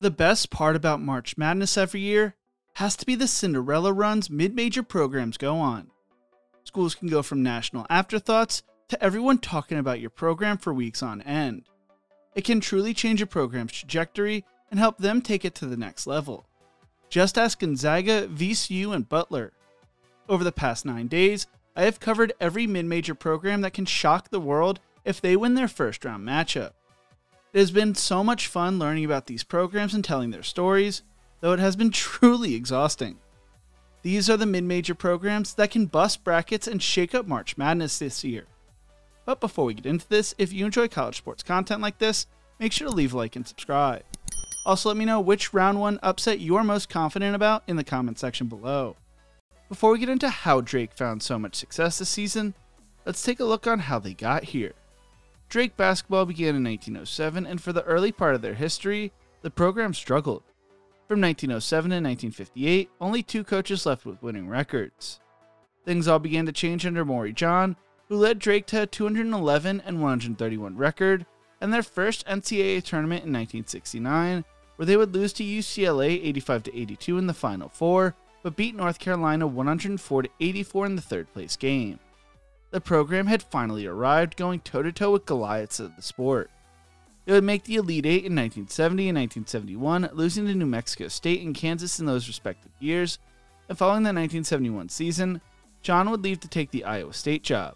The best part about March Madness every year has to be the Cinderella runs mid-major programs go on. Schools can go from national afterthoughts to everyone talking about your program for weeks on end. It can truly change a program's trajectory and help them take it to the next level. Just ask Gonzaga, VCU, and Butler. Over the past 9 days, I have covered every mid-major program that can shock the world if they win their first round matchup. It has been so much fun learning about these programs and telling their stories, though it has been truly exhausting. These are the mid-major programs that can bust brackets and shake up March Madness this year. But before we get into this, if you enjoy college sports content like this, make sure to leave a like and subscribe. Also, let me know which round 1 upset you are most confident about in the comment section below. Before we get into how Drake found so much success this season, let's take a look on how they got here. Drake basketball began in 1907, and for the early part of their history, the program struggled. From 1907 to 1958, only 2 coaches left with winning records. Things all began to change under Maury John, who led Drake to a 211 and 131 record, and their first NCAA tournament in 1969, where they would lose to UCLA 85-82 in the Final Four, but beat North Carolina 104-84 in the third place game. The program had finally arrived, going toe-to-toe with Goliaths of the sport. It would make the Elite Eight in 1970 and 1971, losing to New Mexico State and Kansas in those respective years, and following the 1971 season, John would leave to take the Iowa State job.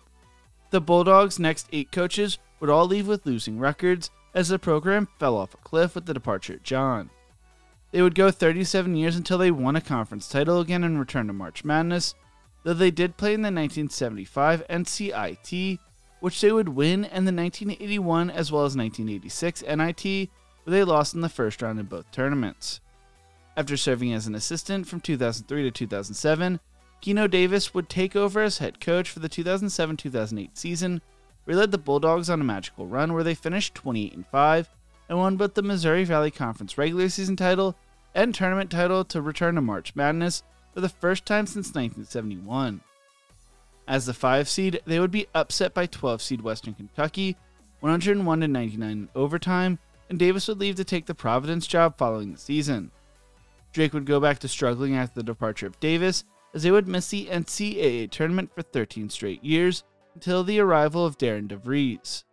The Bulldogs' next 8 coaches would all leave with losing records, as the program fell off a cliff with the departure of John. They would go 37 years until they won a conference title again and returned to March Madness, though they did play in the 1975 NCIT, which they would win, and the 1981 as well as 1986 NIT, where they lost in the first round in both tournaments. After serving as an assistant from 2003 to 2007, Gino Davis would take over as head coach for the 2007-2008 season, where he led the Bulldogs on a magical run where they finished 28-5 and won both the Missouri Valley Conference regular season title and tournament title to return to March Madness for the first time since 1971. As the 5 seed, they would be upset by 12 seed Western Kentucky, 101-99 in overtime, and Davis would leave to take the Providence job following the season. Drake would go back to struggling after the departure of Davis, as they would miss the NCAA tournament for 13 straight years until the arrival of Darren DeVries.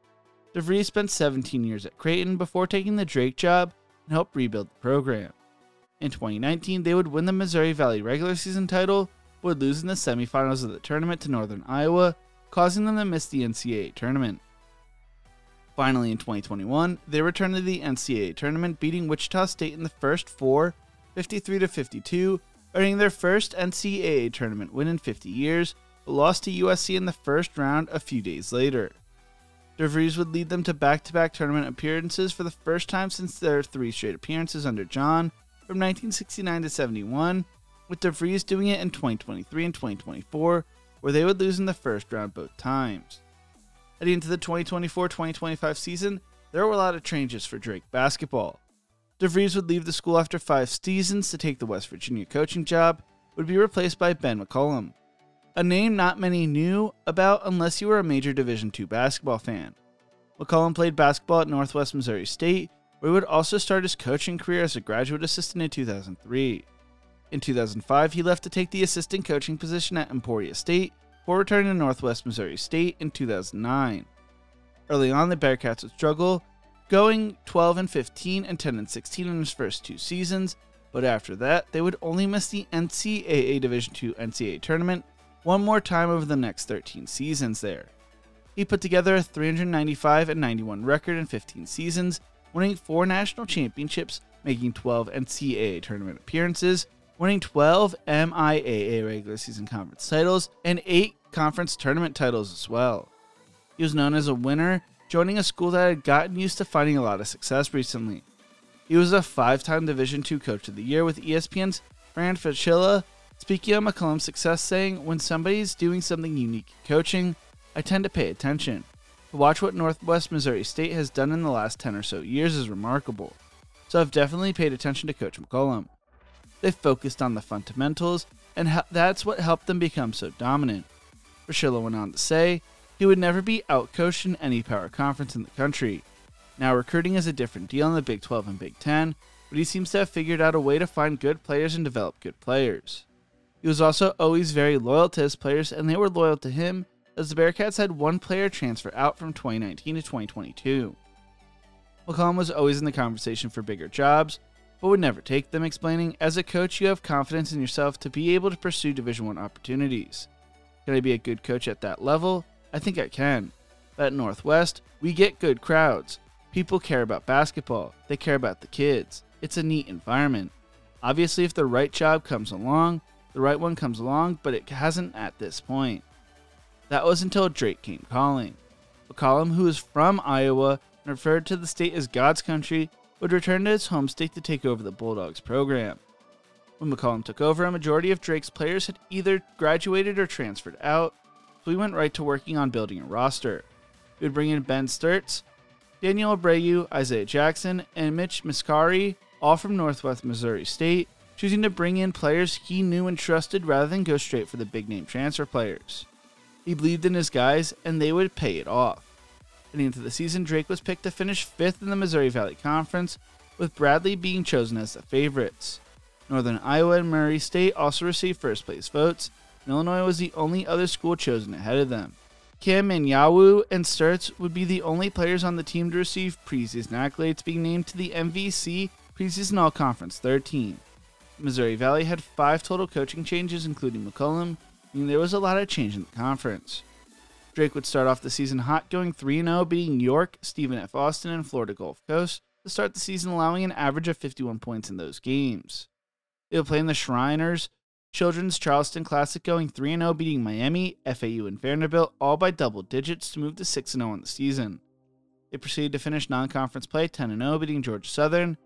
DeVries spent 17 years at Creighton before taking the Drake job and helped rebuild the program. In 2019, they would win the Missouri Valley regular season title, but would lose in the semifinals of the tournament to Northern Iowa, causing them to miss the NCAA tournament. Finally, in 2021, they returned to the NCAA tournament, beating Wichita State in the first 4, 53-52, earning their first NCAA tournament win in 50 years, but lost to USC in the first round a few days later. DeVries would lead them to back-to-back tournament appearances for the first time since their 3 straight appearances under John, from 1969 to 71, with DeVries doing it in 2023 and 2024, where they would lose in the first round both times. Heading into the 2024-2025 season, there were a lot of changes for Drake basketball. DeVries would leave the school after 5 seasons to take the West Virginia coaching job, would be replaced by Ben McCollum, a name not many knew about unless you were a major Division II basketball fan. McCollum played basketball at Northwest Missouri State, where he would also start his coaching career as a graduate assistant in 2003. In 2005, he left to take the assistant coaching position at Emporia State before returning to Northwest Missouri State in 2009. Early on, the Bearcats would struggle, going 12-15 and 10-16 in his first 2 seasons, but after that, they would only miss the NCAA Division II NCAA tournament one more time over the next 13 seasons there. He put together a 395-91 record in 15 seasons, winning 4 national championships, making 12 NCAA tournament appearances, winning 12 MIAA regular season conference titles, and 8 conference tournament titles as well. He was known as a winner, joining a school that had gotten used to finding a lot of success recently. He was a 5-time Division II Coach of the Year with ESPN's Fran Fraschilla, speaking of McCollum's success, saying, "When somebody's doing something unique in coaching, I tend to pay attention. To watch what Northwest Missouri State has done in the last 10 or so years is remarkable. So I've definitely paid attention to Coach McCollum. They focused on the fundamentals, and that's what helped them become so dominant." Fraschilla went on to say, he would never be outcoached in any power conference in the country. Now recruiting is a different deal in the Big 12 and Big 10, but he seems to have figured out a way to find good players and develop good players. He was also always very loyal to his players, and they were loyal to him, as the Bearcats had one player transfer out from 2019 to 2022. McCollum was always in the conversation for bigger jobs, but would never take them, explaining, "As a coach, you have confidence in yourself to be able to pursue Division I opportunities. Can I be a good coach at that level? I think I can. But at Northwest, we get good crowds. People care about basketball. They care about the kids. It's a neat environment. Obviously, if the right job comes along, the right one comes along, but it hasn't at this point." That was until Drake came calling. McCollum, who is from Iowa and referred to the state as God's country, would return to his home state to take over the Bulldogs program. When McCollum took over, a majority of Drake's players had either graduated or transferred out, so he went right to working on building a roster. He would bring in Ben Sturtz, Daniel Abreu, Isaiah Jackson, and Mitch Miscari, all from Northwest Missouri State, choosing to bring in players he knew and trusted rather than go straight for the big-name transfer players. He believed in his guys, and they would pay it off. Heading into the season, Drake was picked to finish 5th in the Missouri Valley Conference, with Bradley being chosen as the favorites. Northern Iowa and Murray State also received first-place votes, and Illinois was the only other school chosen ahead of them. Kim and Yawu and Sturtz would be the only players on the team to receive preseason accolades, being named to the MVC Preseason All-Conference Third Team. Missouri Valley had 5 total coaching changes, including McCollum, meaning there was a lot of change in the conference. Drake would start off the season hot, going 3-0, beating York, Stephen F. Austin, and Florida Gulf Coast to start the season, allowing an average of 51 points in those games. They would play in the Shriners Children's Charleston Classic, going 3-0, beating Miami, FAU, and Vanderbilt, all by double digits to move to 6-0 on the season. They proceeded to finish non-conference play 10-0, beating Georgia Southern,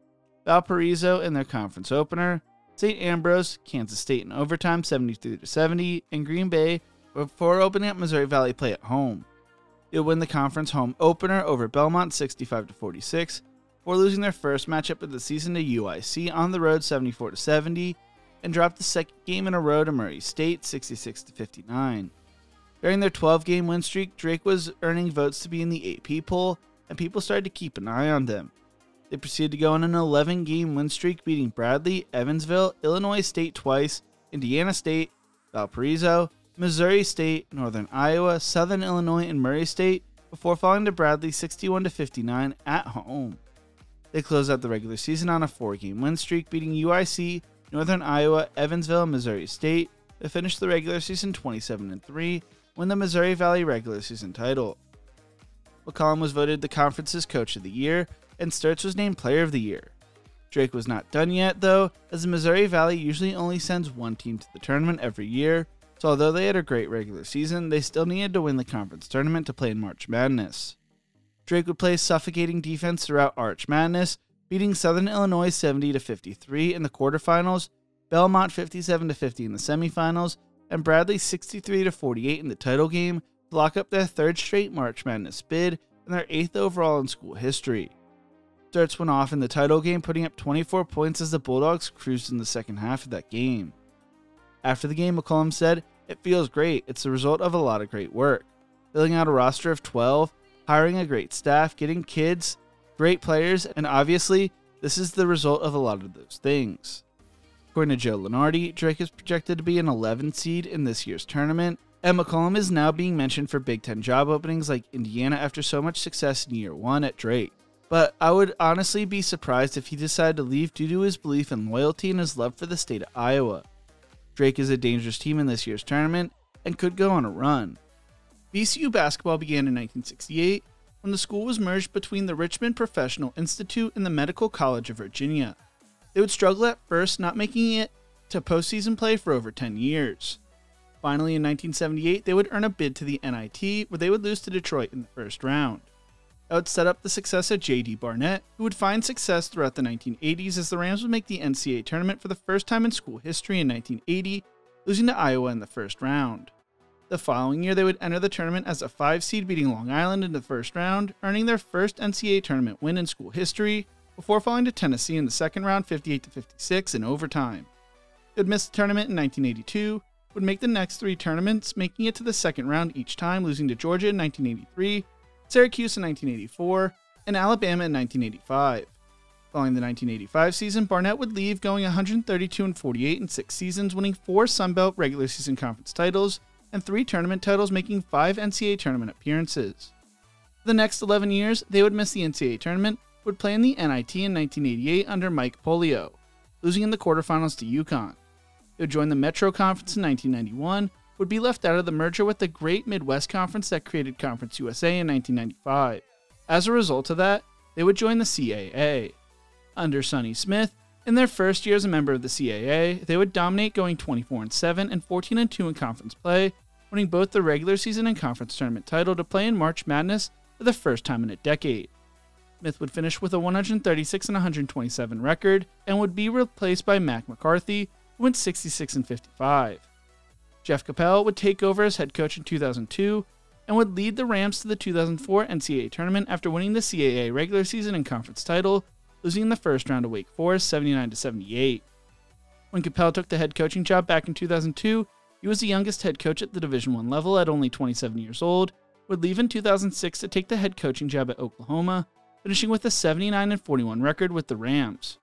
Valparaiso in their conference opener, St. Ambrose, Kansas State in overtime 73-70, and Green Bay before opening up Missouri Valley play at home. They would win the conference home opener over Belmont 65-46, before losing their first matchup of the season to UIC on the road 74-70, and dropped the second game in a row to Murray State 66-59. During their 12-game win streak, Drake was earning votes to be in the AP poll, and people started to keep an eye on them. They proceeded to go on an 11-game win streak, beating Bradley, Evansville, Illinois State twice, Indiana State, Valparaiso, Missouri State, Northern Iowa, Southern Illinois, and Murray State, before falling to Bradley 61-59 at home. They closed out the regular season on a 4-game win streak, beating UIC, Northern Iowa, Evansville, and Missouri State to finish the regular season 27-3, win the Missouri Valley regular season title. McCollum was voted the conference's Coach of the Year, and Sturtz was named Player of the Year. Drake was not done yet, though, as the Missouri Valley usually only sends one team to the tournament every year, so although they had a great regular season, they still needed to win the conference tournament to play in March Madness. Drake would play suffocating defense throughout Arch Madness, beating Southern Illinois 70-53 in the quarterfinals, Belmont 57-50 in the semifinals, and Bradley 63-48 in the title game to lock up their 3rd straight March Madness bid and their 8th overall in school history. Sturtz went off in the title game, putting up 24 points as the Bulldogs cruised in the second half of that game. After the game, McCollum said, "It feels great. It's the result of a lot of great work. Filling out a roster of 12, hiring a great staff, getting kids, great players, and obviously, this is the result of a lot of those things." According to Joe Lenardi, Drake is projected to be an 11 seed in this year's tournament, and McCollum is now being mentioned for Big Ten job openings like Indiana after so much success in year 1 at Drake. But I would honestly be surprised if he decided to leave due to his belief in loyalty and his love for the state of Iowa. Drake is a dangerous team in this year's tournament and could go on a run. VCU basketball began in 1968 when the school was merged between the Richmond Professional Institute and the Medical College of Virginia. They would struggle at first, not making it to postseason play for over 10 years. Finally, in 1978, they would earn a bid to the NIT, where they would lose to Detroit in the first round. That would set up the success of J.D. Barnett, who would find success throughout the 1980s as the Rams would make the NCAA tournament for the first time in school history in 1980, losing to Iowa in the first round. The following year, they would enter the tournament as a 5 seed, beating Long Island in the first round, earning their first NCAA tournament win in school history, before falling to Tennessee in the second round 58-56 in overtime. They would miss the tournament in 1982, would make the next 3 tournaments, making it to the second round each time, losing to Georgia in 1983, Syracuse in 1984, and Alabama in 1985. Following the 1985 season, Barnett would leave, going 132-48 in 6 seasons, winning 4 Sun Belt regular season conference titles and 3 tournament titles, making 5 NCAA tournament appearances. For the next 11 years, they would miss the NCAA tournament, would play in the NIT in 1988 under Mike Polio, losing in the quarterfinals to UConn. They would join the Metro Conference in 1991, would be left out of the merger with the Great Midwest Conference that created Conference USA in 1995. As a result of that, they would join the CAA. Under Sonny Smith, in their first year as a member of the CAA, they would dominate, going 24-7 and 14-2 in conference play, winning both the regular season and conference tournament title to play in March Madness for the first time in a decade. Smith would finish with a 136-127 record and would be replaced by Mac McCarthy, who went 66-55. Jeff Capel would take over as head coach in 2002 and would lead the Rams to the 2004 NCAA tournament after winning the CAA regular season and conference title, losing in the first round to Wake Forest 79-78. When Capel took the head coaching job back in 2002, he was the youngest head coach at the Division I level at only 27 years old, would leave in 2006 to take the head coaching job at Oklahoma, finishing with a 79-41 record with the Rams.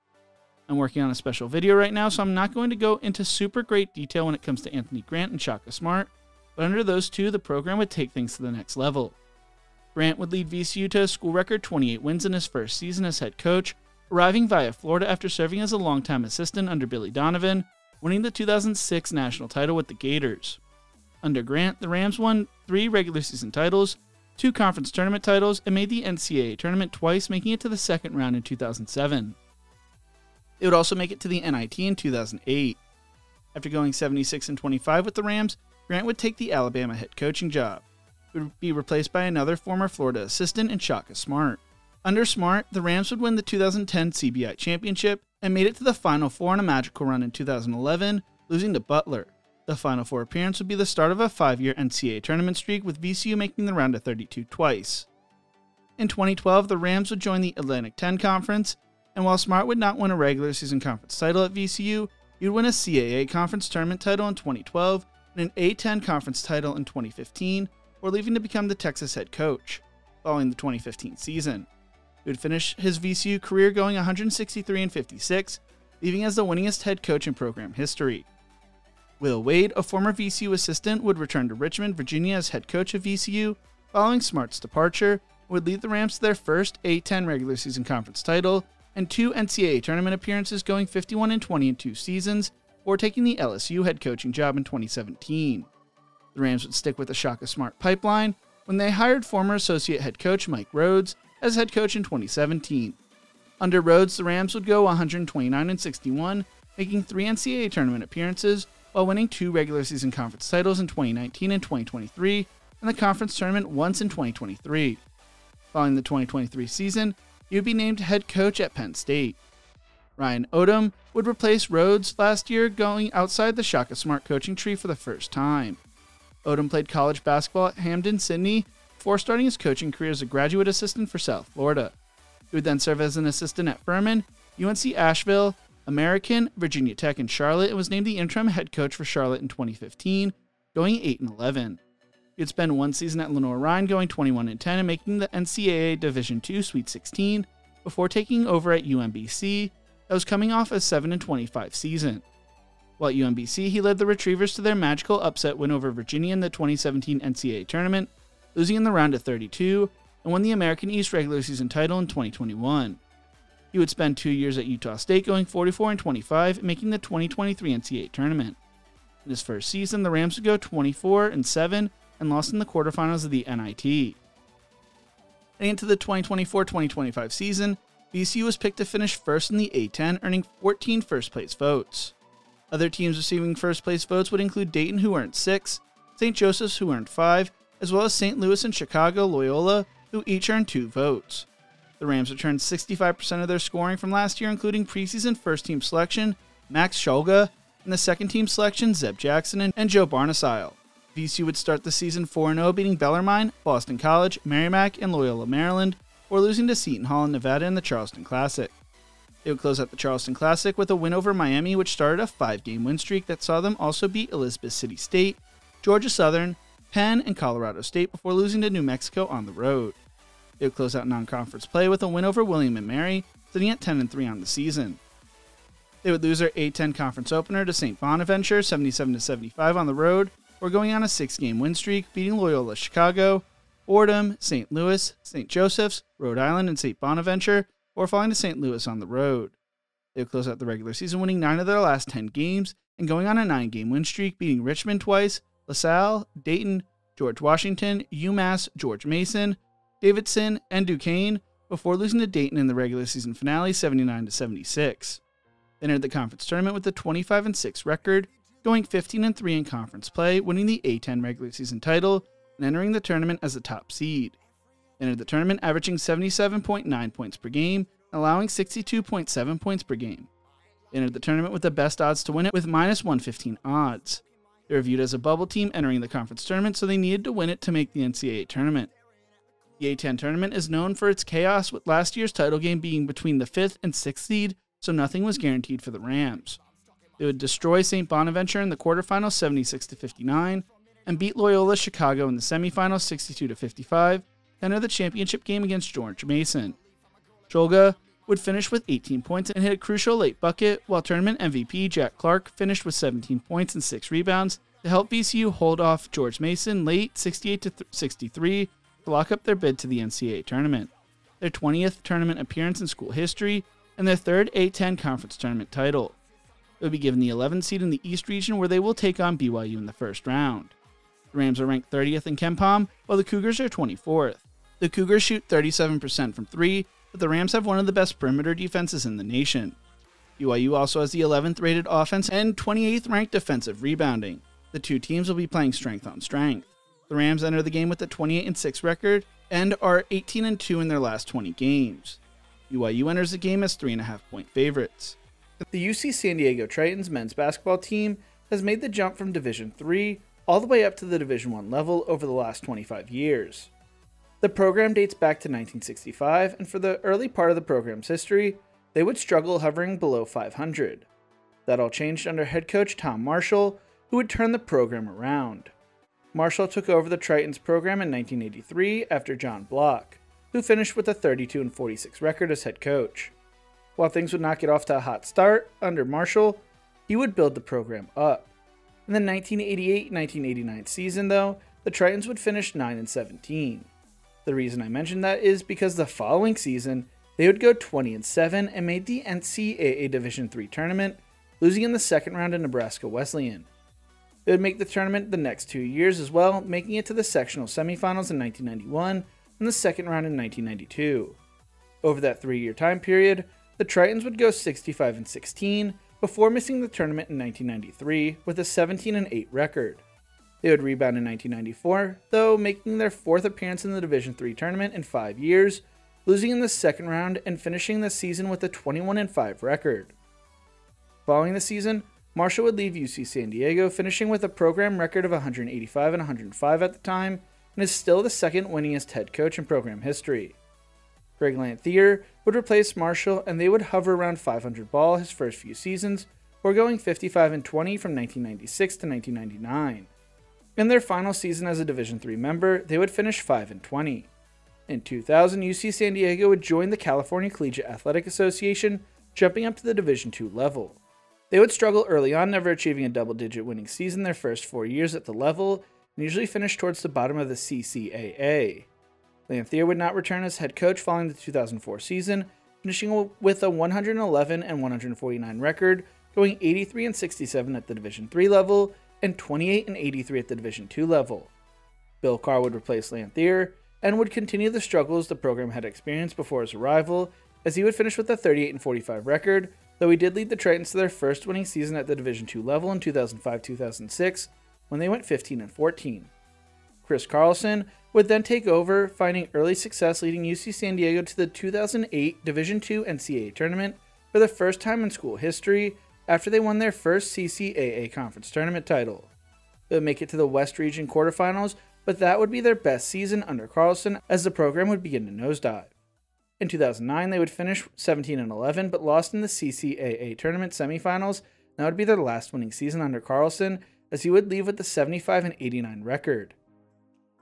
I'm working on a special video right now, so I'm not going to go into super great detail when it comes to Anthony Grant and Shaka Smart, but under those two, the program would take things to the next level. Grant would lead VCU to a school record 28 wins in his first season as head coach, arriving via Florida after serving as a longtime assistant under Billy Donovan, winning the 2006 national title with the Gators. Under Grant, the Rams won 3 regular season titles, 2 conference tournament titles, and made the NCAA tournament twice, making it to the second round in 2007. They would also make it to the NIT in 2008. After going 76-25 with the Rams, Grant would take the Alabama head coaching job. He would be replaced by another former Florida assistant in Shaka Smart. Under Smart, the Rams would win the 2010 CBI championship and made it to the Final Four in a magical run in 2011, losing to Butler. The Final Four appearance would be the start of a 5-year NCAA tournament streak, with VCU making the round of 32 twice. In 2012, the Rams would join the Atlantic 10 Conference, and while Smart would not win a regular season conference title at VCU, he would win a CAA conference tournament title in 2012 and an A10 conference title in 2015, before leaving to become the Texas head coach, following the 2015 season. He would finish his VCU career going 163-56, leaving as the winningest head coach in program history. Will Wade, a former VCU assistant, would return to Richmond, Virginia as head coach of VCU, following Smart's departure, and would lead the Rams to their first A10 regular season conference title and 2 NCAA tournament appearances, going 51-20 in 2 seasons, before taking the LSU head coaching job in 2017. The Rams would stick with the Shaka Smart pipeline when they hired former associate head coach Mike Rhodes as head coach in 2017. Under Rhodes, the Rams would go 129-61, making 3 NCAA tournament appearances, while winning 2 regular season conference titles in 2019 and 2023, and the conference tournament once in 2023. Following the 2023 season, he would be named head coach at Penn State. Ryan Odom would replace Rhodes last year, going outside the Shaka Smart coaching tree for the first time. Odom played college basketball at Hampden-Sydney before starting his coaching career as a graduate assistant for South Florida. He would then serve as an assistant at Furman, UNC Asheville, American, Virginia Tech, and Charlotte, and was named the interim head coach for Charlotte in 2015, going 8-11. He would spend 1 season at Lenoir-Rhyne, going 21-10 and making the NCAA Division II Sweet 16, before taking over at UMBC, that was coming off a 7-25 season. While at UMBC, he led the Retrievers to their magical upset win over Virginia in the 2017 NCAA tournament, losing in the round of 32, and won the American East regular season title in 2021. He would spend 2 years at Utah State, going 44-25 and making the 2023 NCAA tournament. In his first season, the Rams would go 24-7 and lost in the quarterfinals of the NIT. Heading into the 2024-2025 season, VCU was picked to finish first in the A10, earning 14 first-place votes. Other teams receiving first-place votes would include Dayton, who earned 6, St. Joseph's, who earned 5, as well as St. Louis and Chicago Loyola, who each earned 2 votes. The Rams returned 65% of their scoring from last year, including preseason first-team selection Max Shulga and the second-team selection Zeb Jackson and Joe Barnesile. VCU would start the season 4-0, beating Bellarmine, Boston College, Merrimack, and Loyola, Maryland, before losing to Seton Hall in Nevada in the Charleston Classic. They would close out the Charleston Classic with a win over Miami, which started a 5-game win streak that saw them also beat Elizabeth City State, Georgia Southern, Penn, and Colorado State before losing to New Mexico on the road. They would close out non-conference play with a win over William & Mary, sitting at 10-3 on the season. They would lose their A10 conference opener to St. Bonaventure 77-75 on the road, or going on a 6-game win streak, beating Loyola Chicago, Fordham, St. Louis, St. Joseph's, Rhode Island, and St. Bonaventure, or falling to St. Louis on the road. They would close out the regular season winning 9 of their last 10 games and going on a 9-game win streak, beating Richmond twice, LaSalle, Dayton, George Washington, UMass, George Mason, Davidson, and Duquesne, before losing to Dayton in the regular season finale 79-76. They entered the conference tournament with a 25-6 record, going 15-3 in conference play, winning the A10 regular season title, and entering the tournament as the top seed. They entered the tournament averaging 77.9 points per game, and allowing 62.7 points per game. They entered the tournament with the best odds to win it with -115 odds. They were viewed as a bubble team entering the conference tournament, so they needed to win it to make the NCAA tournament. The A10 tournament is known for its chaos, with last year's title game being between the 5th and 6th seed, so nothing was guaranteed for the Rams. They would destroy St. Bonaventure in the quarterfinals 76-59, and beat Loyola Chicago in the semifinals 62-55, to enter the championship game against George Mason. Cholga would finish with 18 points and hit a crucial late bucket, while tournament MVP Jack Clark finished with 17 points and 6 rebounds to help VCU hold off George Mason late 68-63 to lock up their bid to the NCAA tournament, their 20th tournament appearance in school history, and their third A10 conference tournament title. They will be given the 11th seed in the East region, where they will take on BYU in the first round. The Rams are ranked 30th in KenPom, while the Cougars are 24th. The Cougars shoot 37% from 3, but the Rams have one of the best perimeter defenses in the nation. BYU also has the 11th rated offense and 28th ranked defensive rebounding. The two teams will be playing strength on strength. The Rams enter the game with a 28-6 record and are 18-2 in their last 20 games. BYU enters the game as 3.5-point favorites. The UC San Diego Tritons men's basketball team has made the jump from Division III all the way up to the Division I level over the last 25 years. The program dates back to 1965, and for the early part of the program's history, they would struggle hovering below 500. That all changed under head coach Tom Marshall, who would turn the program around. Marshall took over the Tritons program in 1983 after John Block, who finished with a 32-46 record as head coach. While things would not get off to a hot start under Marshall, he would build the program up. In the 1988-1989 season, though, the Tritons would finish 9-17. The reason I mention that is because the following season, they would go 20-7 and made the NCAA Division III tournament, losing in the second round to Nebraska Wesleyan. They would make the tournament the next 2 years as well, making it to the sectional semifinals in 1991 and the second round in 1992. Over that 3-year time period, the Tritons would go 65-16 before missing the tournament in 1993 with a 17-8 record. They would rebound in 1994, though, making their 4th appearance in the Division III tournament in 5 years, losing in the second round and finishing the season with a 21-5 record. Following the season, Marshall would leave UC San Diego, finishing with a program record of 185-105 at the time, and is still the second winningest head coach in program history. Greg Lanthier would replace Marshall, and they would hover around 500 ball his first few seasons, or going 55-20 from 1996 to 1999. In their final season as a Division III member, they would finish 5-20. In 2000, UC San Diego would join the California Collegiate Athletic Association, jumping up to the Division II level. They would struggle early on, never achieving a double-digit winning season their first 4 years at the level, and usually finish towards the bottom of the CCAA. Lanthier would not return as head coach following the 2004 season, finishing with a 111-149 record, going 83-67 at the Division III level, and 28-83 at the Division II level. Bill Carr would replace Lanthier, and would continue the struggles the program had experienced before his arrival, as he would finish with a 38-45 record, though he did lead the Tritons to their first winning season at the Division II level in 2005-2006, when they went 15-14. Chris Carlson would then take over, finding early success leading UC San Diego to the 2008 Division II NCAA tournament for the first time in school history, after they won their first CCAA conference tournament title. They would make it to the West Region quarterfinals, but that would be their best season under Carlson, as the program would begin to nosedive. In 2009, they would finish 17-11, but lost in the CCAA tournament semifinals, and that would be their last winning season under Carlson, as he would leave with a 75-89 record.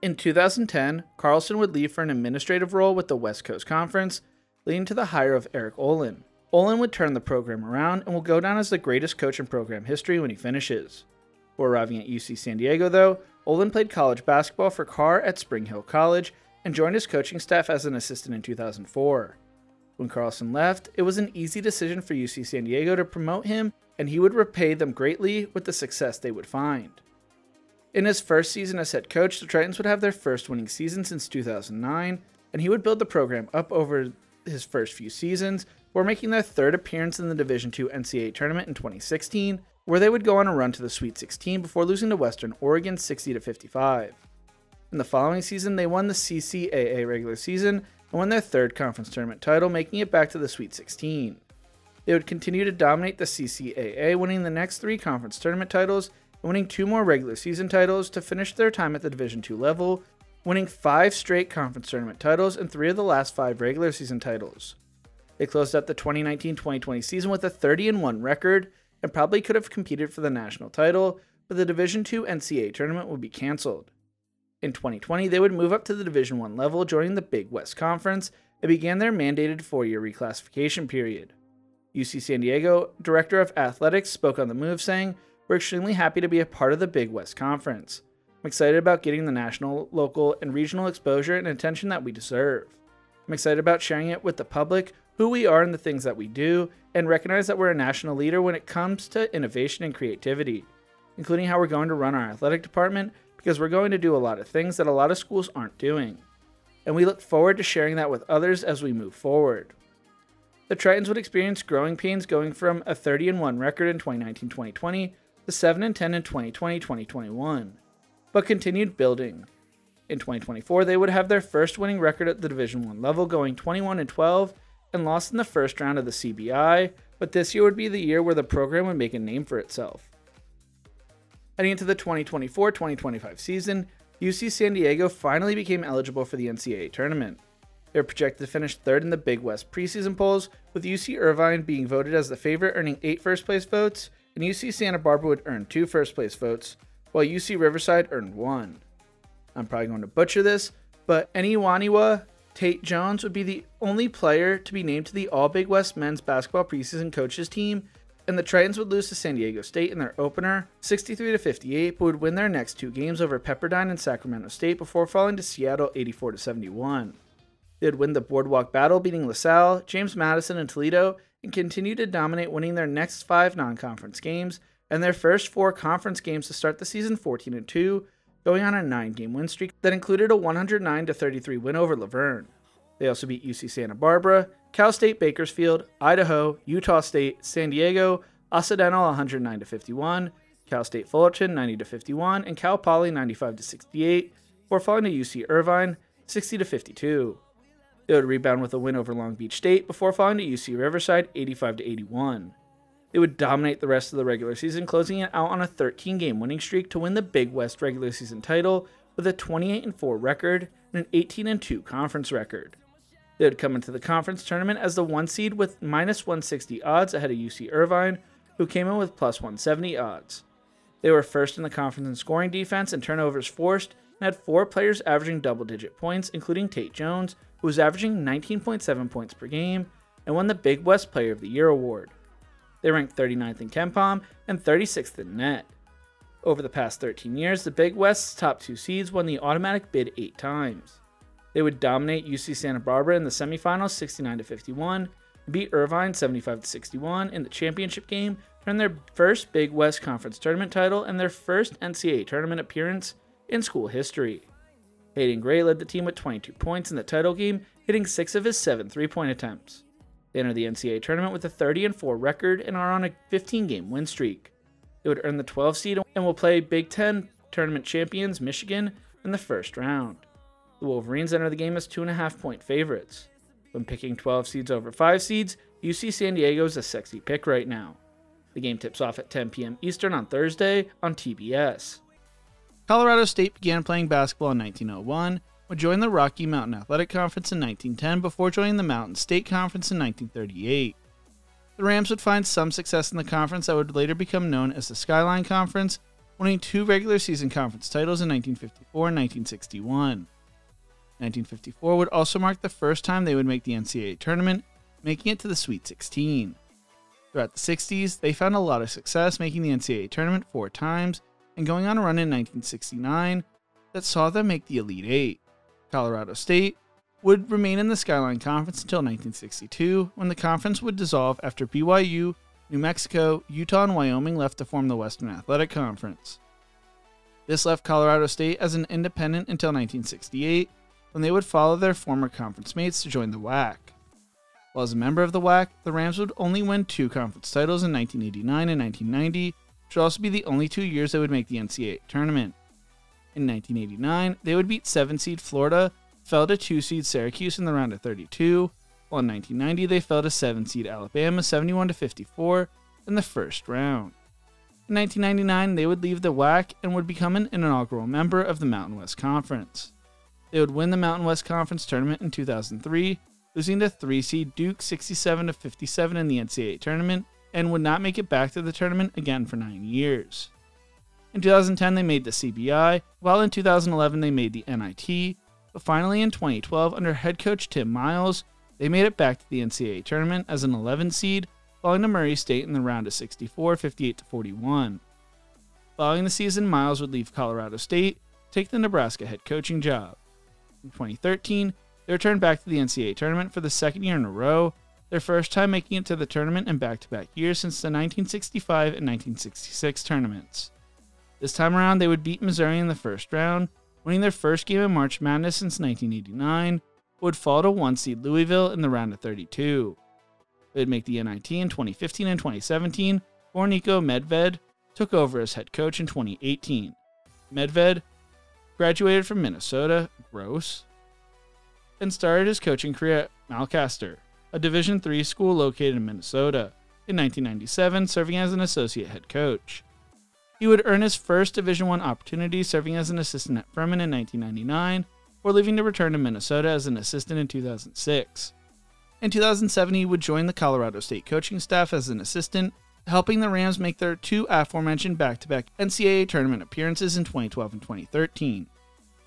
In 2010, Carlson would leave for an administrative role with the West Coast Conference, leading to the hire of Eric Olin. Olin would turn the program around and will go down as the greatest coach in program history when he finishes. Before arriving at UC San Diego, though, Olin played college basketball for Carr at Spring Hill College and joined his coaching staff as an assistant in 2004. When Carlson left, it was an easy decision for UC San Diego to promote him, and he would repay them greatly with the success they would find. In his first season as head coach, the Tritons would have their first winning season since 2009, and he would build the program up over his first few seasons, before making their third appearance in the Division II NCAA tournament in 2016, where they would go on a run to the Sweet 16 before losing to Western Oregon 60-55. In the following season, they won the CCAA regular season and won their third conference tournament title, making it back to the Sweet 16. They would continue to dominate the CCAA, winning the next 3 conference tournament titles and winning 2 more regular season titles to finish their time at the Division II level, winning 5 straight conference tournament titles and 3 of the last 5 regular season titles. They closed out the 2019-2020 season with a 30-1 record and probably could have competed for the national title, but the Division II NCAA tournament would be canceled. In 2020, they would move up to the Division I level, joining the Big West Conference, and began their mandated 4-year reclassification period. UC San Diego Director of Athletics spoke on the move, saying, "We're extremely happy to be a part of the Big West Conference. I'm excited about getting the national, local, and regional exposure and attention that we deserve. I'm excited about sharing it with the public, who we are and the things that we do, and recognize that we're a national leader when it comes to innovation and creativity, including how we're going to run our athletic department, because we're going to do a lot of things that a lot of schools aren't doing. And we look forward to sharing that with others as we move forward." The Tritons would experience growing pains going from a 30-1 record in 2019-2020 to 7-10 in 2020-2021, but continued building. In 2024, they would have their first winning record at the Division I level, going 21-12 and lost in the first round of the CBI, but this year would be the year where the program would make a name for itself. Heading into the 2024-2025 season, UC San Diego finally became eligible for the NCAA tournament. They were projected to finish 3rd in the Big West preseason polls, with UC Irvine being voted as the favorite, earning 8 first-place votes, and UC Santa Barbara would earn 2 first-place votes, while UC Riverside earned 1. I'm probably going to butcher this, but Eniwaniwa Tate Jones would be the only player to be named to the All-Big West men's basketball preseason coaches team, and the Tritons would lose to San Diego State in their opener, 63-58, but would win their next 2 games over Pepperdine and Sacramento State before falling to Seattle 84-71. They would win the Boardwalk Battle, beating LaSalle, James Madison, and Toledo, and continue to dominate, winning their next 5 non-conference games, and their first 4 conference games to start the season 14-2, going on a 9-game win streak that included a 109-33 win over Laverne. They also beat UC Santa Barbara, Cal State Bakersfield, Idaho, Utah State, San Diego, Occidental 109-51, Cal State Fullerton 90-51, and Cal Poly 95-68, before falling to UC Irvine 60-52. They would rebound with a win over Long Beach State before falling to UC Riverside 85-81. They would dominate the rest of the regular season, closing it out on a 13-game winning streak to win the Big West regular season title with a 28-4 record and an 18-2 conference record. They would come into the conference tournament as the 1 seed with -160 odds ahead of UC Irvine, who came in with +170 odds. They were first in the conference in scoring defense and turnovers forced, and had 4 players averaging double-digit points, including Tate Jones, who was averaging 19.7 points per game, and won the Big West Player of the Year award. They ranked 39th in KenPom and 36th in net. Over the past 13 years, the Big West's top 2 seeds won the automatic bid 8 times. They would dominate UC Santa Barbara in the semifinals 69-51, and beat Irvine 75-61 in the championship game to earn their first Big West Conference tournament title and their first NCAA tournament appearance in school history. Hayden Gray led the team with 22 points in the title game, hitting 6 of his 7 3-point attempts. They enter the NCAA tournament with a 30-4 record and are on a 15-game win streak. They would earn the 12th seed and will play Big Ten tournament champions Michigan in the first round. The Wolverines enter the game as 2.5-point favorites. When picking 12 seeds over 5 seeds, UC San Diego is a sexy pick right now. The game tips off at 10 p.m. Eastern on Thursday on TBS. Colorado State began playing basketball in 1901, would join the Rocky Mountain Athletic Conference in 1910 before joining the Mountain State Conference in 1938. The Rams would find some success in the conference that would later become known as the Skyline Conference, winning 2 regular season conference titles in 1954 and 1961. 1954 would also mark the first time they would make the NCAA tournament, making it to the Sweet 16. Throughout the 60s, they found a lot of success making the NCAA tournament 4 times and going on a run in 1969 that saw them make the Elite Eight. Colorado State would remain in the Skyline Conference until 1962, when the conference would dissolve after BYU, New Mexico, Utah, and Wyoming left to form the Western Athletic Conference. This left Colorado State as an independent until 1968, when they would follow their former conference mates to join the WAC. While as a member of the WAC, the Rams would only win 2 conference titles in 1989 and 1990, which would also be the only 2 years they would make the NCAA tournament. In 1989, they would beat 7-seed Florida, fell to 2-seed Syracuse in the round of 32, while in 1990 they fell to 7-seed Alabama 71-54 in the first round. In 1999, they would leave the WAC and would become an inaugural member of the Mountain West Conference. They would win the Mountain West Conference tournament in 2003, losing to 3-seed Duke 67-57 in the NCAA tournament, and would not make it back to the tournament again for 9 years. In 2010, they made the CBI, while in 2011 they made the NIT, but finally in 2012, under head coach Tim Miles, they made it back to the NCAA tournament as an 11 seed, falling to Murray State in the round of 64, 58-41. Following the season, Miles would leave Colorado State to take the Nebraska head coaching job. In 2013, they returned back to the NCAA tournament for the second year in a row, their first time making it to the tournament in back-to-back years since the 1965 and 1966 tournaments. This time around, they would beat Missouri in the first round, winning their first game in March Madness since 1989, would fall to 1-seed Louisville in the round of 32. They would make the NIT in 2015 and 2017, before Nico Medved took over as head coach in 2018. Medved graduated from Minnesota, and started his coaching career at Malcaster, a Division III school located in Minnesota, in 1997, serving as an associate head coach. He would earn his first Division I opportunity serving as an assistant at Furman in 1999, before leaving to return to Minnesota as an assistant in 2006. In 2007, he would join the Colorado State coaching staff as an assistant, helping the Rams make their 2 aforementioned back-to-back NCAA tournament appearances in 2012 and 2013.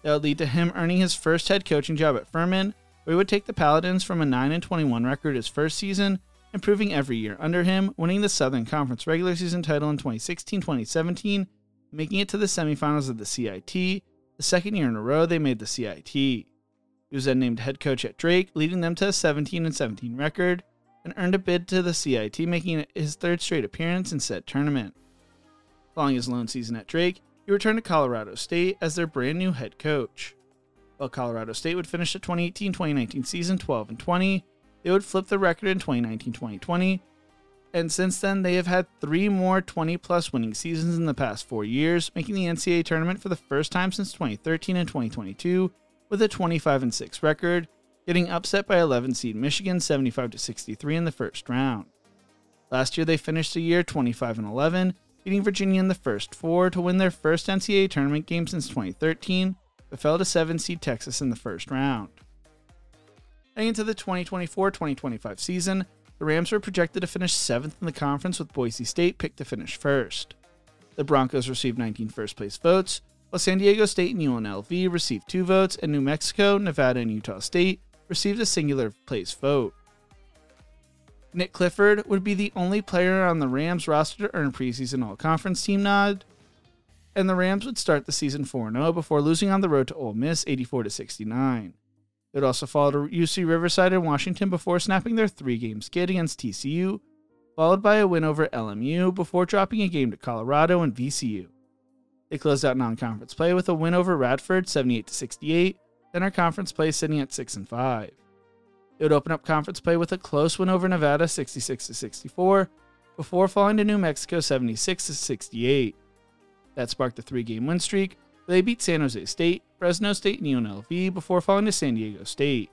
That would lead to him earning his first head coaching job at Furman, where he would take the Paladins from a 9-21 record his first season, improving every year under him, winning the Southern Conference regular season title in 2016-2017, making it to the semifinals of the CIT, the second year in a row they made the CIT. He was then named head coach at Drake, leading them to a 17-17 record, and earned a bid to the CIT, making it his 3rd straight appearance in said tournament. Following his lone season at Drake, he returned to Colorado State as their brand new head coach. While Colorado State would finish the 2018-2019 season 12-20, they would flip the record in 2019-2020, and since then they have had 3 more 20-plus winning seasons in the past 4 years, making the NCAA tournament for the first time since 2013 and 2022 with a 25-6 record, getting upset by 11-seed Michigan 75-63 in the first round. Last year they finished the year 25-11, beating Virginia in the first 4 to win their first NCAA tournament game since 2013, but fell to 7-seed Texas in the first round. Heading into the 2024-2025 season, the Rams were projected to finish 7th in the conference with Boise State picked to finish 1st. The Broncos received 19 first-place votes, while San Diego State and UNLV received 2 votes, and New Mexico, Nevada, and Utah State received a singular place vote. Nick Clifford would be the only player on the Rams roster to earn preseason all-conference team nod, and the Rams would start the season 4-0 before losing on the road to Ole Miss 84-69. They would also fall to UC Riverside and Washington before snapping their 3-game skid against TCU, followed by a win over LMU before dropping a game to Colorado and VCU. They closed out non-conference play with a win over Radford 78-68, then our conference play sitting at 6-5. They would open up conference play with a close win over Nevada 66-64, before falling to New Mexico 76-68. That sparked a 3-game win streak, where they beat San Jose State, Fresno State, and UNLV before falling to San Diego State.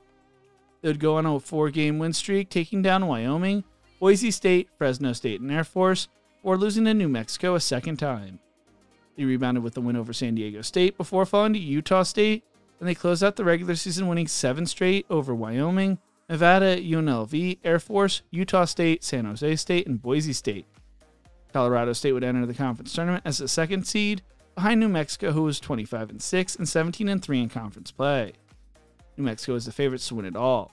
They would go on a 4-game win streak, taking down Wyoming, Boise State, Fresno State, and Air Force, before losing to New Mexico a second time. They rebounded with a win over San Diego State before falling to Utah State, and they closed out the regular season winning 7 straight over Wyoming, Nevada, UNLV, Air Force, Utah State, San Jose State, and Boise State. Colorado State would enter the conference tournament as the 2nd seed, behind New Mexico, who was 25-6 and 17-3 in conference play. New Mexico is the favorites to win it all.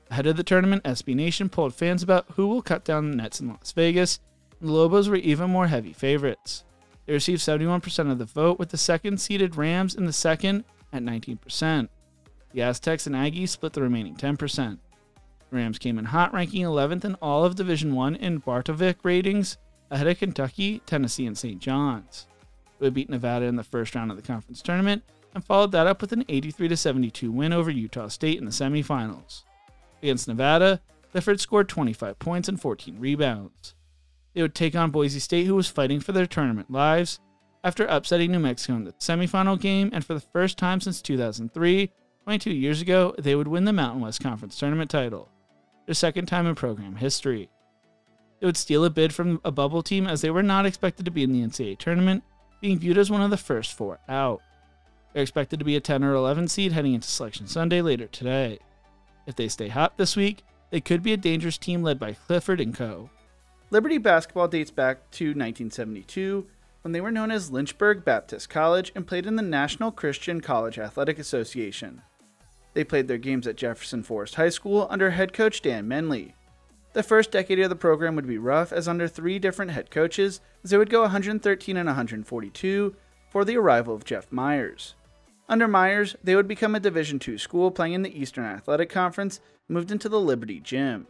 Ahead of the tournament, SB Nation polled fans about who will cut down the nets in Las Vegas, and the Lobos were even more heavy favorites. They received 71% of the vote, with the second-seeded Rams in the second at 19%. The Aztecs and Aggies split the remaining 10%. The Rams came in hot, ranking 11th in all of Division I in Bartovic ratings, ahead of Kentucky, Tennessee, and St. John's. They would beat Nevada in the first round of the conference tournament, and followed that up with an 83-72 win over Utah State in the semifinals. Against Nevada, Clifford scored 25 points and 14 rebounds. They would take on Boise State, who was fighting for their tournament lives, after upsetting New Mexico in the semifinal game, and for the first time since 2003, 22 years ago, they would win the Mountain West Conference tournament title, their second time in program history. They would steal a bid from a bubble team, as they were not expected to be in the NCAA tournament, being viewed as one of the first four out. They're expected to be a 10 or 11 seed heading into Selection Sunday later today. If they stay hot this week, they could be a dangerous team led by Clifford and co. Liberty basketball dates back to 1972, when they were known as Lynchburg Baptist College and played in the National Christian College Athletic Association. They played their games at Jefferson Forest High School under head coach Dan Menley. The first decade of the program would be rough, as under three different head coaches, as they would go 113 and 142 for the arrival of Jeff Myers. Under Myers, they would become a Division II school playing in the Eastern Athletic Conference and moved into the Liberty Gym.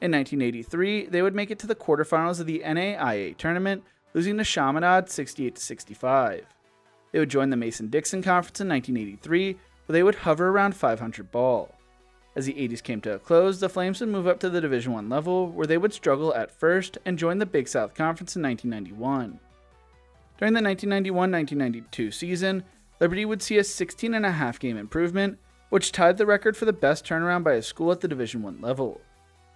In 1983, they would make it to the quarterfinals of the NAIA tournament, losing to Chaminade 68-65. They would join the Mason-Dixon Conference in 1983, where they would hover around 500 ball. As the 80s came to a close, the Flames would move up to the Division I level, where they would struggle at first and join the Big South Conference in 1991. During the 1991-1992 season, Liberty would see a 16.5 game improvement, which tied the record for the best turnaround by a school at the Division I level.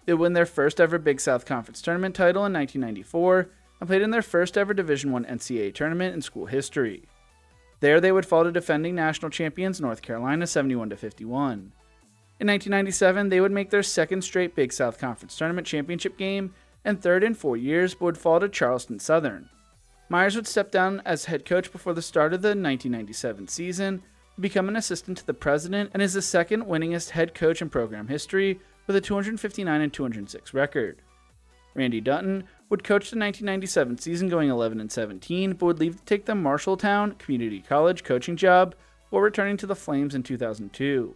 They would win their first ever Big South Conference tournament title in 1994 and played in their first ever Division I NCAA tournament in school history. There, they would fall to defending national champions North Carolina 71-51. In 1997, they would make their second straight Big South Conference tournament championship game and third in 4 years, but would fall to Charleston Southern. Myers would step down as head coach before the start of the 1997 season, to become an assistant to the president, and is the second winningest head coach in program history with a 259-206 record. Randy Dutton would coach the 1997 season, going 11-17, but would leave to take the Marshalltown Community College coaching job before returning to the Flames in 2002.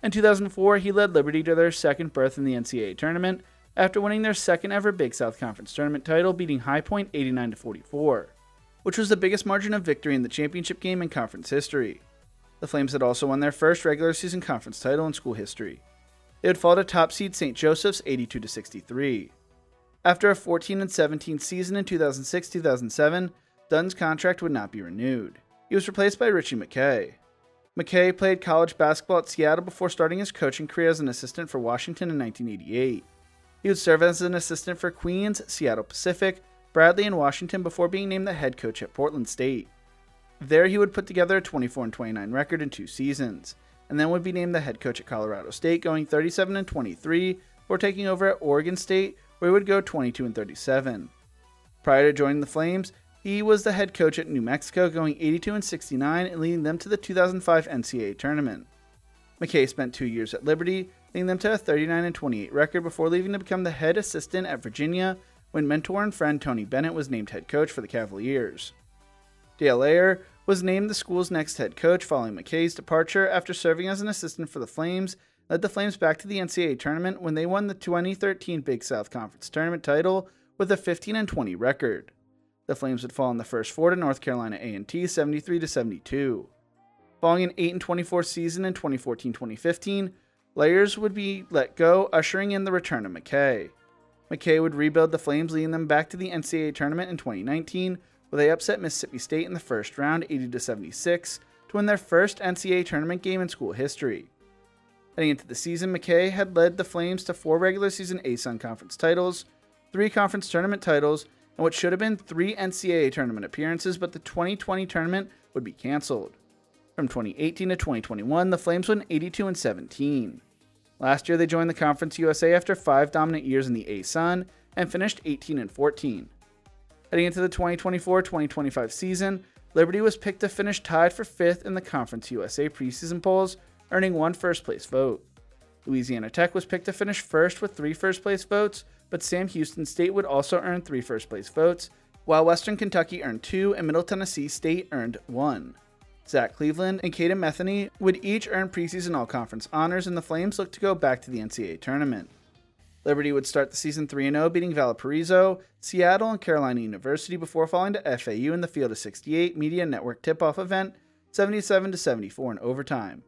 In 2004, he led Liberty to their second berth in the NCAA tournament, after winning their second ever Big South Conference tournament title, beating High Point 89-44, which was the biggest margin of victory in the championship game in conference history. The Flames had also won their first regular season conference title in school history. They would fall to top seed St. Joseph's 82-63. After a 14-17 season in 2006-2007, Dunn's contract would not be renewed. He was replaced by Richie McKay. McKay played college basketball at Seattle before starting his coaching career as an assistant for Washington in 1988. He would serve as an assistant for Queens, Seattle Pacific, Bradley, and Washington before being named the head coach at Portland State. There he would put together a 24-29 record in 2 seasons, and then would be named the head coach at Colorado State, going 37-23 before taking over at Oregon State, where he would go 22-37. Prior to joining the Flames, he was the head coach at New Mexico, going 82-69 and leading them to the 2005 NCAA tournament. McKay spent 2 years at Liberty, leading them to a 39-28 record before leaving to become the head assistant at Virginia when mentor and friend Tony Bennett was named head coach for the Cavaliers. Dale Ayer was named the school's next head coach following McKay's departure after serving as an assistant for the Flames, led the Flames back to the NCAA tournament when they won the 2013 Big South Conference tournament title with a 15-20 record. The Flames would fall in the first 4 to North Carolina A&T 73-72. Following an 8-24 season in 2014-2015, Layers would be let go, ushering in the return of McKay. McKay would rebuild the Flames, leading them back to the NCAA tournament in 2019, where they upset Mississippi State in the first round 80-76 to win their first NCAA tournament game in school history. Heading into the season, McKay had led the Flames to 4 regular season ASUN conference titles, 3 conference tournament titles, and what should have been 3 NCAA tournament appearances, but the 2020 tournament would be canceled. From 2018 to 2021, the Flames won 82-17. Last year, they joined the Conference USA after 5 dominant years in the ASUN and finished 18-14. Heading into the 2024-2025 season, Liberty was picked to finish tied for 5th in the Conference USA preseason polls, earning 1 first-place vote. Louisiana Tech was picked to finish first with 3 first-place votes, but Sam Houston State would also earn 3 first-place votes, while Western Kentucky earned 2 and Middle Tennessee State earned 1. Zach Cleveland and Caden Metheny would each earn preseason all-conference honors, and the Flames looked to go back to the NCAA tournament. Liberty would start the season 3-0, beating Valparaiso, Seattle, and Carolina University before falling to FAU in the Field of 68 Media Network tip-off event, 77-74 in overtime.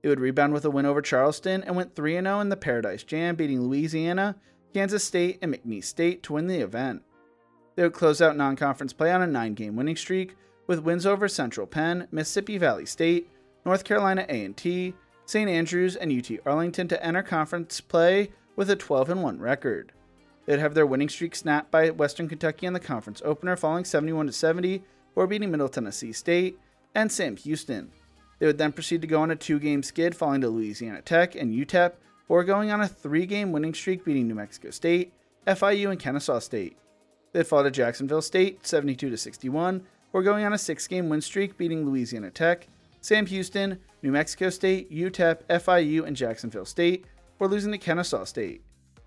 They would rebound with a win over Charleston and went 3-0 in the Paradise Jam, beating Louisiana, Kansas State, and McNeese State to win the event. They would close out non-conference play on a 9-game winning streak, with wins over Central Penn, Mississippi Valley State, North Carolina A&T, St. Andrews, and UT Arlington to enter conference play with a 12-1 record. They'd have their winning streak snapped by Western Kentucky in the conference opener, falling 71-70 before beating Middle Tennessee State and Sam Houston. They would then proceed to go on a 2-game skid, falling to Louisiana Tech and UTEP, before going on a 3-game winning streak, beating New Mexico State, FIU, and Kennesaw State. They'd fall to Jacksonville State 72-61, before going on a 6-game win streak, beating Louisiana Tech, Sam Houston, New Mexico State, UTEP, FIU, and Jacksonville State, before losing to Kennesaw State.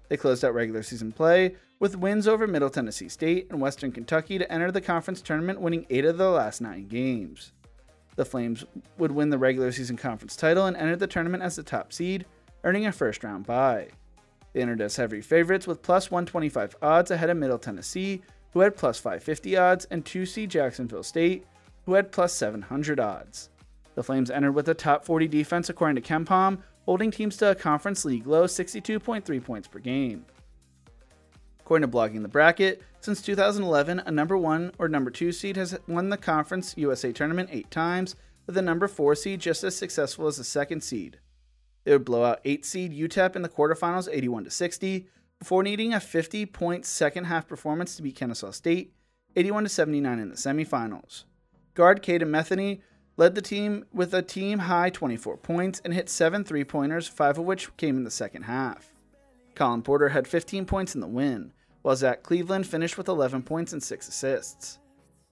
They closed out regular season play with wins over Middle Tennessee State and Western Kentucky to enter the conference tournament, winning 8 of the last 9 games. The Flames would win the regular season conference title and entered the tournament as the top seed, earning a first-round bye. They entered as heavy favorites with plus 125 odds ahead of Middle Tennessee, who had plus 550 odds, and 2-seed Jacksonville State, who had plus 700 odds. The Flames entered with a top 40 defense according to KenPom, holding teams to a conference league low 62.3 points per game. According to Blogging the Bracket, since 2011, a number 1 or number 2 seed has won the Conference USA Tournament 8 times, with a number 4 seed just as successful as the 2nd seed. They would blow out 8 seed UTEP in the quarterfinals 81-60, before needing a 50-point second-half performance to beat Kennesaw State 81-79 in the semifinals. Guard Caden Metheny led the team with a team-high 24 points and hit 7 3-pointers, 5 of which came in the second half. Colin Porter had 15 points in the win, while Zach Cleveland finished with 11 points and 6 assists.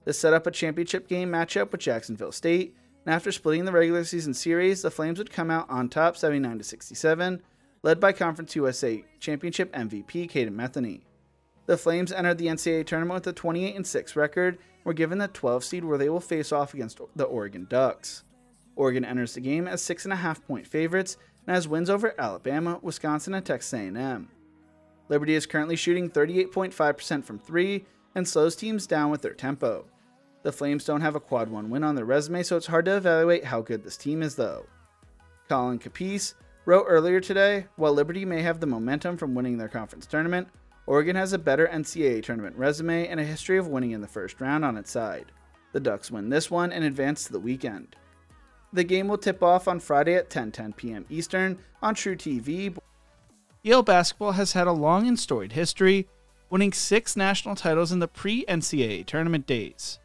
This set up a championship game matchup with Jacksonville State, and after splitting the regular season series, the Flames would come out on top 79-67, led by Conference USA Championship MVP Caden Metheny. The Flames entered the NCAA tournament with a 28-6 record and were given the 12 seed, where they will face off against the Oregon Ducks. Oregon enters the game as 6.5-point favorites and has wins over Alabama, Wisconsin, and Texas A&M. Liberty is currently shooting 38.5% from 3 and slows teams down with their tempo. The Flames don't have a quad 1 win on their resume, so it's hard to evaluate how good this team is though. Colin Capice wrote earlier today, while Liberty may have the momentum from winning their conference tournament, Oregon has a better NCAA tournament resume and a history of winning in the first round on its side. The Ducks win this one and advance to the weekend. The game will tip off on Friday at 10:10 p.m. Eastern on True TV. Yale basketball has had a long and storied history, winning 6 national titles in the pre-NCAA tournament days.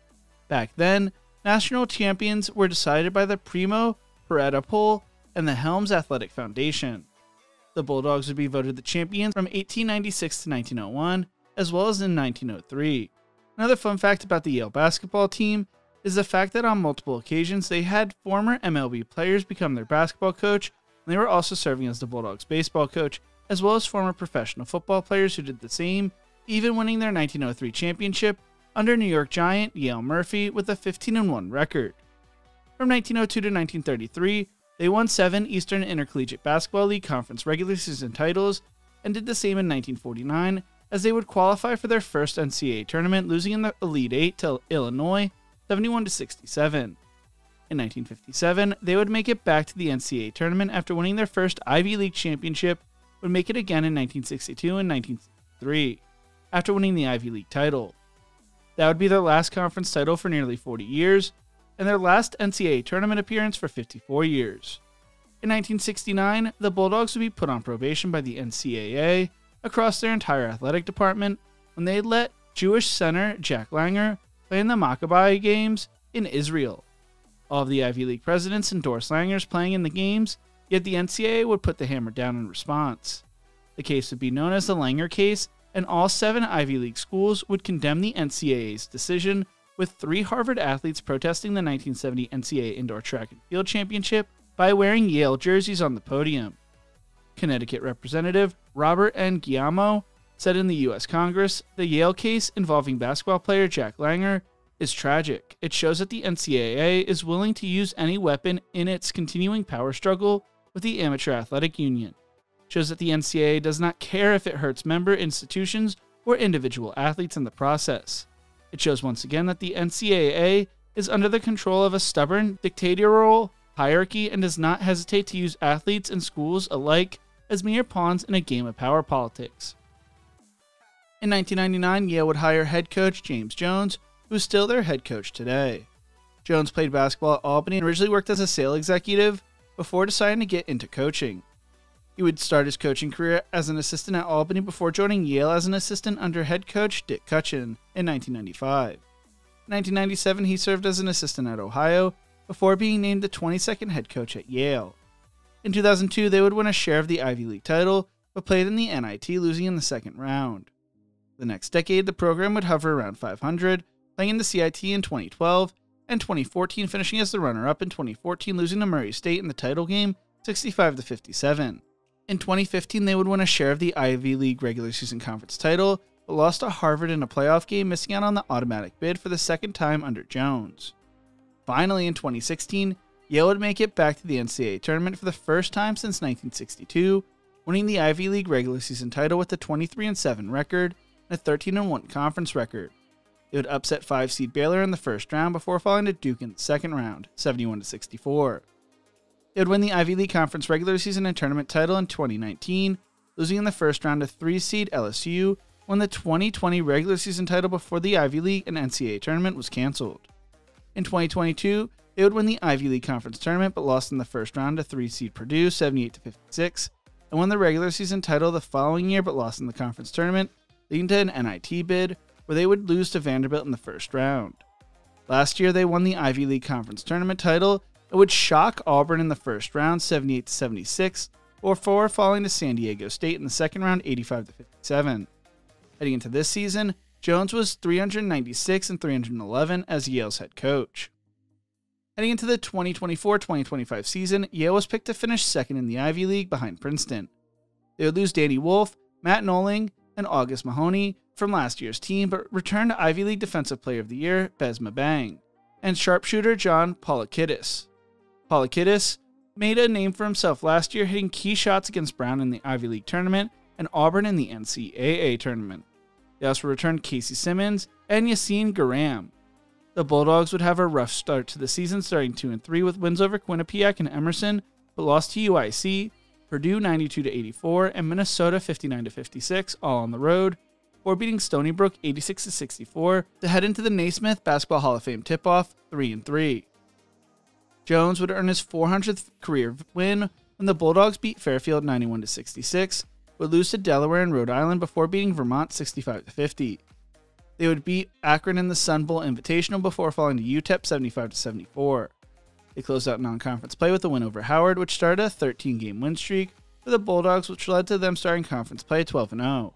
Back then, national champions were decided by the Primo Paretta poll and the Helms Athletic Foundation. The Bulldogs would be voted the champions from 1896 to 1901, as well as in 1903. Another fun fact about the Yale basketball team is the fact that on multiple occasions they had former MLB players become their basketball coach, and they were also serving as the Bulldogs baseball coach, as well as former professional football players who did the same, even winning their 1903 championship under New York Giant Yale Murphy with a 15-1 record. From 1902 to 1933, they won 7 Eastern Intercollegiate Basketball League Conference regular season titles and did the same in 1949, as they would qualify for their first NCAA tournament, losing in the Elite 8 to Illinois 71-67. In 1957, they would make it back to the NCAA tournament after winning their first Ivy League championship, would make it again in 1962 and 1963, after winning the Ivy League title. That would be their last conference title for nearly 40 years, and their last NCAA tournament appearance for 54 years. In 1969, the Bulldogs would be put on probation by the NCAA across their entire athletic department when they let Jewish center Jack Langer play in the Maccabi games in Israel. All of the Ivy League presidents endorsed Langer's playing in the games, yet the NCAA would put the hammer down in response. The case would be known as the Langer case, and all 7 Ivy League schools would condemn the NCAA's decision, with 3 Harvard athletes protesting the 1970 NCAA Indoor Track and Field Championship by wearing Yale jerseys on the podium. Connecticut Representative Robert N. Giamo said in the U.S. Congress, "The Yale case involving basketball player Jack Langer is tragic. It shows that the NCAA is willing to use any weapon in its continuing power struggle with the Amateur Athletic Union. It shows that the NCAA does not care if it hurts member institutions or individual athletes in the process. It shows once again that the NCAA is under the control of a stubborn, dictatorial hierarchy and does not hesitate to use athletes and schools alike as mere pawns in a game of power politics." In 1999, Yale would hire head coach James Jones, who is still their head coach today. Jones played basketball at Albany and originally worked as a sales executive before deciding to get into coaching. He would start his coaching career as an assistant at Albany before joining Yale as an assistant under head coach Dick Cutchin in 1995. In 1997, he served as an assistant at Ohio before being named the 22nd head coach at Yale. In 2002, they would win a share of the Ivy League title, but played in the NIT, losing in the second round. The next decade, the program would hover around 500, playing in the CIT in 2012, and 2014 finishing as the runner-up in 2014, losing to Murray State in the title game 65-57. In 2015, they would win a share of the Ivy League regular season conference title, but lost to Harvard in a playoff game, missing out on the automatic bid for the second time under Jones. Finally, in 2016, Yale would make it back to the NCAA tournament for the first time since 1962, winning the Ivy League regular season title with a 23-7 record and a 13-1 conference record. They would upset 5-seed Baylor in the first round before falling to Duke in the second round, 71-64. They would win the Ivy League Conference regular season and tournament title in 2019, losing in the first round to 3-seed LSU, won the 2020 regular season title before the Ivy League and NCAA tournament was canceled. In 2022, they would win the Ivy League Conference tournament but lost in the first round to 3-seed Purdue, 78-56, and won the regular season title the following year but lost in the conference tournament, leading to an NIT bid, where they would lose to Vanderbilt in the first round. Last year, they won the Ivy League Conference tournament title and would shock Auburn in the first round, 78-76, before falling to San Diego State in the second round, 85-57. Heading into this season, Jones was 396 and 311 as Yale's head coach. Heading into the 2024-2025 season, Yale was picked to finish second in the Ivy League behind Princeton. They would lose Danny Wolf, Matt Noling, and August Mahoney from last year's team, but returned to Ivy League Defensive Player of the Year Bez Mabang and sharpshooter John Polakidis. Polakidis made a name for himself last year, hitting key shots against Brown in the Ivy League tournament and Auburn in the NCAA tournament. They also returned Casey Simmons and Yassine Garam. The Bulldogs would have a rough start to the season, starting 2-3 with wins over Quinnipiac and Emerson, but lost to UIC, Purdue 92-84, and Minnesota 59-56, all on the road, or beating Stony Brook 86-64 to head into the Naismith Basketball Hall of Fame tip-off 3-3. Jones would earn his 400th career win when the Bulldogs beat Fairfield 91-66, would lose to Delaware and Rhode Island before beating Vermont 65-50. They would beat Akron in the Sun Bowl Invitational before falling to UTEP 75-74. They closed out non-conference play with a win over Howard, which started a 13-game win streak for the Bulldogs, which led to them starting conference play 12-0.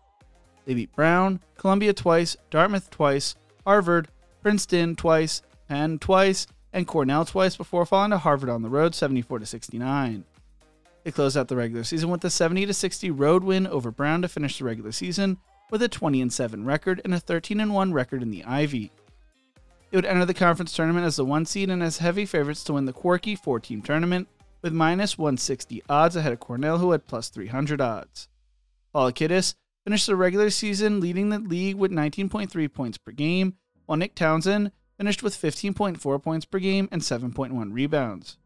They beat Brown, Columbia twice, Dartmouth twice, Harvard, Princeton twice, Penn twice, and Cornell twice before falling to Harvard on the road 74-69. They closed out the regular season with a 70-60 road win over Brown to finish the regular season with a 20-7 record and a 13-1 record in the Ivy. They would enter the conference tournament as the 1 seed and as heavy favorites to win the quirky 4-team tournament with -160 odds ahead of Cornell, who had +300 odds. Polakidis finished the regular season leading the league with 19.3 points per game, while Nick Townsend finished with 15.4 points per game and 7.1 rebounds.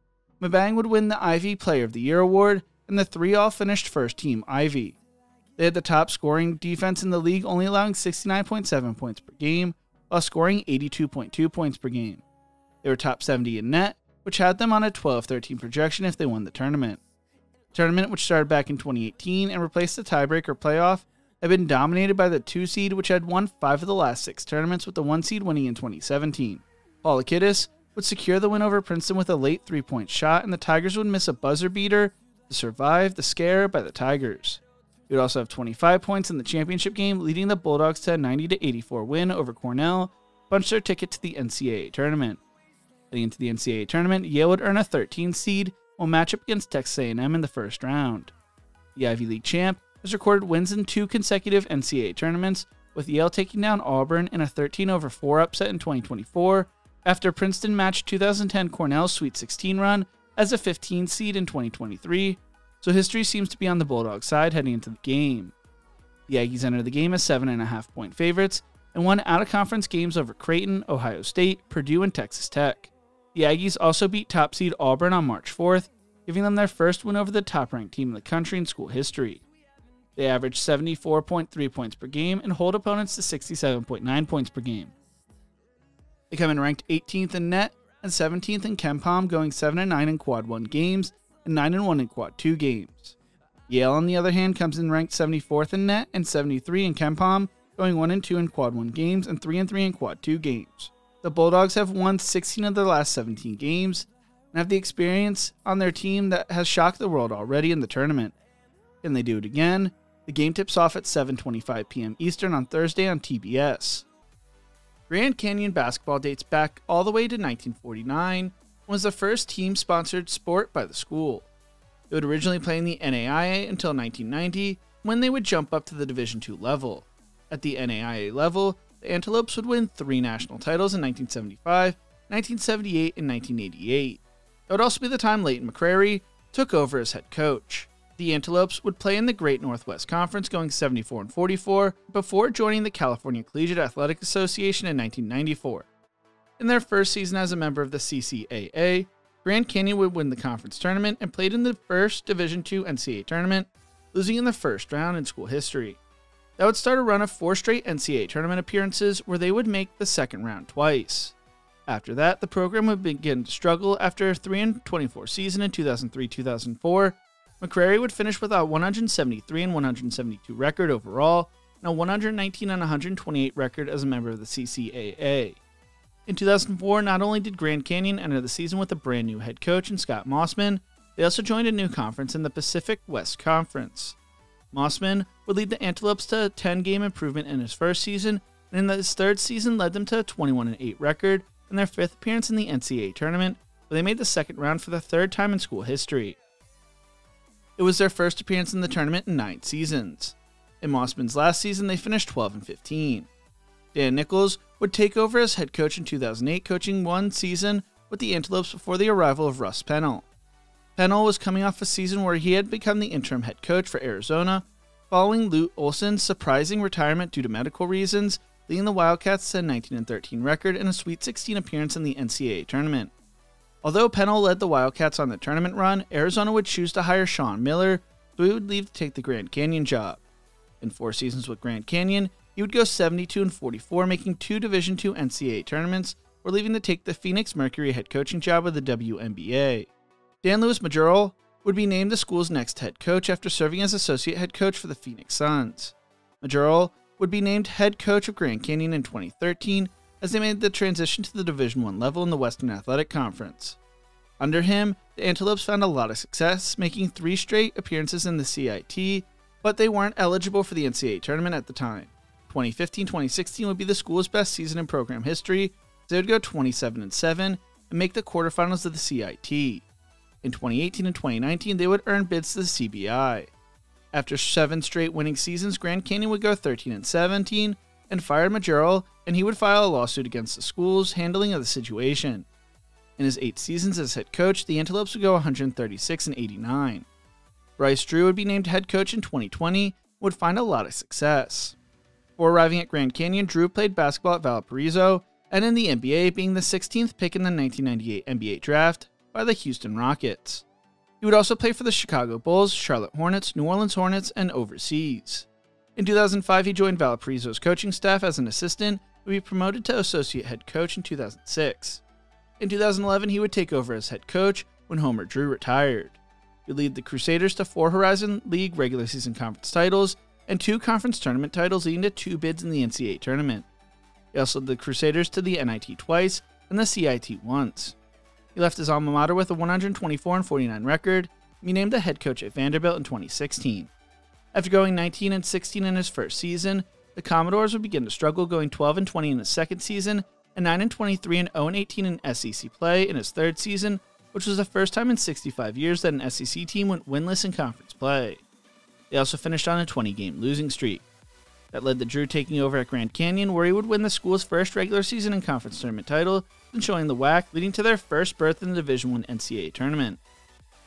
Mabang would win the Ivy Player of the Year award, and the three all finished first-team Ivy. They had the top scoring defense in the league, only allowing 69.7 points per game, while scoring 82.2 points per game. They were top 70 in net, which had them on a 12-13 projection if they won the tournament. The tournament, which started back in 2018 and replaced the tiebreaker playoff, had been dominated by the 2 seed, which had won 5 of the last 6 tournaments, with the 1 seed winning in 2017. Polakidis would secure the win over Princeton with a late 3-point shot, and the Tigers would miss a buzzer beater to survive the scare by the Tigers. He would also have 25 points in the championship game, leading the Bulldogs to a 90-84 win over Cornell, punched their ticket to the NCAA tournament. Heading into the NCAA tournament, Yale would earn a 13 seed, will match up against Texas A&M in the first round. The Ivy League champ has recorded wins in 2 consecutive NCAA tournaments, with Yale taking down Auburn in a 13-4 upset in 2024, after Princeton matched 2010 Cornell's Sweet 16 run as a 15 seed in 2023, so history seems to be on the Bulldogs' side heading into the game. The Aggies entered the game as 7.5-point favorites and won out-of-conference games over Creighton, Ohio State, Purdue, and Texas Tech. The Aggies also beat top seed Auburn on March 4th, giving them their first win over the top-ranked team in the country in school history. They averaged 74.3 points per game and hold opponents to 67.9 points per game. They come in ranked 18th in net and 17th in KenPom, going 7-9 in Quad 1 games and 9-1 in Quad 2 games. Yale, on the other hand, comes in ranked 74th in net and 73 in KenPom, going 1-2 in Quad 1 games and 3-3 in Quad 2 games. The Bulldogs have won 16 of their last 17 games and have the experience on their team that has shocked the world already in the tournament. Can they do it again? The game tips off at 7:25 p.m. Eastern on Thursday on TBS. Grand Canyon basketball dates back all the way to 1949 and was the first team-sponsored sport by the school. It would originally play in the NAIA until 1990, when they would jump up to the Division II level. At the NAIA level, the Antelopes would win 3 national titles in 1975, 1978, and 1988. It would also be the time Leighton McCrary took over as head coach. The Antelopes would play in the Great Northwest Conference, going 74-44, before joining the California Collegiate Athletic Association in 1994. In their first season as a member of the CCAA, Grand Canyon would win the conference tournament and played in the first Division II NCAA tournament, losing in the first round in school history. That would start a run of 4 straight NCAA tournament appearances where they would make the second round twice. After that, the program would begin to struggle after a 3-24 season in 2003-2004. McCrary would finish with a 173-172 record overall and a 119-128 record as a member of the CCAA. In 2004, not only did Grand Canyon enter the season with a brand new head coach in Scott Mossman, they also joined a new conference in the Pacific West Conference. Mossman would lead the Antelopes to a 10-game improvement in his first season, and in his third season led them to a 21-8 record and their 5th appearance in the NCAA tournament, where they made the second round for the 3rd time in school history. It was their first appearance in the tournament in 9 seasons. In Mossman's last season, they finished 12-15. Dan Nichols would take over as head coach in 2008, coaching 1 season with the Antelopes before the arrival of Russ Pennell. Pennell was coming off a season where he had become the interim head coach for Arizona, following Lute Olson's surprising retirement due to medical reasons, leading the Wildcats to a 19-13 record and a Sweet 16 appearance in the NCAA tournament. Although Pennell led the Wildcats on the tournament run, Arizona would choose to hire Sean Miller, so he would leave to take the Grand Canyon job. In 4 seasons with Grand Canyon, he would go 72-44, making 2 Division II NCAA tournaments, or leaving to take the Phoenix Mercury head coaching job with the WNBA. Dan Lewis Majorel would be named the school's next head coach after serving as associate head coach for the Phoenix Suns. Majorel would be named head coach of Grand Canyon in 2013 as they made the transition to the Division I level in the Western Athletic Conference. Under him, the Antelopes found a lot of success, making 3 straight appearances in the CIT, but they weren't eligible for the NCAA tournament at the time. 2015-2016 would be the school's best season in program history, as they would go 27-7 and make the quarterfinals of the CIT. In 2018 and 2019, they would earn bids to the CBI. After 7 straight winning seasons, Grand Canyon would go 13-17 and fired Majorel, and he would file a lawsuit against the school's handling of the situation. In his 8 seasons as head coach, the Antelopes would go 136-89. Bryce Drew would be named head coach in 2020 and would find a lot of success. Before arriving at Grand Canyon, Drew played basketball at Valparaiso and in the NBA, being the 16th pick in the 1998 NBA draft by the Houston Rockets. He would also play for the Chicago Bulls, Charlotte Hornets, New Orleans Hornets, and overseas. In 2005, he joined Valparaiso's coaching staff as an assistant, and would be promoted to associate head coach in 2006. In 2011, he would take over as head coach when Homer Drew retired. He would lead the Crusaders to 4 Horizon League regular season conference titles and 2 conference tournament titles, leading to 2 bids in the NCAA tournament. He also led the Crusaders to the NIT twice and the CIT once. He left his alma mater with a 124-49 record, and be named the head coach at Vanderbilt in 2016. After going 19-16 in his first season, the Commodores would begin to struggle, going 12-20 in his second season, and 9-23 and 0-18 in SEC play in his third season, which was the first time in 65 years that an SEC team went winless in conference play. They also finished on a 20-game losing streak. That led to Drew taking over at Grand Canyon, where he would win the school's first regular season and conference tournament title, and showing the WAC, leading to their first berth in the Division I NCAA tournament.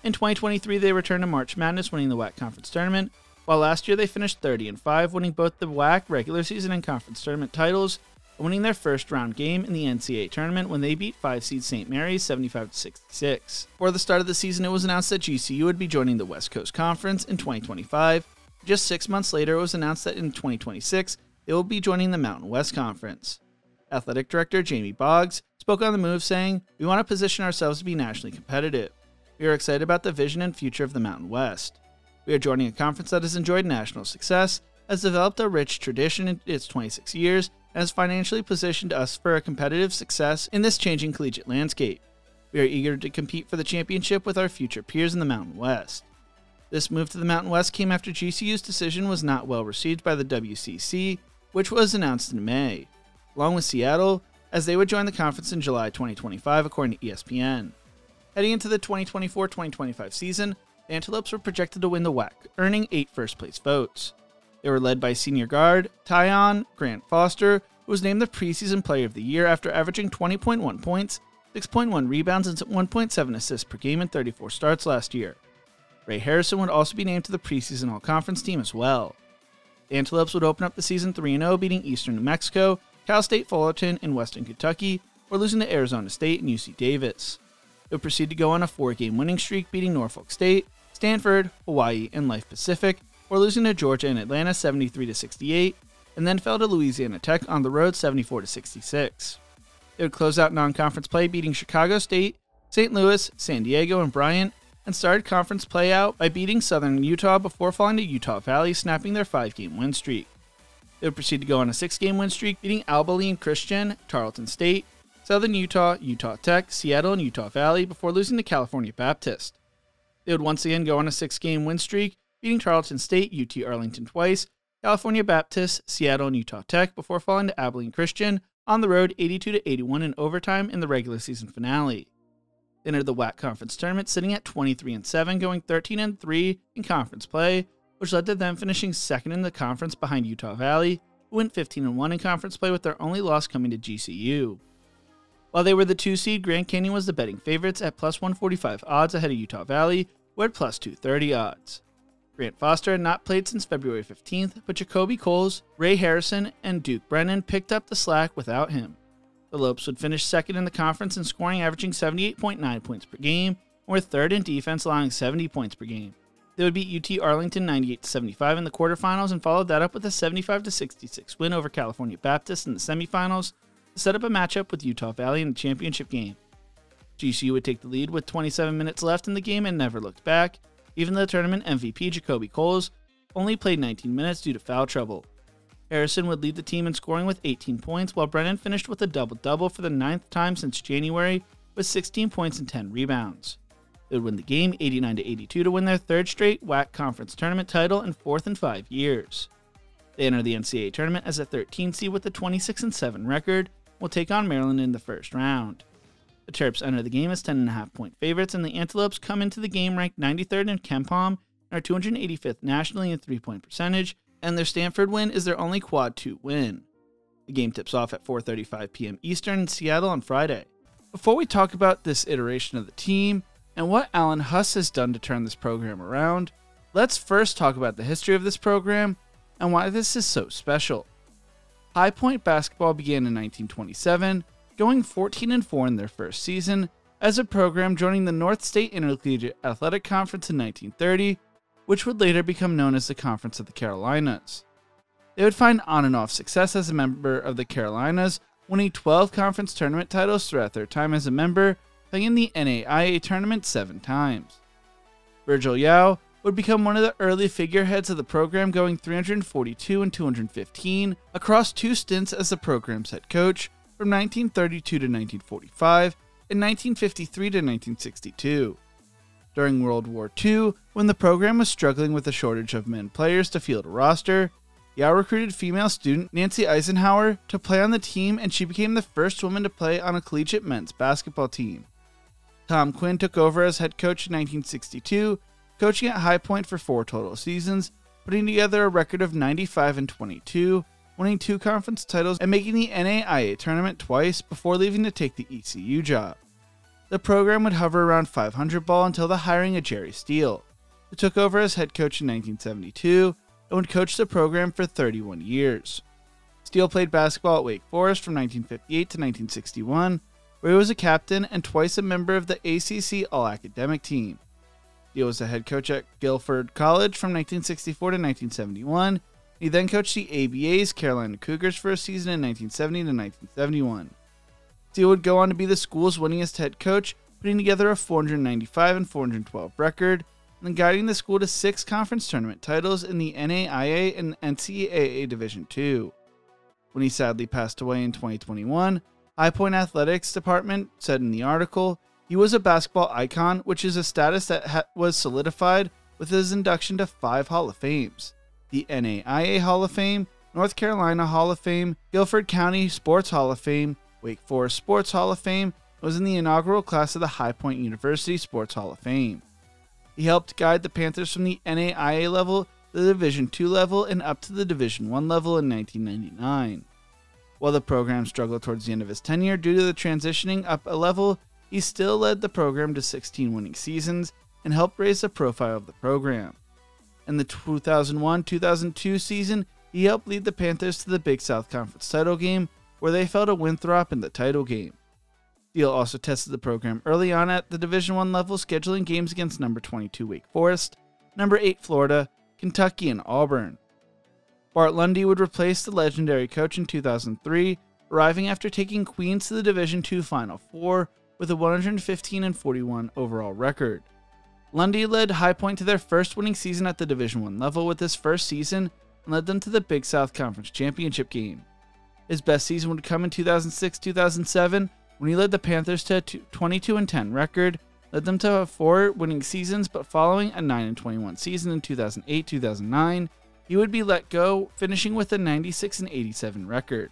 In 2023, they returned to March Madness, winning the WAC conference tournament, while last year they finished 30-5, winning both the WAC regular season and conference tournament titles, and winning their first round game in the NCAA tournament when they beat 5-seed St. Mary's 75-66. Before the start of the season, it was announced that GCU would be joining the West Coast Conference in 2025. Just 6 months later, it was announced that in 2026, they will be joining the Mountain West Conference. Athletic Director Jamie Boggs spoke on the move, saying, "We want to position ourselves to be nationally competitive. We are excited about the vision and future of the Mountain West. We are joining a conference that has enjoyed national success, has developed a rich tradition in its 26 years, and has financially positioned us for a competitive success in this changing collegiate landscape. We are eager to compete for the championship with our future peers in the Mountain West." This move to the Mountain West came after GCU's decision was not well received by the WCC, which was announced in May, along with Seattle, as they would join the conference in July 2025, according to ESPN. Heading into the 2024-2025 season, the Antelopes were projected to win the WAC, earning 8 first-place votes. They were led by senior guard Tyon Grant Foster, who was named the preseason player of the year after averaging 20.1 points, 6.1 rebounds, and 1.7 assists per game in 34 starts last year. Ray Harrison would also be named to the preseason all-conference team as well. The Antelopes would open up the season 3-0, beating Eastern New Mexico, Cal State Fullerton, and Western Kentucky, or losing to Arizona State and UC Davis. It would proceed to go on a 4-game winning streak, beating Norfolk State, Stanford, Hawaii, and Life Pacific, or losing to Georgia and Atlanta 73-68, and then fell to Louisiana Tech on the road 74-66. It would close out non-conference play, beating Chicago State, St. Louis, San Diego, and Bryant, and started conference play out by beating Southern Utah before falling to Utah Valley, snapping their 5-game win streak. They would proceed to go on a 6-game win streak, beating Abilene Christian, Tarleton State, Southern Utah, Utah Tech, Seattle, and Utah Valley before losing to California Baptist. They would once again go on a 6-game win streak, beating Tarleton State, UT Arlington twice, California Baptist, Seattle, and Utah Tech before falling to Abilene Christian on the road 82-81 in overtime in the regular season finale. They entered the WAC conference tournament sitting at 23-7, going 13-3 in conference play, which led to them finishing second in the conference behind Utah Valley, who went 15-1 in conference play with their only loss coming to GCU. While they were the 2 seed, Grand Canyon was the betting favorites at plus 145 odds ahead of Utah Valley, who had plus 230 odds. Grant Foster had not played since February 15th, but Jacoby Coles, Ray Harrison, and Duke Brennan picked up the slack without him. The Lopes would finish second in the conference in scoring, averaging 78.9 points per game, and were third in defense, allowing 70 points per game. They would beat UT Arlington 98-75 in the quarterfinals and followed that up with a 75-66 win over California Baptist in the semifinals to set up a matchup with Utah Valley in the championship game. GCU would take the lead with 27 minutes left in the game and never looked back, even though the tournament MVP Jacoby Coles only played 19 minutes due to foul trouble. Harrison would lead the team in scoring with 18 points, while Brennan finished with a double-double for the 9th time since January with 16 points and 10 rebounds. They would win the game 89-82 to win their 3rd straight WAC conference tournament title and 4th in 5 years. They enter the NCAA tournament as a 13 seed with a 26-7 record, and will take on Maryland in the first round. The Terps enter the game as 10.5-point favorites, and the Antelopes come into the game ranked 93rd in KenPom and are 285th nationally in three-point percentage, and their Stanford win is their only Quad 2 win. The game tips off at 4:35 p.m. Eastern in Seattle on Friday. Before we talk about this iteration of the team and what Alan Huss has done to turn this program around, let's first talk about the history of this program and why this is so special. High Point basketball began in 1927, going 14-4 in their first season, as a program joining the North State Intercollegiate Athletic Conference in 1930, which would later become known as the Conference of the Carolinas. They would find on and off success as a member of the Carolinas, winning 12 conference tournament titles throughout their time as a member, playing in the NAIA tournament 7 times. Virgil Yao would become one of the early figureheads of the program, going 342 and 215 across 2 stints as the program's head coach from 1932 to 1945 and 1953 to 1962. During World War II, when the program was struggling with a shortage of men players to field a roster, Yao recruited female student Nancy Eisenhower to play on the team, and she became the first woman to play on a collegiate men's basketball team. Tom Quinn took over as head coach in 1962, coaching at High Point for 4 total seasons, putting together a record of 95-22, winning 2 conference titles and making the NAIA tournament twice before leaving to take the ECU job. The program would hover around 500 ball until the hiring of Jerry Steele, who took over as head coach in 1972 and would coach the program for 31 years. Steele played basketball at Wake Forest from 1958 to 1961, where he was a captain and twice a member of the ACC All-Academic team. Steele was the head coach at Guilford College from 1964 to 1971. He then coached the ABA's Carolina Cougars for a season in 1970 to 1971. Steele would go on to be the school's winningest head coach, putting together a 495-412 record, and then guiding the school to 6 conference tournament titles in the NAIA and NCAA Division II. When he sadly passed away in 2021, High Point Athletics Department said in the article, he was a basketball icon, which is a status that was solidified with his induction to 5 Hall of Fames: the NAIA Hall of Fame, North Carolina Hall of Fame, Guilford County Sports Hall of Fame, Wake Forest Sports Hall of Fame, and was in the inaugural class of the High Point University Sports Hall of Fame. He helped guide the Panthers from the NAIA level to the Division II level and up to the Division I level in 1999. While the program struggled towards the end of his tenure due to the transitioning up a level, he still led the program to 16 winning seasons and helped raise the profile of the program. In the 2001-2002 season, he helped lead the Panthers to the Big South Conference title game, where they fell to Winthrop in the title game. Steele also tested the program early on at the Division I level, scheduling games against number 22 Wake Forest, number 8 Florida, Kentucky, and Auburn. Bart Lundy would replace the legendary coach in 2003, arriving after taking Queens to the Division II Final Four with a 115-41 overall record. Lundy led High Point to their first winning season at the Division I level with his first season and led them to the Big South Conference Championship game. His best season would come in 2006-2007 when he led the Panthers to a 22-10 record, led them to 4 winning seasons, but following a 9-21 season in 2008-2009, he would be let go, finishing with a 96-87 record.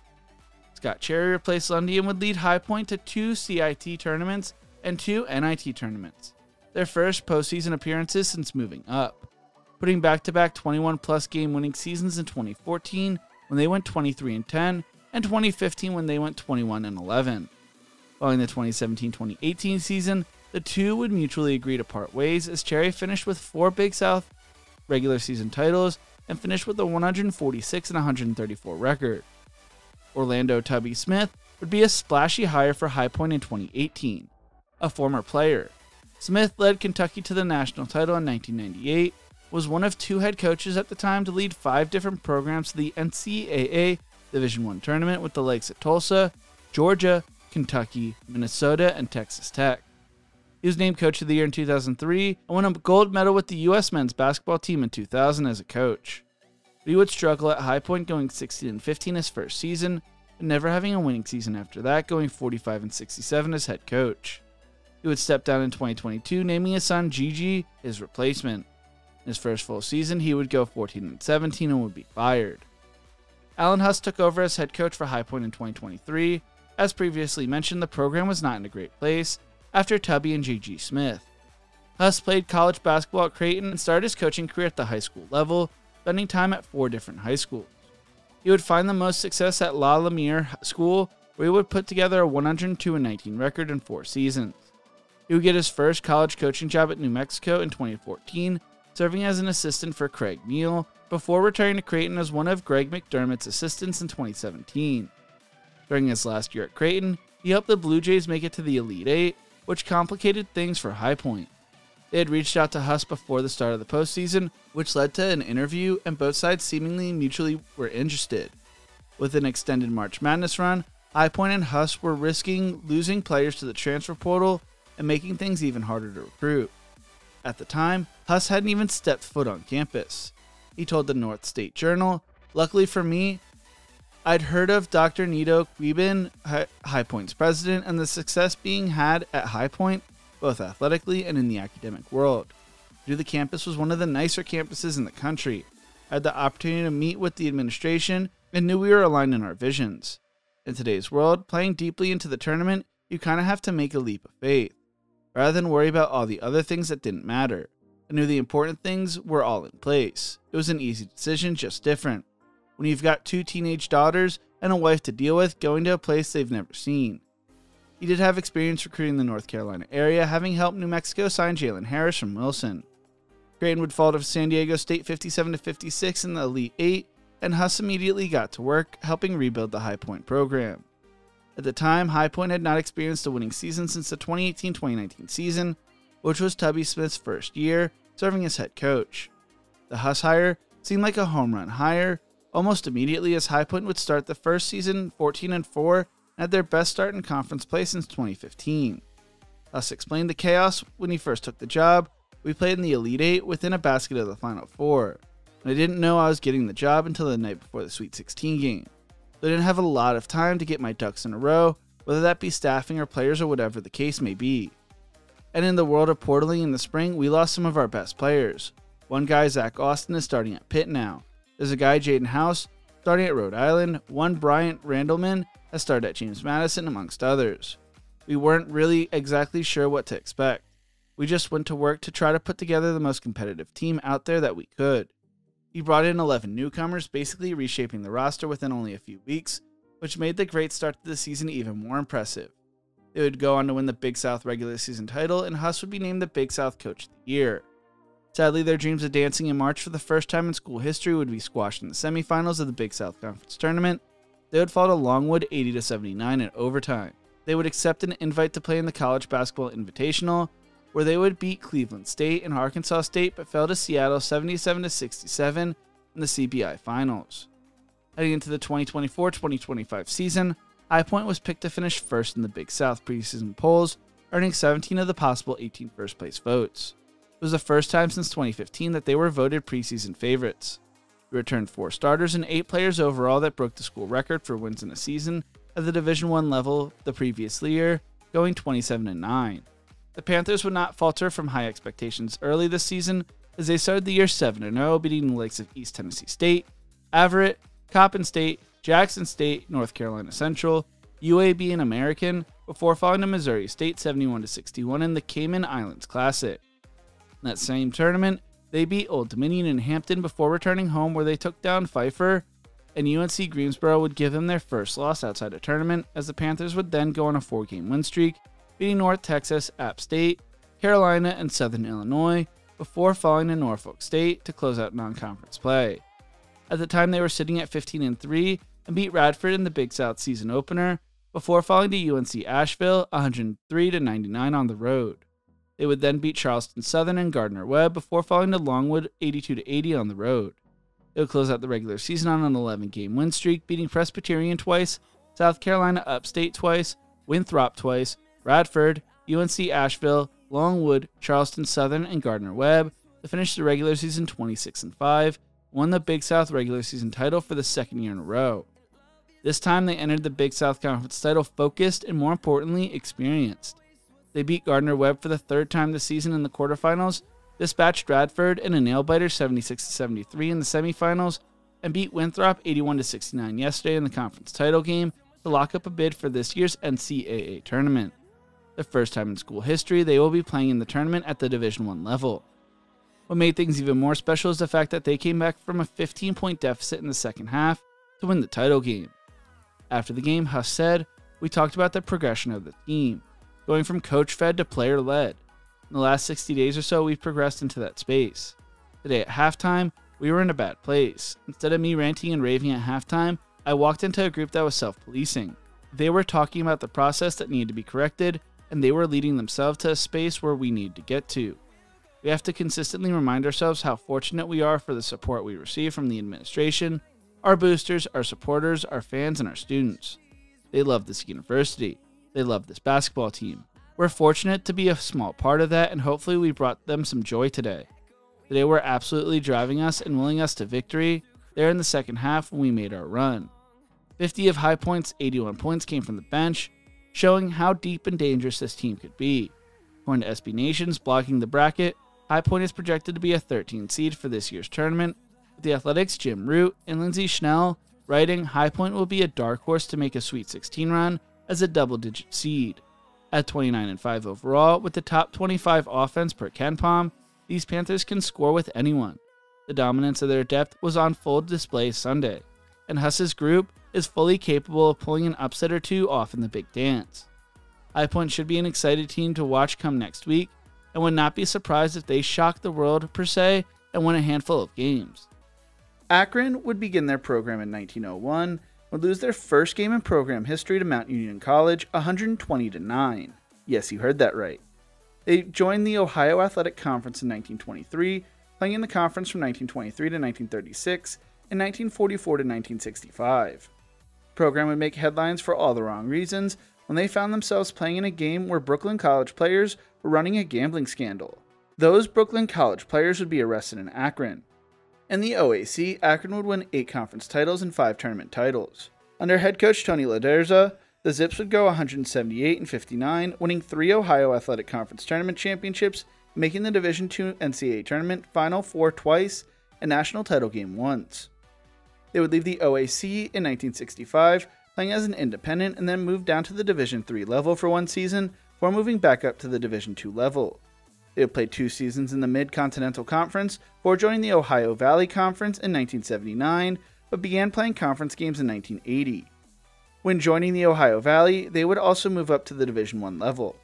Scott Cherry replaced Lundy and would lead High Point to 2 CIT tournaments and 2 NIT tournaments, their first postseason appearances since moving up, putting back-to-back 21-plus game winning seasons in 2014 when they went 23-10 and 2015 when they went 21-11. Following the 2017-2018 season, the two would mutually agree to part ways as Cherry finished with 4 Big South regular season titles and finished with a 146-134 record. Orlando Tubby Smith would be a splashy hire for High Point in 2018. A former player, Smith led Kentucky to the national title in 1998, was one of 2 head coaches at the time to lead 5 different programs to the NCAA Division I tournament with the likes of Tulsa, Georgia, Kentucky, Minnesota, and Texas Tech. He was named Coach of the Year in 2003 and won a gold medal with the U.S. men's basketball team in 2000 as a coach. But he would struggle at High Point, going 16-15 his first season, and never having a winning season after that, going 45-67 as head coach. He would step down in 2022, naming his son Gigi his replacement. In his first full season, he would go 14-17 and would be fired. Alan Huss took over as head coach for High Point in 2023. As previously mentioned, the program was not in a great place after Tubby and J.G. Smith. Huss played college basketball at Creighton and started his coaching career at the high school level, spending time at 4 different high schools. He would find the most success at La Lumiere School, where he would put together a 102-19 record in 4 seasons. He would get his first college coaching job at New Mexico in 2014, serving as an assistant for Craig Neal, before returning to Creighton as one of Greg McDermott's assistants in 2017. During his last year at Creighton, he helped the Blue Jays make it to the Elite Eight, which complicated things for High Point. They had reached out to Huss before the start of the postseason, which led to an interview, and both sides seemingly mutually were interested. With an extended March Madness run, High Point and Huss were risking losing players to the transfer portal and making things even harder to recruit. At the time, Huss hadn't even stepped foot on campus. He told the North State Journal, "Luckily for me, I'd heard of Dr. Nito Quibin, High Point's president, and the success being had at High Point, both athletically and in the academic world. The campus was one of the nicer campuses in the country. I had the opportunity to meet with the administration and knew we were aligned in our visions. In today's world, playing deeply into the tournament, you kind of have to make a leap of faith. rather than worry about all the other things that didn't matter. I knew the important things were all in place. It was an easy decision, just different. When you've got 2 teenage daughters and a wife to deal with, going to a place they've never seen. He did have experience recruiting the North Carolina area, having helped New Mexico sign Jalen Harris from Wilson. Creighton would fall to San Diego State 57-56 in the Elite Eight, and Huss immediately got to work helping rebuild the High Point program. At the time, High Point had not experienced a winning season since the 2018-2019 season, which was Tubby Smith's first year serving as head coach. The Huss hire seemed like a home run hire almost immediately, as High Point would start the first season 14-4 and had their best start in conference play since 2015. Huss explained the chaos when he first took the job. We played in the Elite Eight within a basket of the Final Four, and I didn't know I was getting the job until the night before the Sweet 16 game. So I didn't have a lot of time to get my ducks in a row, whether that be staffing or players or whatever the case may be. And in the world of portaling in the spring, we lost some of our best players. One guy, Zach Austin, is starting at Pitt now. There's a guy, Jaden House, starting at Rhode Island. One, Bryant Randleman, has started at James Madison, amongst others. We weren't really exactly sure what to expect. We just went to work to try to put together the most competitive team out there that we could. He brought in 11 newcomers, basically reshaping the roster within only a few weeks, which made the great start to the season even more impressive. They would go on to win the Big South regular season title, and Huss would be named the Big South Coach of the Year. Sadly, their dreams of dancing in March for the first time in school history would be squashed in the semifinals of the Big South Conference Tournament. They would fall to Longwood 80-79 in overtime. They would accept an invite to play in the College Basketball Invitational, where they would beat Cleveland State and Arkansas State, but fell to Seattle 77-67 in the CBI Finals. Heading into the 2024-2025 season, High Point was picked to finish first in the Big South preseason polls, earning 17 of the possible 18 first-place votes. It was the first time since 2015 that they were voted preseason favorites. We returned 4 starters and 8 players overall that broke the school record for wins in a season at the Division I level the previous year, going 27-9. The Panthers would not falter from high expectations early this season, as they started the year 7-0, beating the likes of East Tennessee State, Averett, Coppin State, Jackson State, North Carolina Central, UAB and American, before falling to Missouri State 71-61 in the Cayman Islands Classic. In that same tournament, they beat Old Dominion and Hampton before returning home, where they took down Pfeiffer, and UNC Greensboro would give them their first loss outside a tournament, as the Panthers would then go on a 4-game win streak, beating North Texas, App State, Carolina, and Southern Illinois, before falling to Norfolk State to close out non-conference play. At the time, they were sitting at 15-3 and beat Radford in the Big South season opener, before falling to UNC Asheville 103-99 on the road. They would then beat Charleston Southern and Gardner-Webb before falling to Longwood 82-80 on the road. They would close out the regular season on an 11-game win streak, beating Presbyterian twice, South Carolina Upstate twice, Winthrop twice, Radford, UNC Asheville, Longwood, Charleston Southern, and Gardner-Webb to finish the regular season 26-5, won the Big South regular season title for the second year in a row. This time they entered the Big South Conference title focused and, more importantly, experienced. They beat Gardner-Webb for the 3rd time this season in the quarterfinals, dispatched Radford in a nail-biter 76-73 in the semifinals, and beat Winthrop 81-69 yesterday in the conference title game to lock up a bid for this year's NCAA tournament. The first time in school history they will be playing in the tournament at the Division I level. What made things even more special is the fact that they came back from a 15-point deficit in the second half to win the title game. After the game, Huss said, "We talked about the progression of the team, going from coach-fed to player-led. In the last 60 days or so, we've progressed into that space. Today at halftime, we were in a bad place. Instead of me ranting and raving at halftime, I walked into a group that was self-policing. They were talking about the process that needed to be corrected, and they were leading themselves to a space where we need to get to. We have to consistently remind ourselves how fortunate we are for the support we receive from the administration, our boosters, our supporters, our fans, and our students. They love this university. They love this basketball team. We're fortunate to be a small part of that, and hopefully we brought them some joy today. Today were absolutely driving us and willing us to victory there in the second half when we made our run. 50 of High Point's 81 points came from the bench, showing how deep and dangerous this team could be. According to SB Nation's Blocking the Bracket, High Point is projected to be a 13 seed for this year's tournament, with the Athletics' Jim Root and Lindsey Schnell writing High Point will be a dark horse to make a Sweet 16 run as a double-digit seed. At 29-5 overall, with the top 25 offense per KenPom, these Panthers can score with anyone. The dominance of their depth was on full display Sunday, and Huss's group is fully capable of pulling an upset or two off in the big dance. High Point should be an exciting team to watch come next week, and would not be surprised if they shock the world per se and win a handful of games. Akron would begin their program in 1901, would lose their first game in program history to Mount Union College 120-9. Yes, you heard that right. They joined the Ohio Athletic Conference in 1923, playing in the conference from 1923 to 1936 and 1944 to 1965. The program would make headlines for all the wrong reasons when they found themselves playing in a game where Brooklyn College players were running a gambling scandal. Those Brooklyn College players would be arrested in Akron. In the OAC, Akron would win 8 conference titles and 5 tournament titles. Under head coach Tony Laderza, the Zips would go 178-59, winning 3 Ohio Athletic Conference tournament championships, making the Division II NCAA tournament Final Four twice and national title game once. They would leave the OAC in 1965, playing as an independent, and then move down to the Division III level for one season, before moving back up to the Division II level. They would play 2 seasons in the Mid-Continental Conference before joining the Ohio Valley Conference in 1979, but began playing conference games in 1980. When joining the Ohio Valley, they would also move up to the Division I level.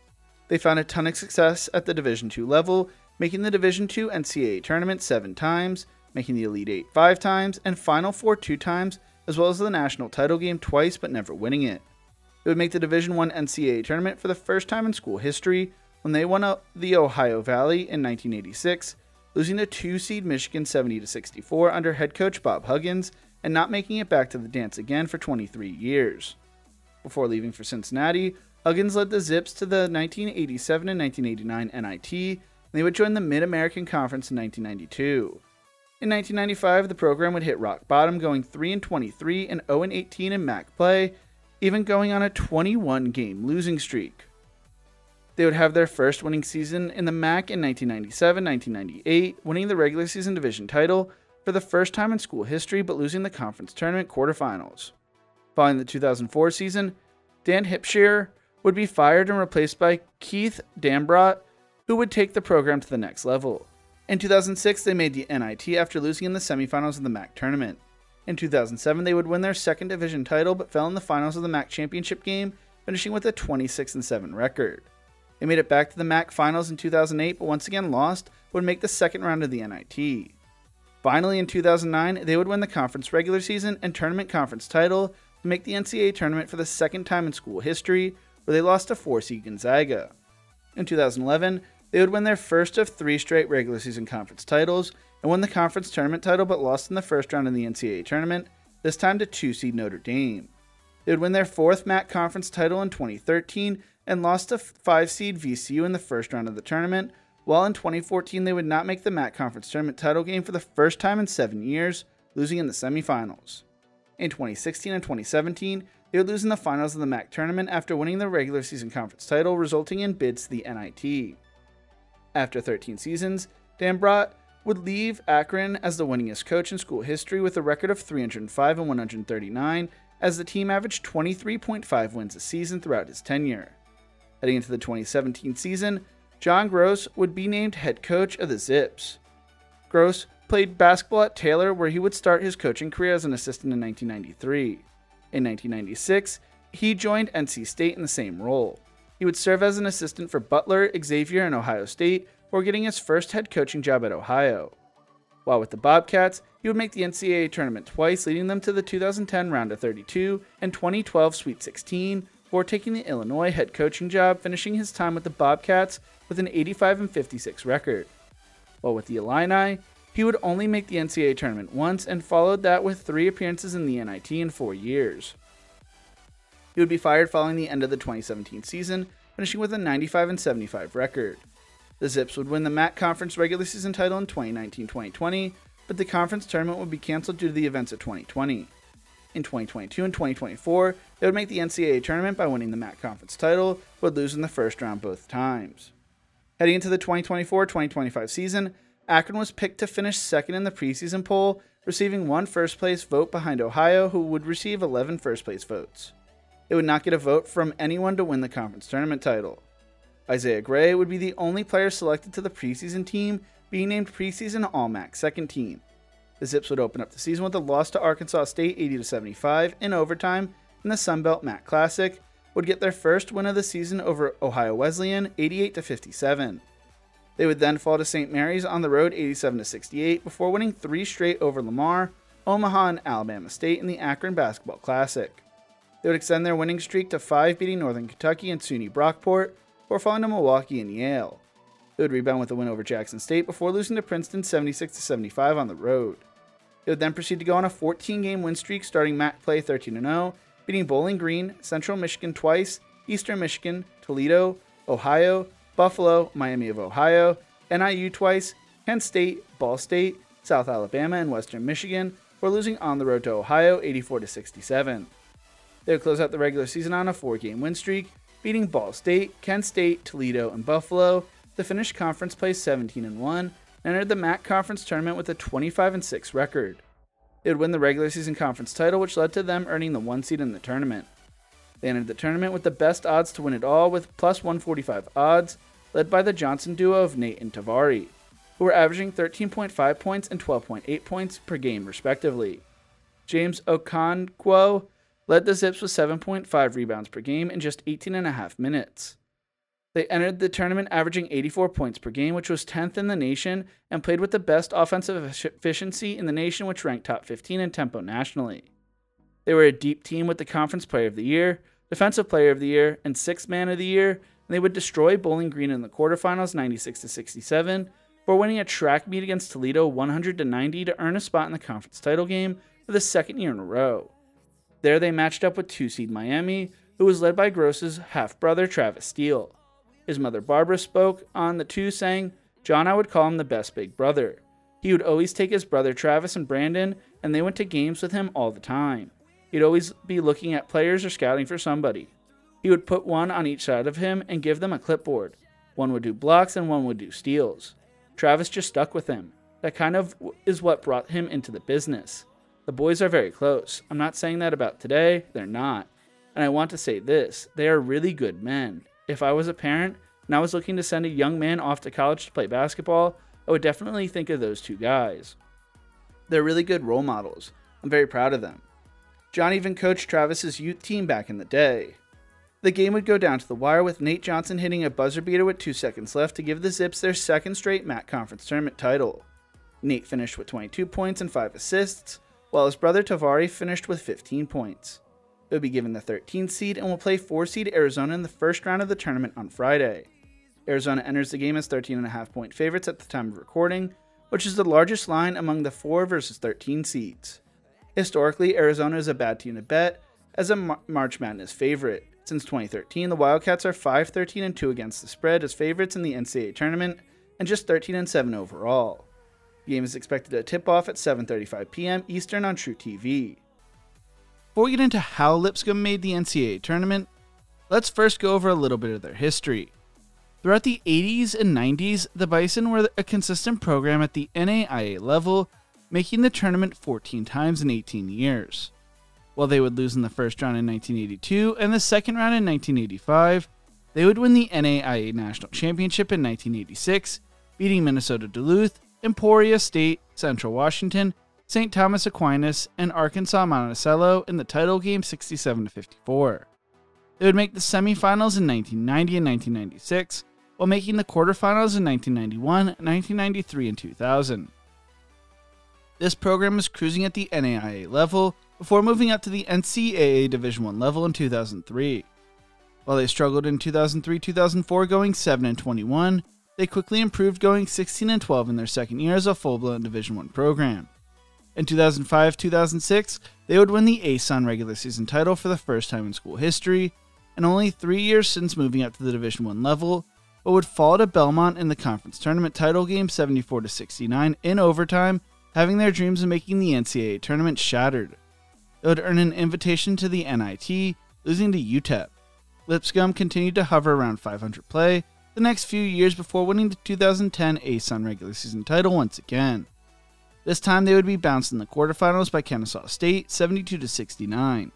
They found a ton of success at the Division II level, making the Division II NCAA tournament 7 times, making the Elite Eight 5 times, and Final Four 2 times, as well as the national title game twice but never winning it. It would make the Division I NCAA tournament for the first time in school history when they won the Ohio Valley in 1986, losing to 2-seed Michigan 70-64 under head coach Bob Huggins and not making it back to the dance again for 23 years. Before leaving for Cincinnati, Huggins led the Zips to the 1987 and 1989 NIT, and they would join the Mid-American Conference in 1992. In 1995, the program would hit rock bottom, going 3-23 and 0-18 in MAC play, even going on a 21-game losing streak. They would have their first winning season in the MAC in 1997-1998, winning the regular season division title for the first time in school history, but losing the conference tournament quarterfinals. Following the 2004 season, Dan Hipshire would be fired and replaced by Keith Dambrot, who would take the program to the next level. In 2006, they made the NIT after losing in the semifinals of the MAC tournament. In 2007, they would win their second division title, but fell in the finals of the MAC championship game, finishing with a 26-7 record. They made it back to the MAC finals in 2008, but once again lost, would make the second round of the NIT. Finally, in 2009, they would win the conference regular season and tournament conference title to make the NCAA tournament for the second time in school history, where they lost to 4-seed Gonzaga. In 2011, they would win their first of 3 straight regular season conference titles and won the conference tournament title, but lost in the first round in the NCAA tournament, this time to 2-seed Notre Dame. They would win their 4th MAC conference title in 2013 and lost to 5-seed VCU in the first round of the tournament, while in 2014 they would not make the MAC conference tournament title game for the first time in 7 years, losing in the semifinals. In 2016 and 2017, they would lose in the finals of the MAC tournament after winning the regular season conference title, resulting in bids to the NIT. After 13 seasons, Dambrot would leave Akron as the winningest coach in school history with a record of 305 and 139, as the team averaged 23.5 wins a season throughout his tenure. Heading into the 2017 season, John Gross would be named head coach of the Zips. Gross played basketball at Taylor, where he would start his coaching career as an assistant in 1993. In 1996, he joined NC State in the same role. He would serve as an assistant for Butler, Xavier, and Ohio State before getting his first head coaching job at Ohio. While with the Bobcats, he would make the NCAA tournament twice, leading them to the 2010 Round of 32 and 2012 Sweet 16, before taking the Illinois head coaching job, finishing his time with the Bobcats with an 85-56 record. While with the Illini, he would only make the NCAA tournament once and followed that with 3 appearances in the NIT in 4 years. He would be fired following the end of the 2017 season, finishing with a 95-75 record. The Zips would win the MAC Conference regular season title in 2019-2020, but the conference tournament would be canceled due to the events of 2020. In 2022 and 2024, they would make the NCAA tournament by winning the MAC Conference title, but would lose in the first round both times. Heading into the 2024-2025 season, Akron was picked to finish second in the preseason poll, receiving 1 first-place vote behind Ohio, who would receive 11 first-place votes. They would not get a vote from anyone to win the conference tournament title. Isaiah Gray would be the only player selected to the preseason team, being named preseason All-MAC second team. The Zips would open up the season with a loss to Arkansas State 80-75 in overtime, and the Sun Belt MAC Classic would get their first win of the season over Ohio Wesleyan 88-57. They would then fall to St. Mary's on the road 87-68 before winning 3 straight over Lamar, Omaha, and Alabama State in the Akron Basketball Classic. They would extend their winning streak to 5, beating Northern Kentucky and SUNY Brockport, before falling to Milwaukee and Yale. They would rebound with a win over Jackson State before losing to Princeton 76-75 on the road. They would then proceed to go on a 14-game win streak starting MAC play 13-0, beating Bowling Green, Central Michigan twice, Eastern Michigan, Toledo, Ohio, Buffalo, Miami of Ohio, NIU twice, Kent State, Ball State, South Alabama, and Western Michigan, before losing on the road to Ohio 84-67. They would close out the regular season on a 4-game win streak, beating Ball State, Kent State, Toledo, and Buffalo to finish conference play 17-1 and entered the MAC Conference Tournament with a 25-6 record. They would win the regular season conference title, which led to them earning the 1 seed in the tournament. They entered the tournament with the best odds to win it all with plus 145 odds, led by the Johnson duo of Nate and Tavari, who were averaging 13.5 points and 12.8 points per game respectively. James Okonkwo led the Zips with 7.5 rebounds per game in just 18.5 minutes. They entered the tournament averaging 84 points per game, which was 10th in the nation, and played with the best offensive efficiency in the nation, which ranked top 15 in tempo nationally. They were a deep team with the Conference Player of the Year, Defensive Player of the Year, and Sixth Man of the Year, and they would destroy Bowling Green in the quarterfinals 96-67, before winning a track meet against Toledo 100-90 to earn a spot in the conference title game for the second year in a row. There they matched up with 2-seed Miami, who was led by Gross's half-brother Travis Steele. His mother Barbara spoke on the two, saying, "John, I would call him the best big brother. He would always take his brother Travis and Brandon, and they went to games with him all the time. He'd always be looking at players or scouting for somebody. He would put one on each side of him and give them a clipboard. One would do blocks and one would do steals. Travis just stuck with him. That kind of is what brought him into the business. The boys are very close. I'm not saying that about today. They're not. And I want to say this. They are really good men. If I was a parent and I was looking to send a young man off to college to play basketball, I would definitely think of those two guys. They're really good role models. I'm very proud of them. John even coached Travis's youth team back in the day." The game would go down to the wire with Nate Johnson hitting a buzzer beater with 2 seconds left to give the Zips their second straight MAC Conference Tournament title. Nate finished with 22 points and 5 assists, while his brother Tavari finished with 15 points. It will be given the 13th seed and will play 4-seed Arizona in the first round of the tournament on Friday. Arizona enters the game as 13.5-point favorites at the time of recording, which is the largest line among the 4 versus 13 seeds. Historically, Arizona is a bad team to bet as a March Madness favorite. Since 2013, the Wildcats are 5-13-2 against the spread as favorites in the NCAA tournament and just 13-7 overall. The game is expected to tip off at 7:35 p.m. Eastern on True TV. Before we get into how Lipscomb made the NCAA tournament, let's first go over a little bit of their history. Throughout the 80s and 90s, the Bison were a consistent program at the NAIA level, making the tournament 14 times in 18 years. While they would lose in the first round in 1982 and the second round in 1985, they would win the NAIA National Championship in 1986, beating Minnesota Duluth, Emporia State, Central Washington, St. Thomas Aquinas, and Arkansas Monticello in the title game 67-54. They would make the semifinals in 1990 and 1996, while making the quarterfinals in 1991, 1993, and 2000. This program was cruising at the NAIA level before moving up to the NCAA Division I level in 2003. While they struggled in 2003-2004 going 7-21, they quickly improved going 16-12 in their second year as a full-blown Division I program. In 2005-2006, they would win the ASUN regular season title for the first time in school history, and only 3 years since moving up to the Division I level, but would fall to Belmont in the conference tournament title game 74-69 in overtime, having their dreams of making the NCAA tournament shattered. They would earn an invitation to the NIT, losing to UTEP. Lipscomb continued to hover around 500 play the next few years before winning the 2010 ASUN regular season title once again. This time they would be bounced in the quarterfinals by Kennesaw State 72-69.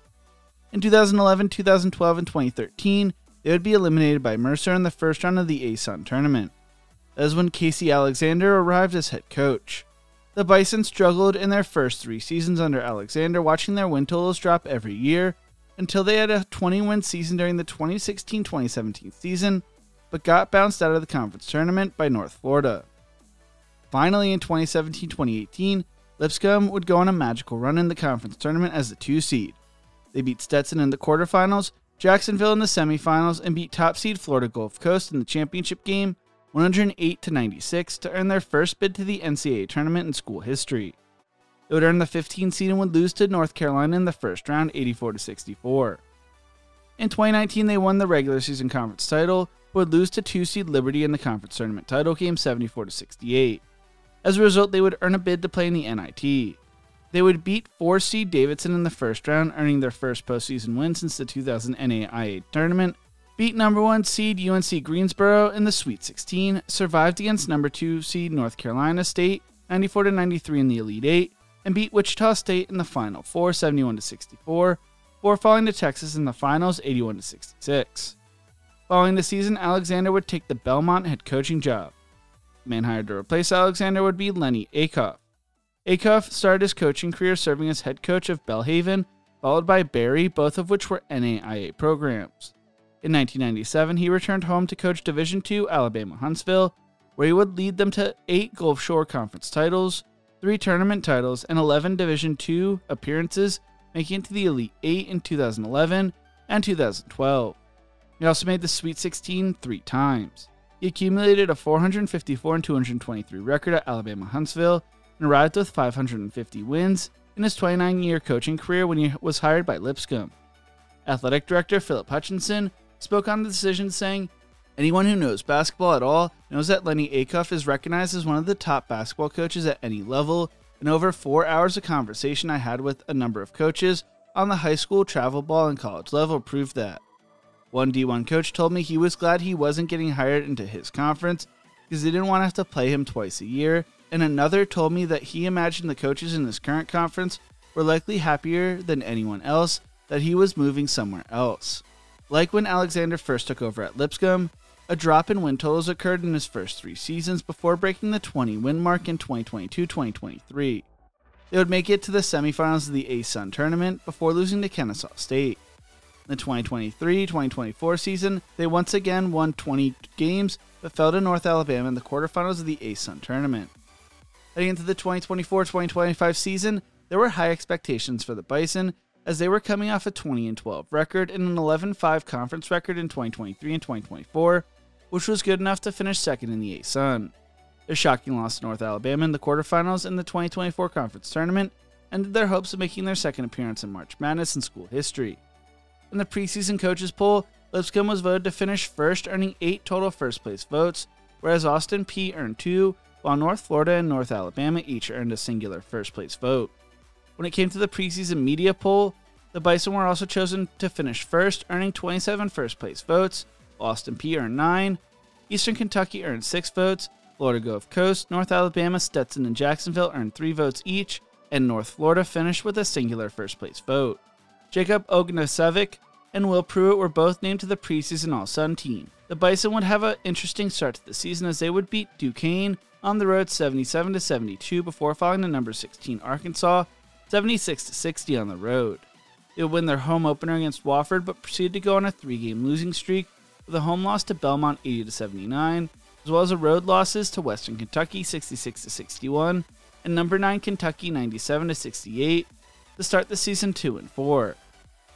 In 2011, 2012, and 2013, they would be eliminated by Mercer in the first round of the ASUN tournament. That is when Casey Alexander arrived as head coach. The Bison struggled in their first 3 seasons under Alexander, watching their win totals drop every year, until they had a 20-win season during the 2016-2017 season, but got bounced out of the conference tournament by North Florida. Finally, in 2017-2018, Lipscomb would go on a magical run in the conference tournament as the 2 seed. They beat Stetson in the quarterfinals, Jacksonville in the semifinals, and beat top seed Florida Gulf Coast in the championship game 108-96 to earn their first bid to the NCAA tournament in school history. They would earn the 15 seed and would lose to North Carolina in the first round 84-64. In 2019, they won the regular season conference title, but would lose to 2 seed Liberty in the conference tournament title game 74-68. As a result, they would earn a bid to play in the NIT. They would beat 4 seed Davidson in the first round, earning their first postseason win since the 2000 NAIA tournament, beat number 1 seed UNC Greensboro in the Sweet 16, survived against number 2 seed North Carolina State 94-93 in the Elite 8, and beat Wichita State in the Final Four 71-64, before falling to Texas in the finals 81-66. Following the season, Alexander would take the Belmont head coaching job. The man hired to replace Alexander would be Lenny Acuff. Acuff started his coaching career serving as head coach of Belhaven, followed by Barry, both of which were NAIA programs. In 1997, he returned home to coach Division II Alabama Huntsville, where he would lead them to 8 Gulf Shore Conference titles, 3 tournament titles, and 11 Division II appearances, making it to the Elite 8 in 2011 and 2012. He also made the Sweet 16 3 times. He accumulated a 454-223 record at Alabama Huntsville and arrived with 550 wins in his 29-year coaching career when he was hired by Lipscomb. Athletic Director Philip Hutchinson spoke on the decision, saying, "Anyone who knows basketball at all knows that Lenny Acuff is recognized as one of the top basketball coaches at any level, and over 4 hours of conversation I had with a number of coaches on the high school, travel ball, and college level proved that. One D1 coach told me he was glad he wasn't getting hired into his conference because they didn't want to have to play him twice a year, and another told me that he imagined the coaches in his current conference were likely happier than anyone else that he was moving somewhere else." Like when Alexander first took over at Lipscomb, a drop in win totals occurred in his first 3 seasons before breaking the 20-win mark in 2022-2023. They would make it to the semifinals of the ASUN tournament before losing to Kennesaw State. In the 2023-2024 season, they once again won 20 games, but fell to North Alabama in the quarterfinals of the ASUN tournament. Heading into the 2024-2025 season, there were high expectations for the Bison, as they were coming off a 20-12 record and an 11-5 conference record in 2023 and 2024, which was good enough to finish second in the ASUN. Their shocking loss to North Alabama in the quarterfinals in the 2024 conference tournament ended their hopes of making their second appearance in March Madness in school history. In the preseason coaches poll, Lipscomb was voted to finish first, earning 8 total first-place votes, whereas Austin Peay earned 2, while North Florida and North Alabama each earned a singular first-place vote. When it came to the preseason media poll, the Bison were also chosen to finish first, earning 27 first-place votes, while Austin Peay earned 9, Eastern Kentucky earned 6 votes, Florida Gulf Coast, North Alabama, Stetson, and Jacksonville earned 3 votes each, and North Florida finished with a singular first-place vote. Jacob Ognasevic and Will Pruitt were both named to the preseason All-Sun team. The Bison would have an interesting start to the season as they would beat Duquesne on the road 77-72 before falling to number 16 Arkansas 76-60 on the road. They would win their home opener against Wofford, but proceeded to go on a 3-game losing streak with a home loss to Belmont 80-79, as well as road losses to Western Kentucky 66-61 and number 9 Kentucky 97-68 to start the season 2-4.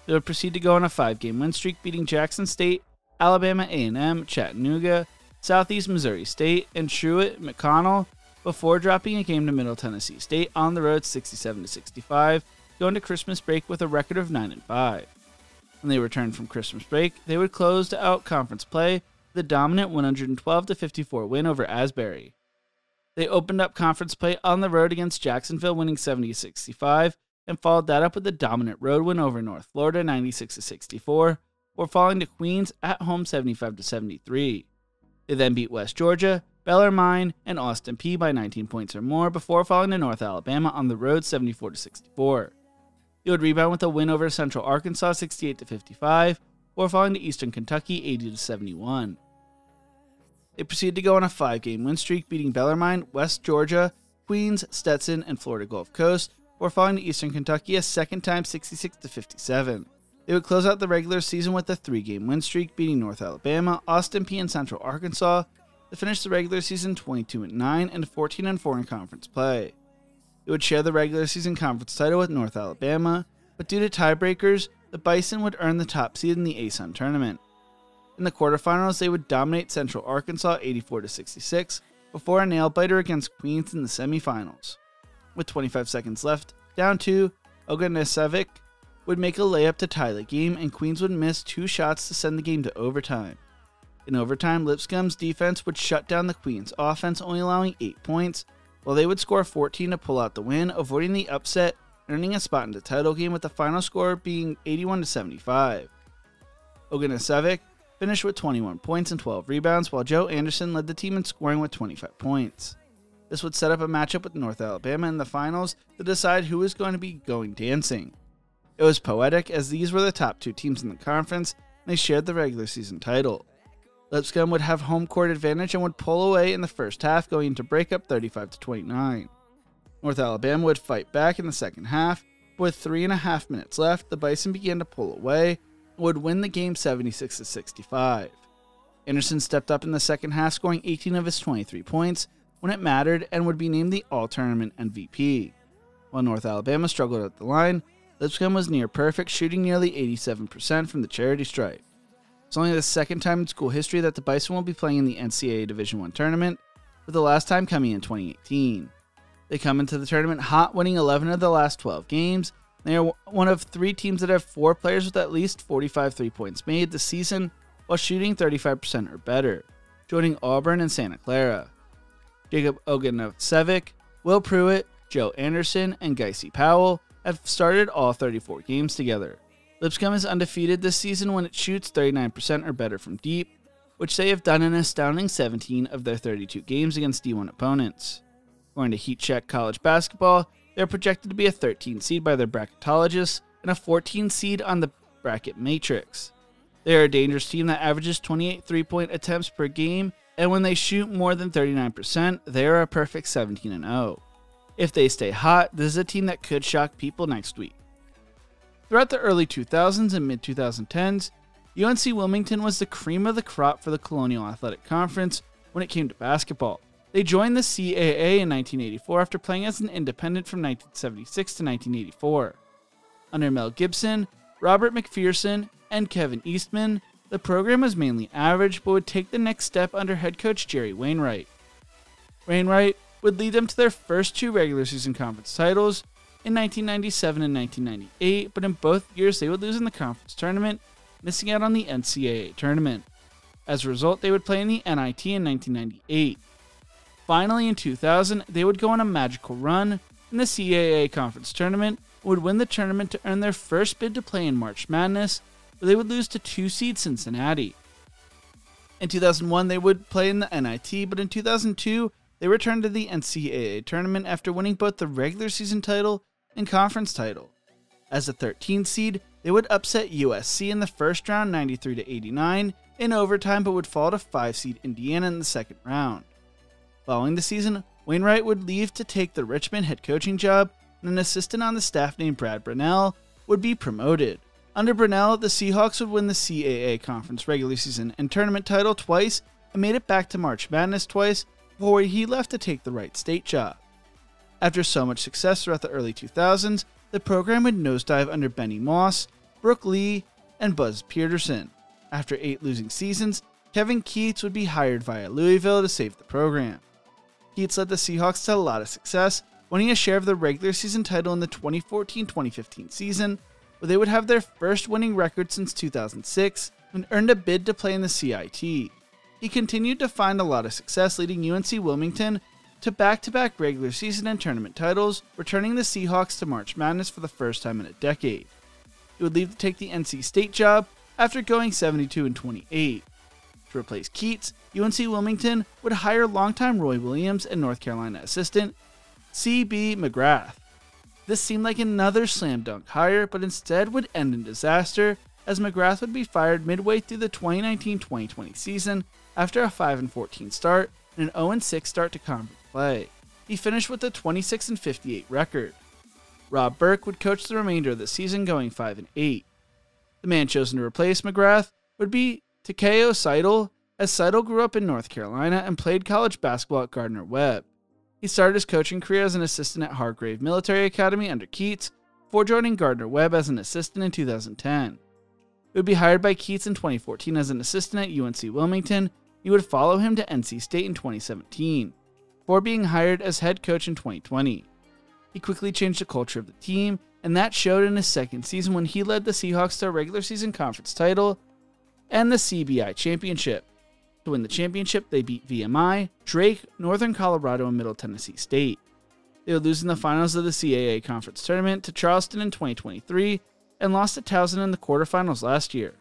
They would proceed to go on a 5-game win streak, beating Jackson State, Alabama A&M, Chattanooga, Southeast Missouri State, and Truett McConnell before dropping a game to Middle Tennessee State on the road 67-65, going to Christmas break with a record of 9-5. When they returned from Christmas break, they would close out conference play with a dominant 112-54 win over Asbury. They opened up conference play on the road against Jacksonville, winning 70-65, and followed that up with a dominant road win over North Florida 96-64, before falling to Queens at home 75-73. They then beat West Georgia, Bellarmine, and Austin Peay by 19 points or more before falling to North Alabama on the road 74-64. They would rebound with a win over Central Arkansas 68-55, before falling to Eastern Kentucky 80-71. They proceeded to go on a 5-game win streak, beating Bellarmine, West Georgia, Queens, Stetson, and Florida Gulf Coast, before falling to Eastern Kentucky a second time 66-57. They would close out the regular season with a 3-game win streak, beating North Alabama, Austin Peay, and Central Arkansas to finish the regular season 22-9 and 14-4 in conference play. They would share the regular season conference title with North Alabama, but due to tiebreakers, the Bison would earn the top seed in the ASUN tournament. In the quarterfinals, they would dominate Central Arkansas 84-66 before a nail-biter against Queens in the semifinals. With 25 seconds left, down 2, Oganesevic would make a layup to tie the game, and Queens would miss 2 shots to send the game to overtime. In overtime, Lipscomb's defense would shut down the Queens offense, only allowing 8 points, while they would score 14 to pull out the win, avoiding the upset, earning a spot in the title game with the final score being 81-75. Oganesevic finished with 21 points and 12 rebounds, while Joe Anderson led the team in scoring with 25 points. This would set up a matchup with North Alabama in the finals to decide who was going to be going dancing. It was poetic, as these were the top 2 teams in the conference, and they shared the regular season title. Lipscomb would have home court advantage and would pull away in the first half, going into breakup 35-29. North Alabama would fight back in the second half, but with 3.5 minutes left, the Bison began to pull away, would win the game 76-65. Anderson stepped up in the second half, scoring 18 of his 23 points when it mattered, and would be named the All-Tournament MVP. While North Alabama struggled at the line, Lipscomb was near perfect, shooting nearly 87% from the charity stripe. It's only the second time in school history that the Bison will be playing in the NCAA Division I tournament, with the last time coming in 2018. They come into the tournament hot, winning 11 of the last 12 games. They are one of 3 teams that have 4 players with at least 45 3-points made this season, while shooting 35% or better, joining Auburn and Santa Clara. Jacob Oganesevic, Will Pruitt, Joe Anderson, and Geisy Powell have started all 34 games together. Lipscomb is undefeated this season when it shoots 39% or better from deep, which they have done in an astounding 17 of their 32 games against D1 opponents. According to Heat Check College Basketball, they are projected to be a 13 seed by their bracketologists and a 14 seed on the bracket matrix. They are a dangerous team that averages 28 3-point attempts per game, and when they shoot more than 39%, they are a perfect 17-0. If they stay hot, this is a team that could shock people next week. Throughout the early 2000s and mid-2010s, UNC Wilmington was the cream of the crop for the Colonial Athletic Conference when it came to basketball. They joined the CAA in 1984 after playing as an independent from 1976 to 1984. Under Mel Gibson, Robert McPherson, and Kevin Eastman, the program was mainly average but would take the next step under head coach Jerry Wainwright. Wainwright would lead them to their first 2 regular season conference titles in 1997 and 1998, but in both years they would lose in the conference tournament, missing out on the NCAA tournament. As a result, they would play in the NIT in 1998. Finally, in 2000, they would go on a magical run in the CAA conference tournament and would win the tournament to earn their first bid to play in March Madness, but they would lose to 2-seed Cincinnati. In 2001, they would play in the NIT, but in 2002, they returned to the NCAA tournament after winning both the regular season title and conference title. As a 13th seed, they would upset USC in the first round 93-89 in overtime, but would fall to 5-seed Indiana in the second round. Following the season, Wainwright would leave to take the Richmond head coaching job, and an assistant on the staff named Brad Brunell would be promoted. Under Brunell, the Seahawks would win the CAA conference regular season and tournament title twice and made it back to March Madness twice before he left to take the Wright State job. After so much success throughout the early 2000s, the program would nosedive under Benny Moss, Brooke Lee, and Buzz Peterson. After 8 losing seasons, Kevin Keatts would be hired via Louisville to save the program. Keatts led the Seahawks to a lot of success, winning a share of the regular season title in the 2014-2015 season, where they would have their first winning record since 2006 and earned a bid to play in the CIT. He continued to find a lot of success, leading UNC Wilmington to back-to-back regular season and tournament titles, returning the Seahawks to March Madness for the first time in a decade. He would leave to take the NC State job after going 72-28. To replace Keatts, UNC Wilmington would hire longtime Roy Williams and North Carolina assistant C.B. McGrath. This seemed like another slam dunk hire, but instead would end in disaster, as McGrath would be fired midway through the 2019-2020 season after a 5-14 start and an 0-6 start to conference play. He finished with a 26-58 record. Rob Burke would coach the remainder of the season, going 5-8. The man chosen to replace McGrath would be Takeo Seidel, as Seidel grew up in North Carolina and played college basketball at Gardner-Webb. He started his coaching career as an assistant at Hargrave Military Academy under Keats, before joining Gardner-Webb as an assistant in 2010. He would be hired by Keats in 2014 as an assistant at UNC Wilmington. He would follow him to NC State in 2017, before being hired as head coach in 2020. He quickly changed the culture of the team, and that showed in his second season when he led the Seahawks to a regular season conference title and the CBI championship. To win the championship, they beat VMI, Drake, Northern Colorado, and Middle Tennessee State. They would lose in the finals of the CAA conference tournament to Charleston in 2023 and lost to Towson in the quarterfinals last year.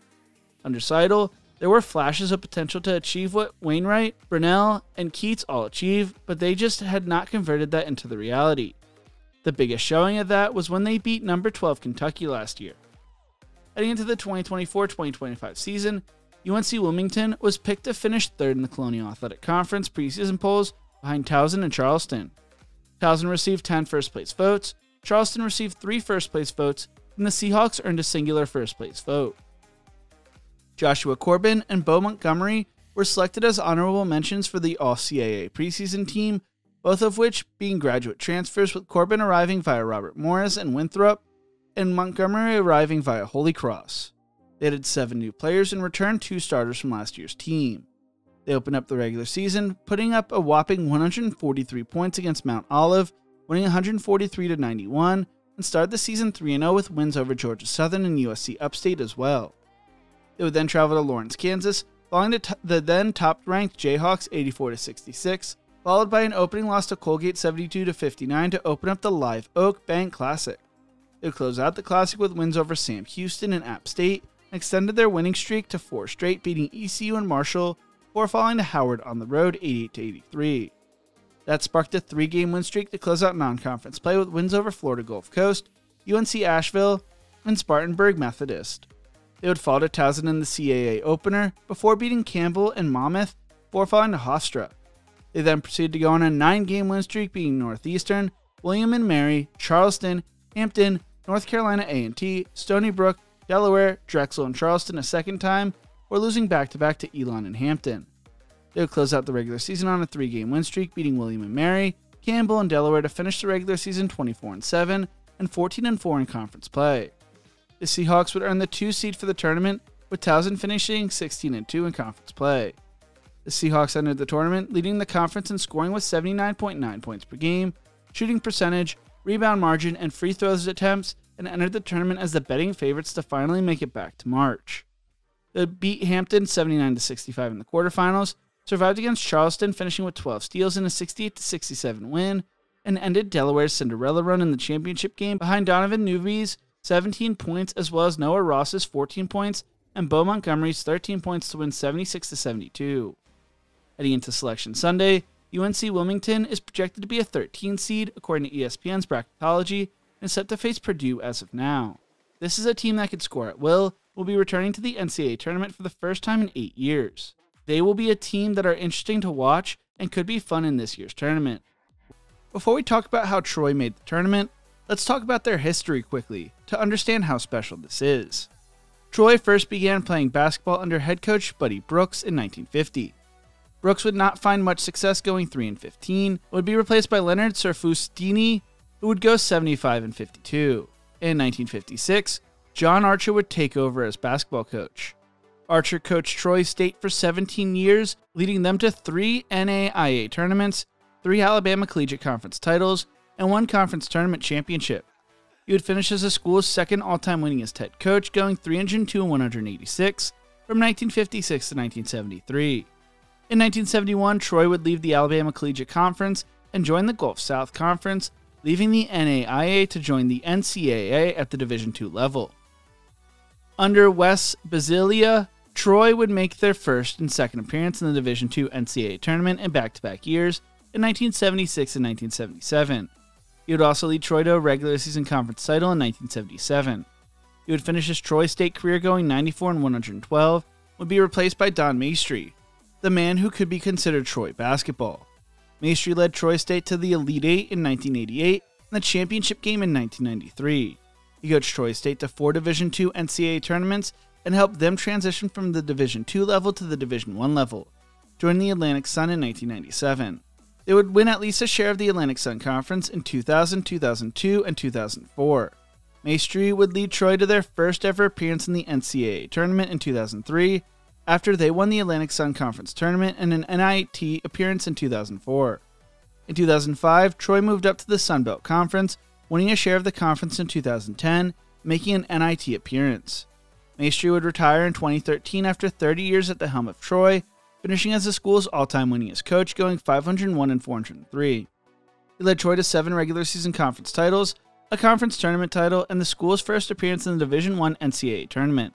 Under Seidel, there were flashes of potential to achieve what Wainwright, Brunell, and Keats all achieved, but they just had not converted that into the reality. The biggest showing of that was when they beat number 12 Kentucky last year. Heading into the 2024-2025 season, UNC Wilmington was picked to finish third in the Colonial Athletic Conference preseason polls behind Towson and Charleston. Towson received 10 first-place votes, Charleston received 3 first-place votes, and the Seahawks earned a singular first-place vote. Joshua Corbin and Bo Montgomery were selected as honorable mentions for the All-CAA preseason team, both of which being graduate transfers, with Corbin arriving via Robert Morris and Winthrop, and Montgomery arriving via Holy Cross. They added 7 new players and returned 2 starters from last year's team. They opened up the regular season, putting up a whopping 143 points against Mount Olive, winning 143-91, and started the season 3-0 with wins over Georgia Southern and USC Upstate as well. They would then travel to Lawrence, Kansas, following the then top-ranked Jayhawks 84-66, followed by an opening loss to Colgate 72-59 to open up the Live Oak Bank Classic. They would close out the Classic with wins over Sam Houston and App State, and extended their winning streak to 4 straight, beating ECU and Marshall, before falling to Howard on the road 88-83. That sparked a 3-game win streak to close out non-conference play with wins over Florida Gulf Coast, UNC Asheville, and Spartanburg Methodist. They would fall to Towson in the CAA opener before beating Campbell and Monmouth before falling to Hofstra. They then proceeded to go on a 9-game win streak, beating Northeastern, William and Mary, Charleston, Hampton, North Carolina A&T, Stony Brook, Delaware, Drexel, and Charleston a second time, or losing back-to-back to Elon and Hampton. They would close out the regular season on a 3-game win streak, beating William and Mary, Campbell, and Delaware to finish the regular season 24-7 and 14-4 in conference play. The Seahawks would earn the 2 seed for the tournament, with Towson finishing 16-2 in conference play. The Seahawks entered the tournament leading the conference in scoring with 79.9 points per game, shooting percentage, rebound margin, and free throws attempts, and entered the tournament as the betting favorites to finally make it back to March. They beat Hampton 79-65 in the quarterfinals, survived against Charleston, finishing with 12 steals in a 68-67 win, and ended Delaware's Cinderella run in the championship game behind Donovan Newby's 17 points, as well as Noah Ross's 14 points and Bo Montgomery's 13 points to win 76-72. Heading into Selection Sunday, UNC Wilmington is projected to be a 13 seed according to ESPN's bracketology and is set to face Purdue as of now. This is a team that can score at will, will be returning to the NCAA tournament for the first time in 8 years. They will be a team that are interesting to watch and could be fun in this year's tournament. Before we talk about how Troy made the tournament, let's talk about their history quickly to understand how special this is. Troy first began playing basketball under head coach Buddy Brooks in 1950. Brooks would not find much success going 3-15, would be replaced by Leonard Serfustini, who would go 75-52. In 1956, John Archer would take over as basketball coach. Archer coached Troy State for 17 years, leading them to 3 NAIA tournaments, 3 Alabama Collegiate Conference titles, and 1 conference tournament championship. He would finish as the school's second all-time winningest head coach, going 302-186 from 1956 to 1973. In 1971, Troy would leave the Alabama Collegiate Conference and join the Gulf South Conference, leaving the NAIA to join the NCAA at the Division II level. Under Wes Basilia, Troy would make their first and second appearance in the Division II NCAA tournament in back-to-back years in 1976 and 1977. He would also lead Troy to a regular season conference title in 1977. He would finish his Troy State career going 94-112, would be replaced by Don Maestri, the man who could be considered Troy basketball. Maestri led Troy State to the Elite Eight in 1988 and the championship game in 1993. He coached Troy State to 4 Division II NCAA tournaments and helped them transition from the Division II level to the Division I level, joining the Atlantic Sun in 1997. They would win at least a share of the Atlantic Sun Conference in 2000, 2002, and 2004. Maestri would lead Troy to their first ever appearance in the NCAA tournament in 2003, after they won the Atlantic Sun Conference tournament and an NIT appearance in 2004. In 2005, Troy moved up to the Sun Belt Conference, winning a share of the conference in 2010, making an NIT appearance. Maestri would retire in 2013 after 30 years at the helm of Troy, finishing as the school's all-time winningest coach, going 501-403. He led Troy to 7 regular season conference titles, a conference tournament title, and the school's first appearance in the Division I NCAA tournament.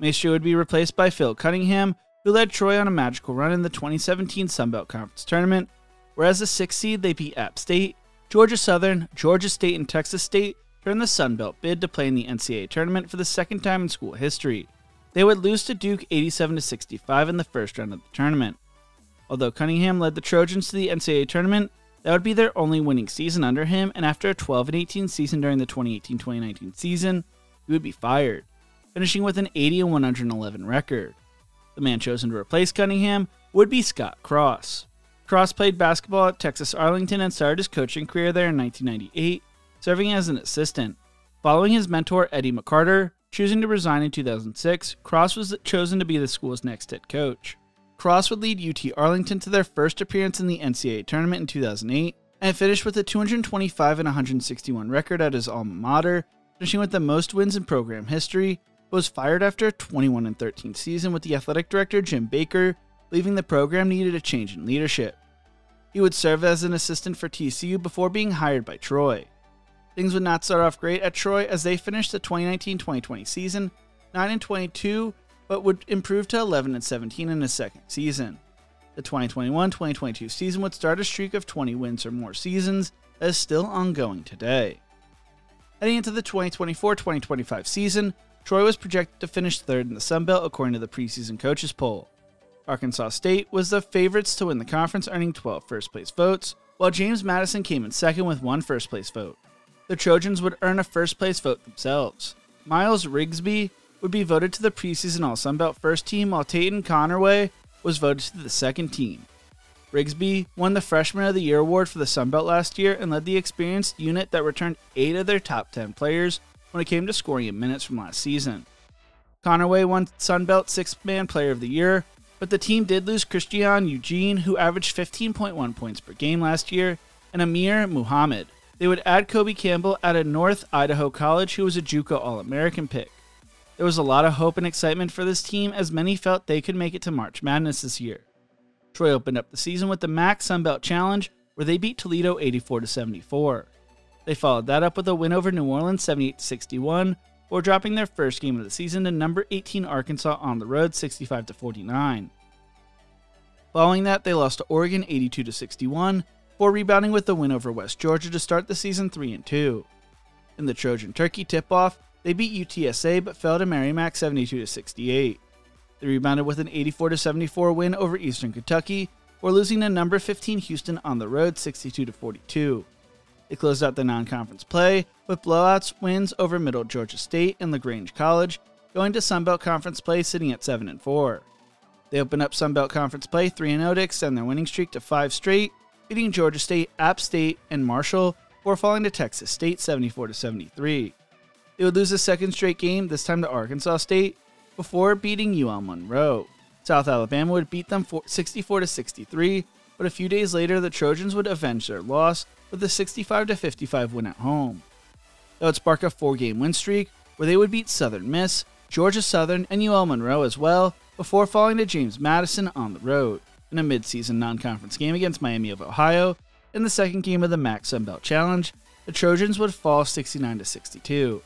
Maestri would be replaced by Phil Cunningham, who led Troy on a magical run in the 2017 Sun Belt Conference tournament, where as the 6th seed they beat App State, Georgia Southern, Georgia State, and Texas State to earn the Sun Belt bid to play in the NCAA tournament for the second time in school history. They would lose to Duke 87-65 in the first round of the tournament. Although Cunningham led the Trojans to the NCAA tournament, that would be their only winning season under him, and after a 12-18 season during the 2018-2019 season, he would be fired, finishing with an 80-111 record. The man chosen to replace Cunningham would be Scott Cross. Cross played basketball at Texas Arlington and started his coaching career there in 1998, serving as an assistant. Following his mentor Eddie McCarter choosing to resign in 2006, Cross was chosen to be the school's next head coach. Cross would lead UT Arlington to their first appearance in the NCAA tournament in 2008, and finished with a 225-161 record at his alma mater, finishing with the most wins in program history, but was fired after a 21-13 season with the athletic director Jim Baker, believing the program needed a change in leadership. He would serve as an assistant for TCU before being hired by Troy. Things would not start off great at Troy as they finished the 2019-2020 season 9-22, but would improve to 11-17 in his second season. The 2021-2022 season would start a streak of 20 wins or more seasons that is still ongoing today. Heading into the 2024-2025 season, Troy was projected to finish 3rd in the Sun Belt according to the preseason coaches poll. Arkansas State was the favorites to win the conference, earning 12 first-place votes, while James Madison came in second with 1 first-place vote. The Trojans would earn a first-place vote themselves. Miles Rigsby would be voted to the preseason All-Sun Belt first team, while Tatum Connerway was voted to the second team. Rigsby won the Freshman of the Year award for the Sun Belt last year and led the experienced unit that returned 8 of their top 10 players when it came to scoring in minutes from last season. Connerway won Sun Belt 6th Man Player of the Year, but the team did lose Christian Eugene, who averaged 15.1 points per game last year, and Amir Muhammad. They would add Kobe Campbell out of North Idaho College, who was a JUCO All-American pick. There was a lot of hope and excitement for this team as many felt they could make it to March Madness this year. Troy opened up the season with the MAC Sun Belt Challenge, where they beat Toledo 84-74. They followed that up with a win over New Orleans 78-61, before dropping their first game of the season to number 18 Arkansas on the road 65-49. Following that, they lost to Oregon 82-61, before rebounding with the win over West Georgia to start the season 3-2. In the Trojan Turkey tip-off, they beat UTSA but fell to Merrimack 72-68. They rebounded with an 84-74 win over Eastern Kentucky, before losing to number 15 Houston on the road 62-42. They closed out the non-conference play with blowouts wins over Middle Georgia State and LaGrange College, going to Sun Belt Conference play sitting at 7-4. They opened up Sun Belt Conference play 3-0 to extend their winning streak to 5 straight, beating Georgia State, App State, and Marshall before falling to Texas State 74-73. They would lose a second straight game, this time to Arkansas State, before beating UL Monroe. South Alabama would beat them 64-63, but a few days later the Trojans would avenge their loss with a 65-55 win at home. That would spark a 4-game win streak where they would beat Southern Miss, Georgia Southern, and UL Monroe as well, before falling to James Madison on the road in a mid-season non-conference game against Miami of Ohio. In the second game of the MAC Sun Belt Challenge, the Trojans would fall 69-62.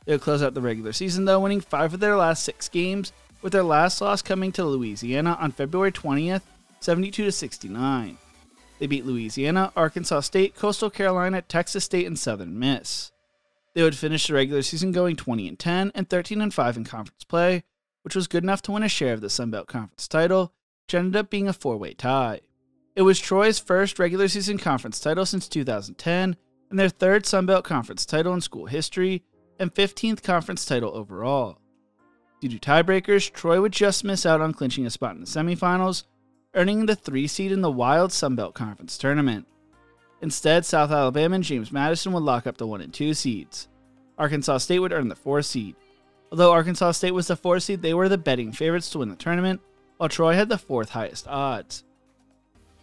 They would close out the regular season though, winning 5 of their last 6 games, with their last loss coming to Louisiana on February 20th, 72-69. They beat Louisiana, Arkansas State, Coastal Carolina, Texas State, and Southern Miss. They would finish the regular season going 20-10 and 13-5 in conference play, which was good enough to win a share of the Sun Belt Conference title, which ended up being a 4-way tie. It was Troy's first regular season conference title since 2010, and their third Sun Belt Conference title in school history, and 15th conference title overall. Due to tiebreakers, Troy would just miss out on clinching a spot in the semifinals, earning the 3 seed in the Wild Sun Belt Conference tournament. Instead, South Alabama and James Madison would lock up the 1 and 2 seeds. Arkansas State would earn the 4 seed. Although Arkansas State was the 4 seed, they were the betting favorites to win the tournament, while Troy had the 4th highest odds.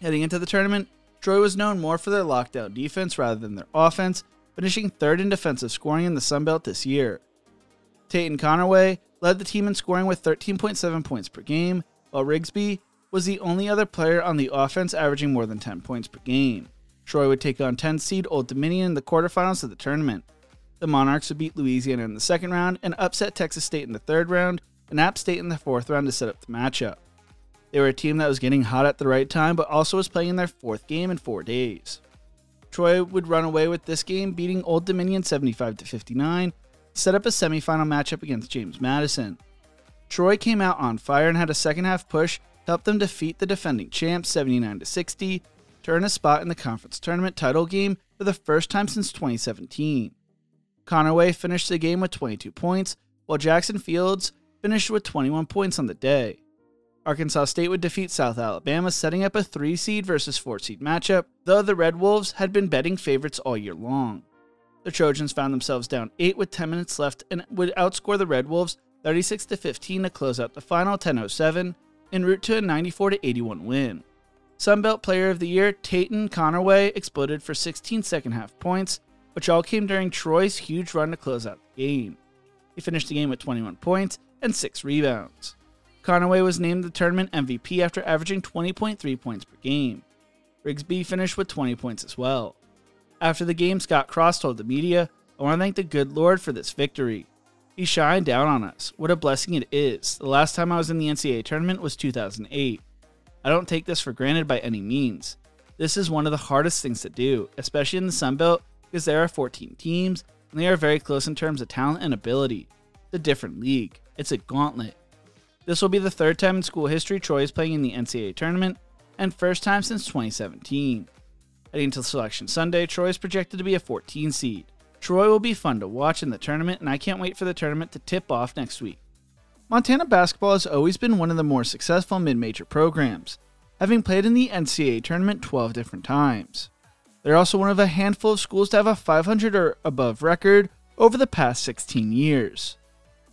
Heading into the tournament, Troy was known more for their lockdown defense rather than their offense, finishing 3rd in defensive scoring in the Sun Belt this year. Tatum Conaway led the team in scoring with 13.7 points per game, while Rigsby was the only other player on the offense averaging more than 10 points per game. Troy would take on 10 seed Old Dominion in the quarterfinals of the tournament. The Monarchs would beat Louisiana in the second round and upset Texas State in the third round and App State in the fourth round to set up the matchup. They were a team that was getting hot at the right time but also was playing in their 4th game in 4 days. Troy would run away with this game, beating Old Dominion 75-59, to set up a semifinal matchup against James Madison. Troy came out on fire and had a second half push to help them defeat the defending champs 79-60, to earn a spot in the conference tournament title game for the first time since 2017. Conaway finished the game with 22 points, while Jackson Fields finished with 21 points on the day. Arkansas State would defeat South Alabama, setting up a 3 seed versus 4 seed matchup, though the Red Wolves had been betting favorites all year long. The Trojans found themselves down 8 with 10 minutes left and would outscore the Red Wolves 36-15 to close out the final 10-07, en route to a 94-81 win. Sunbelt Player of the Year Tatum Conaway exploded for 16 second-half points, which all came during Troy's huge run to close out the game. He finished the game with 21 points and 6 rebounds. Conaway was named the tournament MVP after averaging 20.3 points per game. Rigsby finished with 20 points as well. After the game, Scott Cross told the media, "I want to thank the good Lord for this victory. He shined down on us. What a blessing it is. The last time I was in the NCAA tournament was 2008. I don't take this for granted by any means. This is one of the hardest things to do, especially in the Sun Belt, because there are 14 teams, and they are very close in terms of talent and ability. It's a different league. It's a gauntlet. This will be the 3rd time in school history Troy is playing in the NCAA tournament, and first time since 2017. Heading to Selection Sunday, Troy is projected to be a 14 seed. Troy will be fun to watch in the tournament, and I can't wait for the tournament to tip off next week." Montana basketball has always been one of the more successful mid-major programs, having played in the NCAA tournament 12 different times. They're also one of a handful of schools to have a 500 or above record over the past 16 years.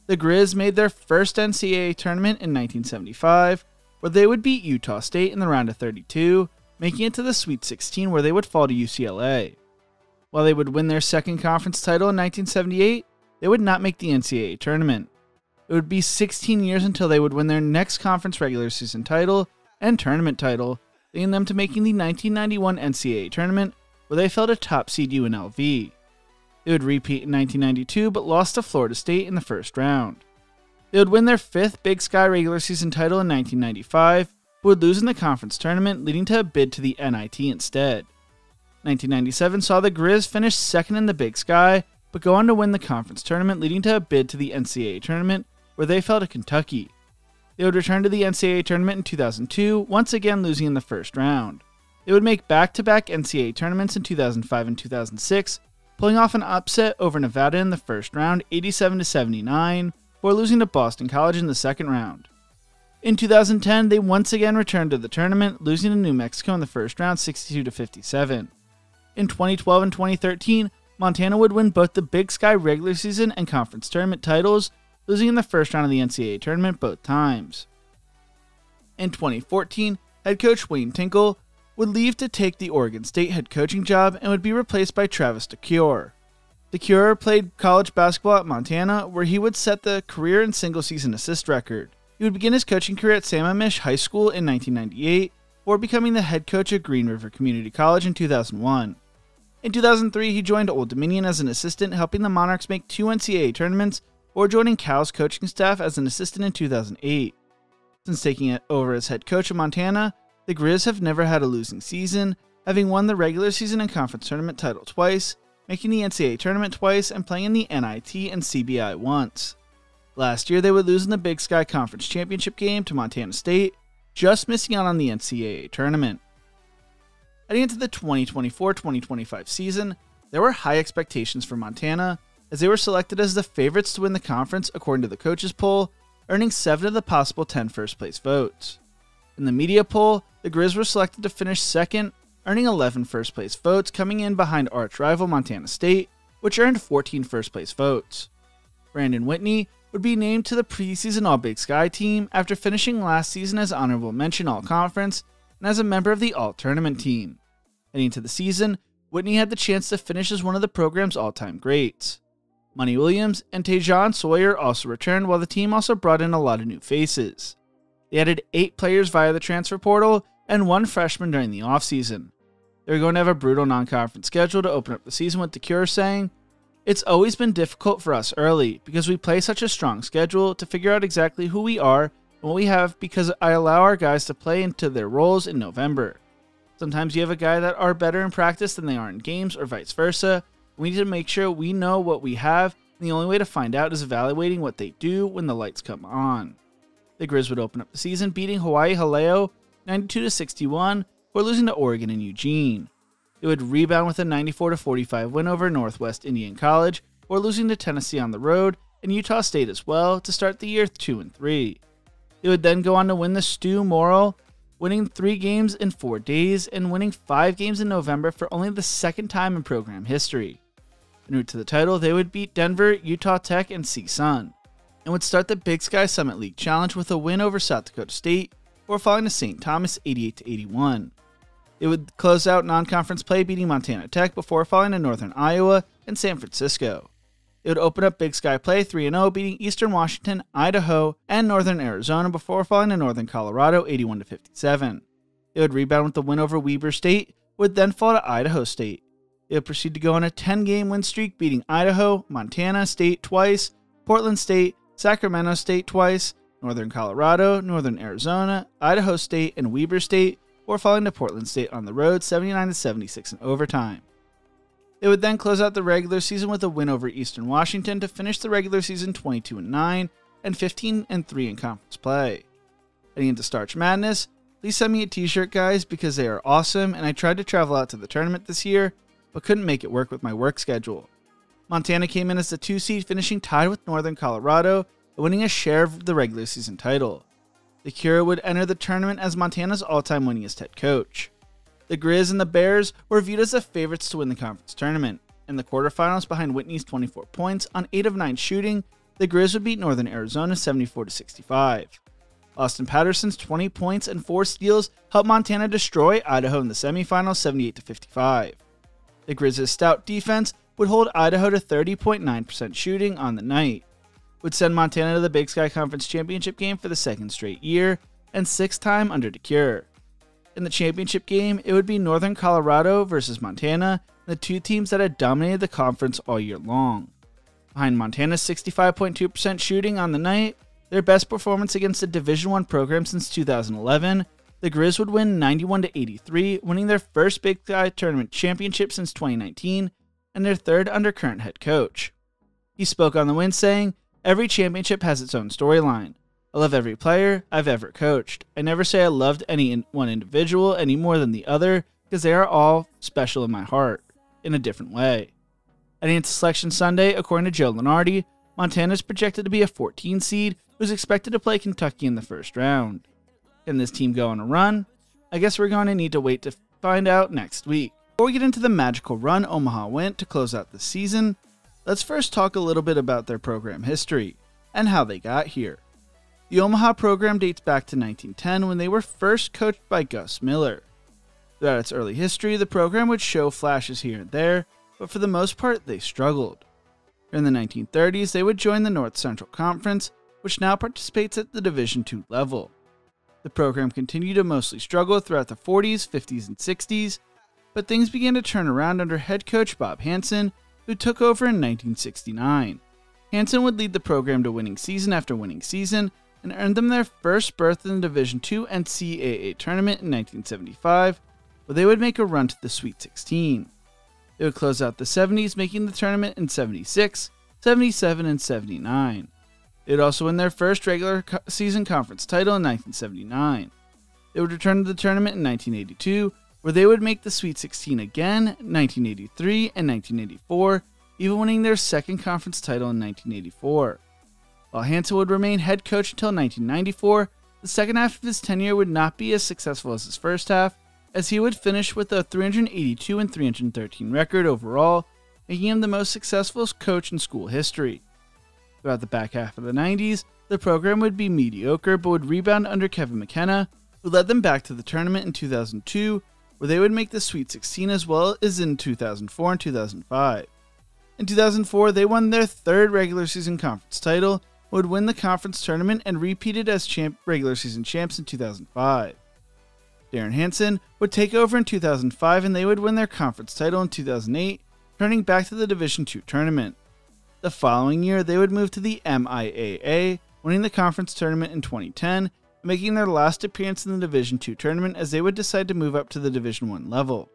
The Grizz made their first NCAA tournament in 1975, where they would beat Utah State in the round of 32, making it to the Sweet 16 where they would fall to UCLA. While they would win their second conference title in 1978, they would not make the NCAA tournament. It would be 16 years until they would win their next conference regular season title and tournament title, leading them to making the 1991 NCAA tournament, where they fell to top seed UNLV. They would repeat in 1992, but lost to Florida State in the first round. They would win their 5th Big Sky regular season title in 1995, but would lose in the conference tournament, leading to a bid to the NIT instead. 1997 saw the Grizz finish 2nd in the Big Sky, but go on to win the conference tournament, leading to a bid to the NCAA tournament, where they fell to Kentucky. They would return to the NCAA tournament in 2002, once again losing in the first round. They would make back-to-back NCAA tournaments in 2005 and 2006, pulling off an upset over Nevada in the first round, 87-79, before losing to Boston College in the second round. In 2010, they once again returned to the tournament, losing to New Mexico in the first round, 62-57. In 2012 and 2013, Montana would win both the Big Sky regular season and conference tournament titles, losing in the first round of the NCAA tournament both times. In 2014, head coach Wayne Tinkle would leave to take the Oregon State head coaching job and would be replaced by Travis DeCure. DeCure played college basketball at Montana, where he would set the career and single-season assist record. He would begin his coaching career at Sammamish High School in 1998, before becoming the head coach at Green River Community College in 2001. In 2003, he joined Old Dominion as an assistant, helping the Monarchs make 2 NCAA tournaments, or joining Cal's coaching staff as an assistant in 2008. Since taking it over as head coach of Montana, the Grizz have never had a losing season, having won the regular season and conference tournament title twice, making the NCAA tournament twice, and playing in the NIT and CBI once. Last year, they would lose in the Big Sky Conference Championship game to Montana State, just missing out on the NCAA tournament. Heading into the 2024-2025 season, there were high expectations for Montana, as they were selected as the favorites to win the conference according to the coaches poll, earning 7 of the possible 10 first-place votes. In the media poll, the Grizz were selected to finish second, earning 11 first-place votes, coming in behind arch-rival Montana State, which earned 14 first-place votes. Brandon Whitney would be named to the preseason All-Big Sky team after finishing last season as honorable mention All-Conference and as a member of the All-Tournament team. Heading into the season, Whitney had the chance to finish as one of the program's all-time greats. Money Williams and Tejan Sawyer also returned, while the team also brought in a lot of new faces. They added 8 players via the transfer portal and 1 freshman during the offseason. They were going to have a brutal non-conference schedule to open up the season, with DeCure saying, "It's always been difficult for us early because we play such a strong schedule to figure out exactly who we are and what we have, because I allow our guys to play into their roles in November. Sometimes you have a guy that are better in practice than they are in games, or vice versa. We need to make sure we know what we have, and the only way to find out is evaluating what they do when the lights come on." The Grizz would open up the season beating Hawaii Haleo 92-61 before losing to Oregon and Eugene. They would rebound with a 94-45 win over Northwest Indian College before losing to Tennessee on the road and Utah State as well to start the year 2-3. They would then go on to win the Stu Morrill, winning 3 games in 4 days and winning 5 games in November for only the second time in program history. En route to the title, they would beat Denver, Utah Tech, and CSUN, and would start the Big Sky Summit League Challenge with a win over South Dakota State before falling to St. Thomas 88-81. They would close out non-conference play beating Montana Tech before falling to Northern Iowa and San Francisco. They would open up Big Sky play 3-0, beating Eastern Washington, Idaho, and Northern Arizona before falling to Northern Colorado 81-57. They would rebound with the win over Weber State, would then fall to Idaho State. They would proceed to go on a 10-game win streak, beating Idaho, Montana State twice, Portland State, Sacramento State twice, Northern Colorado, Northern Arizona, Idaho State, and Weber State, before falling to Portland State on the road 79-76 in overtime. They would then close out the regular season with a win over Eastern Washington to finish the regular season 22-9 and 15-3 in conference play. Heading into Starch Madness, please send me a t-shirt, guys, because they are awesome, and I tried to travel out to the tournament this year, but couldn't make it work with my work schedule. Montana came in as the 2 seed, finishing tied with Northern Colorado and winning a share of the regular season title. The Cura would enter the tournament as Montana's all-time winningest head coach. The Grizz and the Bears were viewed as the favorites to win the conference tournament. In the quarterfinals, behind Whitney's 24 points on 8 of 9 shooting, the Grizz would beat Northern Arizona 74-65. Austin Patterson's 20 points and 4 steals helped Montana destroy Idaho in the semifinals 78-55. The Grizz's stout defense would hold Idaho to 30.9% shooting on the night, would send Montana to the Big Sky Conference Championship game for the 2nd straight year and 6th time under DeCure. In the championship game, it would be Northern Colorado versus Montana, the 2 teams that had dominated the conference all year long. Behind Montana's 65.2% shooting on the night, their best performance against a Division I program since 2011, the Grizz would win 91-83, winning their first Big Sky Tournament championship since 2019 and their 3rd under current head coach. He spoke on the win saying, "Every championship has its own storyline. I love every player I've ever coached. I never say I loved any one individual any more than the other, because they are all special in my heart, in a different way." Heading into Selection Sunday, according to Joe Lenardi, Montana is projected to be a 14 seed who's expected to play Kentucky in the first round. Can this team go on a run? I guess we're going to need to wait to find out next week. Before we get into the magical run Omaha went to close out the season, let's first talk a little bit about their program history and how they got here. The Omaha program dates back to 1910 when they were first coached by Gus Miller. Throughout its early history, the program would show flashes here and there, but for the most part, they struggled. During the 1930s, they would join the North Central Conference, which now participates at the Division II level. The program continued to mostly struggle throughout the 40s, 50s, and 60s, but things began to turn around under head coach Bob Hansen, who took over in 1969. Hansen would lead the program to winning season after winning season, and earned them their first berth in the Division II NCAA tournament in 1975, where they would make a run to the Sweet 16. They would close out the 70s, making the tournament in 76, 77, and 79. They would also win their first regular season conference title in 1979. They would return to the tournament in 1982, where they would make the Sweet 16 again, 1983 and 1984, even winning their second conference title in 1984. While Hansen would remain head coach until 1994, the second half of his tenure would not be as successful as his first half, as he would finish with a 382 and 313 record overall, making him the most successful coach in school history. Throughout the back half of the 90s, the program would be mediocre but would rebound under Kevin McKenna, who led them back to the tournament in 2002, where they would make the Sweet 16 as well as in 2004 and 2005. In 2004, they won their third regular season conference title, would win the conference tournament, and repeated as regular season champs in 2005. Darren Hansen would take over in 2005, and they would win their conference title in 2008, turning back to the Division II tournament. The following year, they would move to the MIAA, winning the conference tournament in 2010, and making their last appearance in the Division II tournament as they would decide to move up to the Division I level.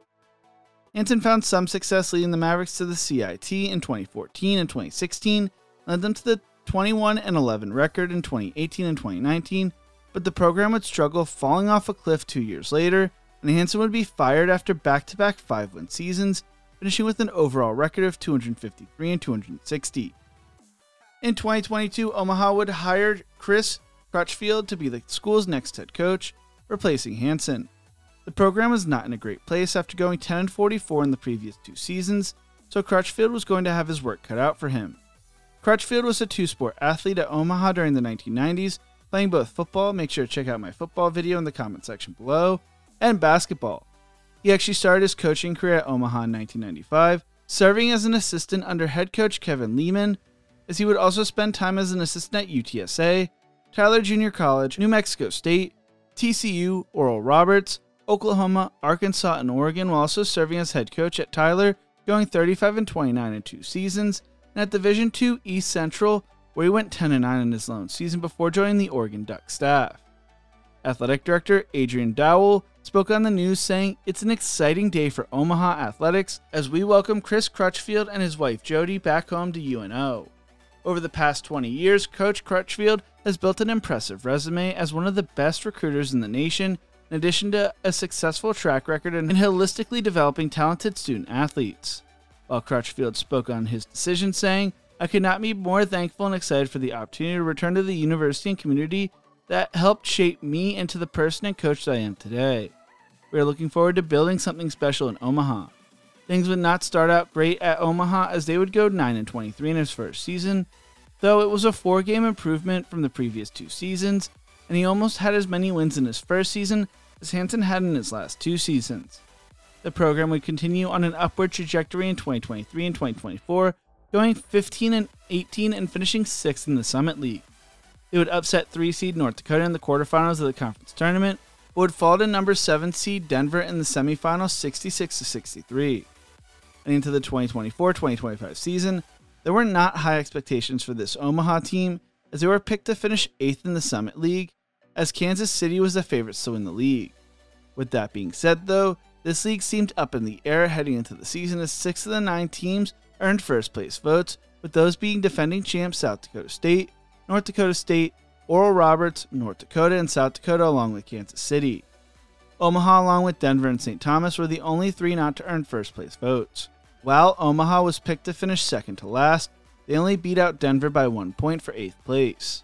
Hansen found some success leading the Mavericks to the CIT in 2014 and 2016, and led them to the 21-11 record in 2018 and 2019, but the program would struggle, falling off a cliff 2 years later, and Hansen would be fired after back-to-back 5-win seasons, finishing with an overall record of 253 and 260. In 2022, Omaha would hire Chris Crutchfield to be the school's next head coach, replacing Hansen. The program was not in a great place after going 10-44 in the previous 2 seasons, so Crutchfield was going to have his work cut out for him. Crutchfield was a two-sport athlete at Omaha during the 1990s, playing both football — make sure to check out my football video in the comment section below — and basketball. He actually started his coaching career at Omaha in 1995, serving as an assistant under head coach Kevin Lehman, as he would also spend time as an assistant at UTSA, Tyler Junior College, New Mexico State, TCU, Oral Roberts, Oklahoma, Arkansas, and Oregon, while also serving as head coach at Tyler, going 35-29 in 2 seasons, and at Division II East Central, where he went 10-9 in his lone season before joining the Oregon Ducks staff. Athletic Director Adrian Dowell spoke on the news saying, "It's an exciting day for Omaha athletics as we welcome Chris Crutchfield and his wife Jody back home to UNO. Over the past 20 years, Coach Crutchfield has built an impressive resume as one of the best recruiters in the nation, in addition to a successful track record in holistically developing talented student athletes." While Crutchfield spoke on his decision saying, "I could not be more thankful and excited for the opportunity to return to the university and community that helped shape me into the person and coach that I am today. We are looking forward to building something special in Omaha." Things would not start out great at Omaha as they would go 9-23 in his first season, though it was a 4-game improvement from the previous 2 seasons, and he almost had as many wins in his first season as Hansen had in his last 2 seasons. The program would continue on an upward trajectory in 2023 and 2024, going 15-18 and finishing 6th in the Summit League. They would upset 3-seed North Dakota in the quarterfinals of the conference tournament, but would fall to number 7 seed Denver in the semifinals 66-63. And into the 2024-2025 season, there were not high expectations for this Omaha team, as they were picked to finish 8th in the Summit League, as Kansas City was the favorites to win the league. With that being said though, this league seemed up in the air heading into the season as 6 of the 9 teams earned first place votes, with those being defending champs South Dakota State, North Dakota State, Oral Roberts, North Dakota, and South Dakota, along with Kansas City. Omaha, along with Denver and St. Thomas, were the only 3 not to earn first place votes. While Omaha was picked to finish second to last, they only beat out Denver by 1 point for 8th place.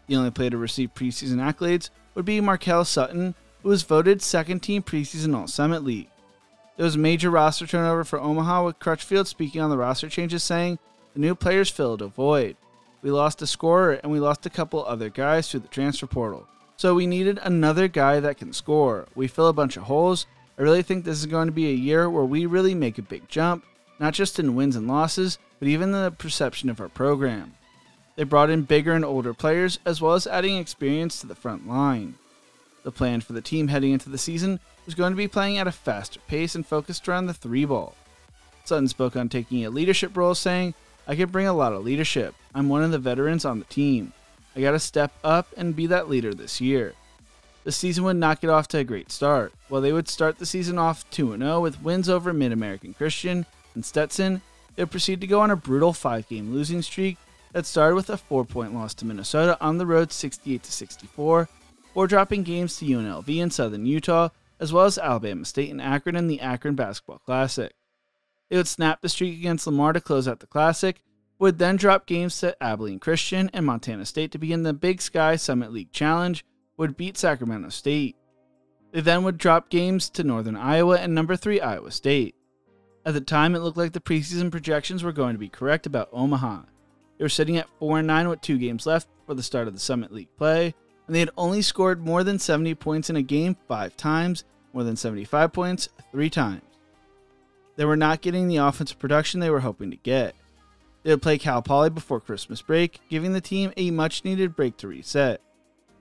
The only player to receive preseason accolades would be Markel Sutton, who was voted second team preseason All-Summit League. There was major roster turnover for Omaha, with Crutchfield speaking on the roster changes saying, "The new players filled a void. We lost a scorer and we lost a couple other guys through the transfer portal. So we needed another guy that can score. We fill a bunch of holes. I really think this is going to be a year where we really make a big jump, not just in wins and losses, but even in the perception of our program." They brought in bigger and older players, as well as adding experience to the front line. The plan for the team heading into the season was going to be playing at a faster pace and focused around the 3-ball. Sutton spoke on taking a leadership role, saying, "I can bring a lot of leadership. I'm one of the veterans on the team. I got to step up and be that leader this year." The season would not get off to a great start. While they would start the season off 2-0 with wins over Mid-American Christian and Stetson, they would proceed to go on a brutal 5-game losing streak that started with a 4-point loss to Minnesota on the road 68-64, before dropping games to UNLV in Southern Utah, as well as Alabama State and Akron in the Akron Basketball Classic. They would snap the streak against Lamar to close out the Classic, would then drop games to Abilene Christian and Montana State to begin the Big Sky Summit League Challenge, would beat Sacramento State. They then would drop games to Northern Iowa and number 3 Iowa State. At the time, it looked like the preseason projections were going to be correct about Omaha. They were sitting at 4-9 with 2 games left for the start of the Summit League play, and they had only scored more than 70 points in a game 5 times, more than 75 points 3 times. They were not getting the offensive production they were hoping to get. They would play Cal Poly before Christmas break, giving the team a much-needed break to reset.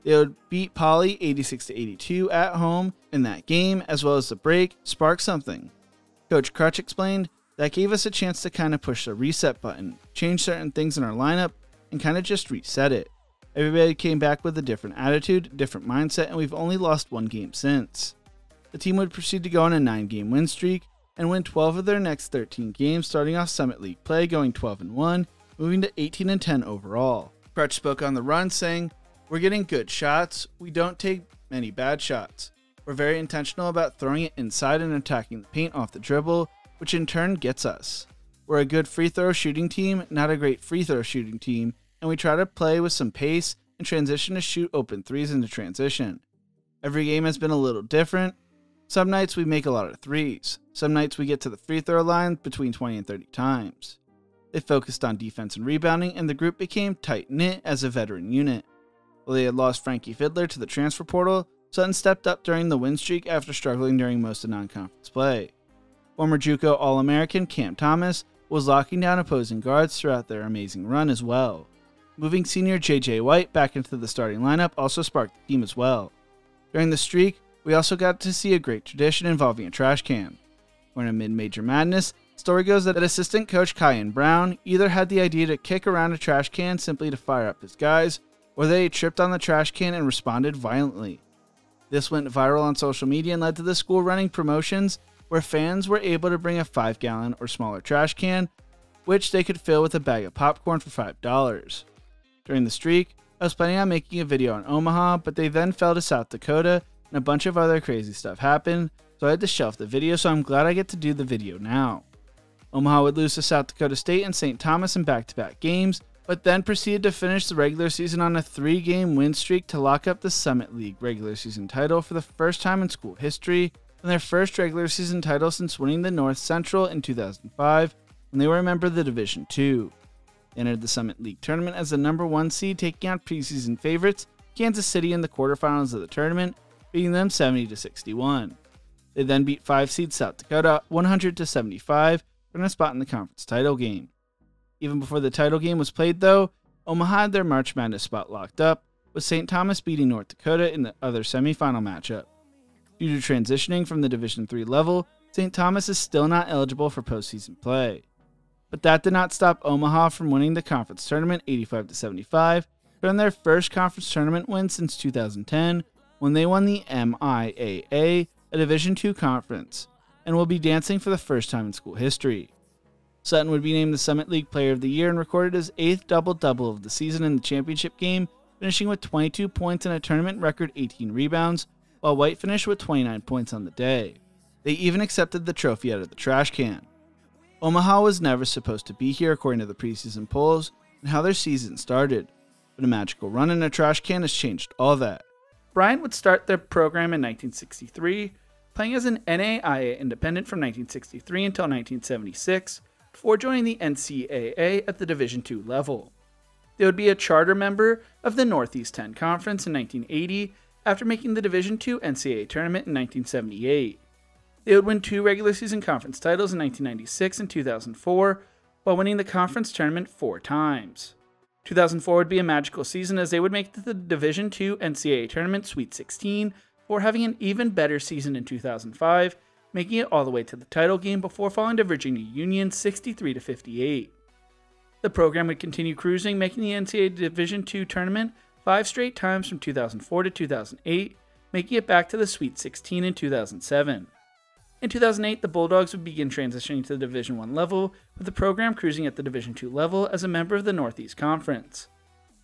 They would beat Poly 86-82 at home in that game, as well as the break sparked something. Coach Crutch explained, "That gave us a chance to kind of push the reset button, change certain things in our lineup, and kind of just reset it. Everybody came back with a different attitude, different mindset, and we've only lost 1 game since." The team would proceed to go on a 9-game win streak and win 12 of their next 13 games, starting off Summit League play going 12-1, moving to 18-10 overall. Crutch spoke on the run, saying, "We're getting good shots. We don't take many bad shots. We're very intentional about throwing it inside and attacking the paint off the dribble, which in turn gets us. We're a good free throw shooting team, not a great free throw shooting team, and we try to play with some pace and transition to shoot open threes into transition. Every game has been a little different. Some nights we make a lot of threes. Some nights we get to the free throw line between 20 and 30 times." They focused on defense and rebounding, and the group became tight-knit as a veteran unit. While they had lost Frankie Fiddler to the transfer portal, Sutton stepped up during the win streak after struggling during most of non-conference play. Former JUCO All-American Cam Thomas was locking down opposing guards throughout their amazing run as well. Moving senior J.J. White back into the starting lineup also sparked the team as well. During the streak, we also got to see a great tradition involving a trash can. When in Mid-Major Madness, the story goes that assistant coach Kyan Brown either had the idea to kick around a trash can simply to fire up his guys, or they tripped on the trash can and responded violently. This went viral on social media and led to the school running promotions where fans were able to bring a 5-gallon or smaller trash can, which they could fill with a bag of popcorn for $5. During the streak, I was planning on making a video on Omaha, but they then fell to South Dakota and a bunch of other crazy stuff happened, so I had to shelf the video, so I'm glad I get to do the video now. Omaha would lose to South Dakota State and St. Thomas in back-to-back games, but then proceeded to finish the regular season on a 3-game win streak to lock up the Summit League regular season title for the first time in school history, and their first regular season title since winning the North Central in 2005 when they were a member of the Division II. They entered the Summit League tournament as the number 1 seed, taking out preseason favorites Kansas City in the quarterfinals of the tournament, beating them 70-61. They then beat 5 seed South Dakota 100-75 for a spot in the conference title game. Even before the title game was played, though, Omaha had their March Madness spot locked up, with St. Thomas beating North Dakota in the other semifinal matchup. Due to transitioning from the Division III level, St. Thomas is still not eligible for postseason play. But that did not stop Omaha from winning the conference tournament 85-75, earning their first conference tournament win since 2010, when they won the MIAA, a Division II conference, and will be dancing for the first time in school history. Sutton would be named the Summit League Player of the Year and recorded his 8th double-double of the season in the championship game, finishing with 22 points and a tournament record 18 rebounds, while White finished with 29 points on the day. They even accepted the trophy out of the trash can. Omaha was never supposed to be here according to the preseason polls and how their season started, but a magical run in a trash can has changed all that. Bryant would start their program in 1963, playing as an NAIA independent from 1963 until 1976, before joining the NCAA at the Division II level. They would be a charter member of the Northeast 10 Conference in 1980 after making the Division II NCAA tournament in 1978. They would win 2 regular season conference titles in 1996 and 2004, while winning the conference tournament 4 times. 2004 would be a magical season as they would make the Division II NCAA tournament Sweet 16 before having an even better season in 2005, making it all the way to the title game before falling to Virginia Union 63-58. The program would continue cruising, making the NCAA Division II tournament 5 straight times from 2004 to 2008, making it back to the Sweet 16 in 2007. In 2008, the Bulldogs would begin transitioning to the Division I level, with the program cruising at the Division II level as a member of the Northeast Conference.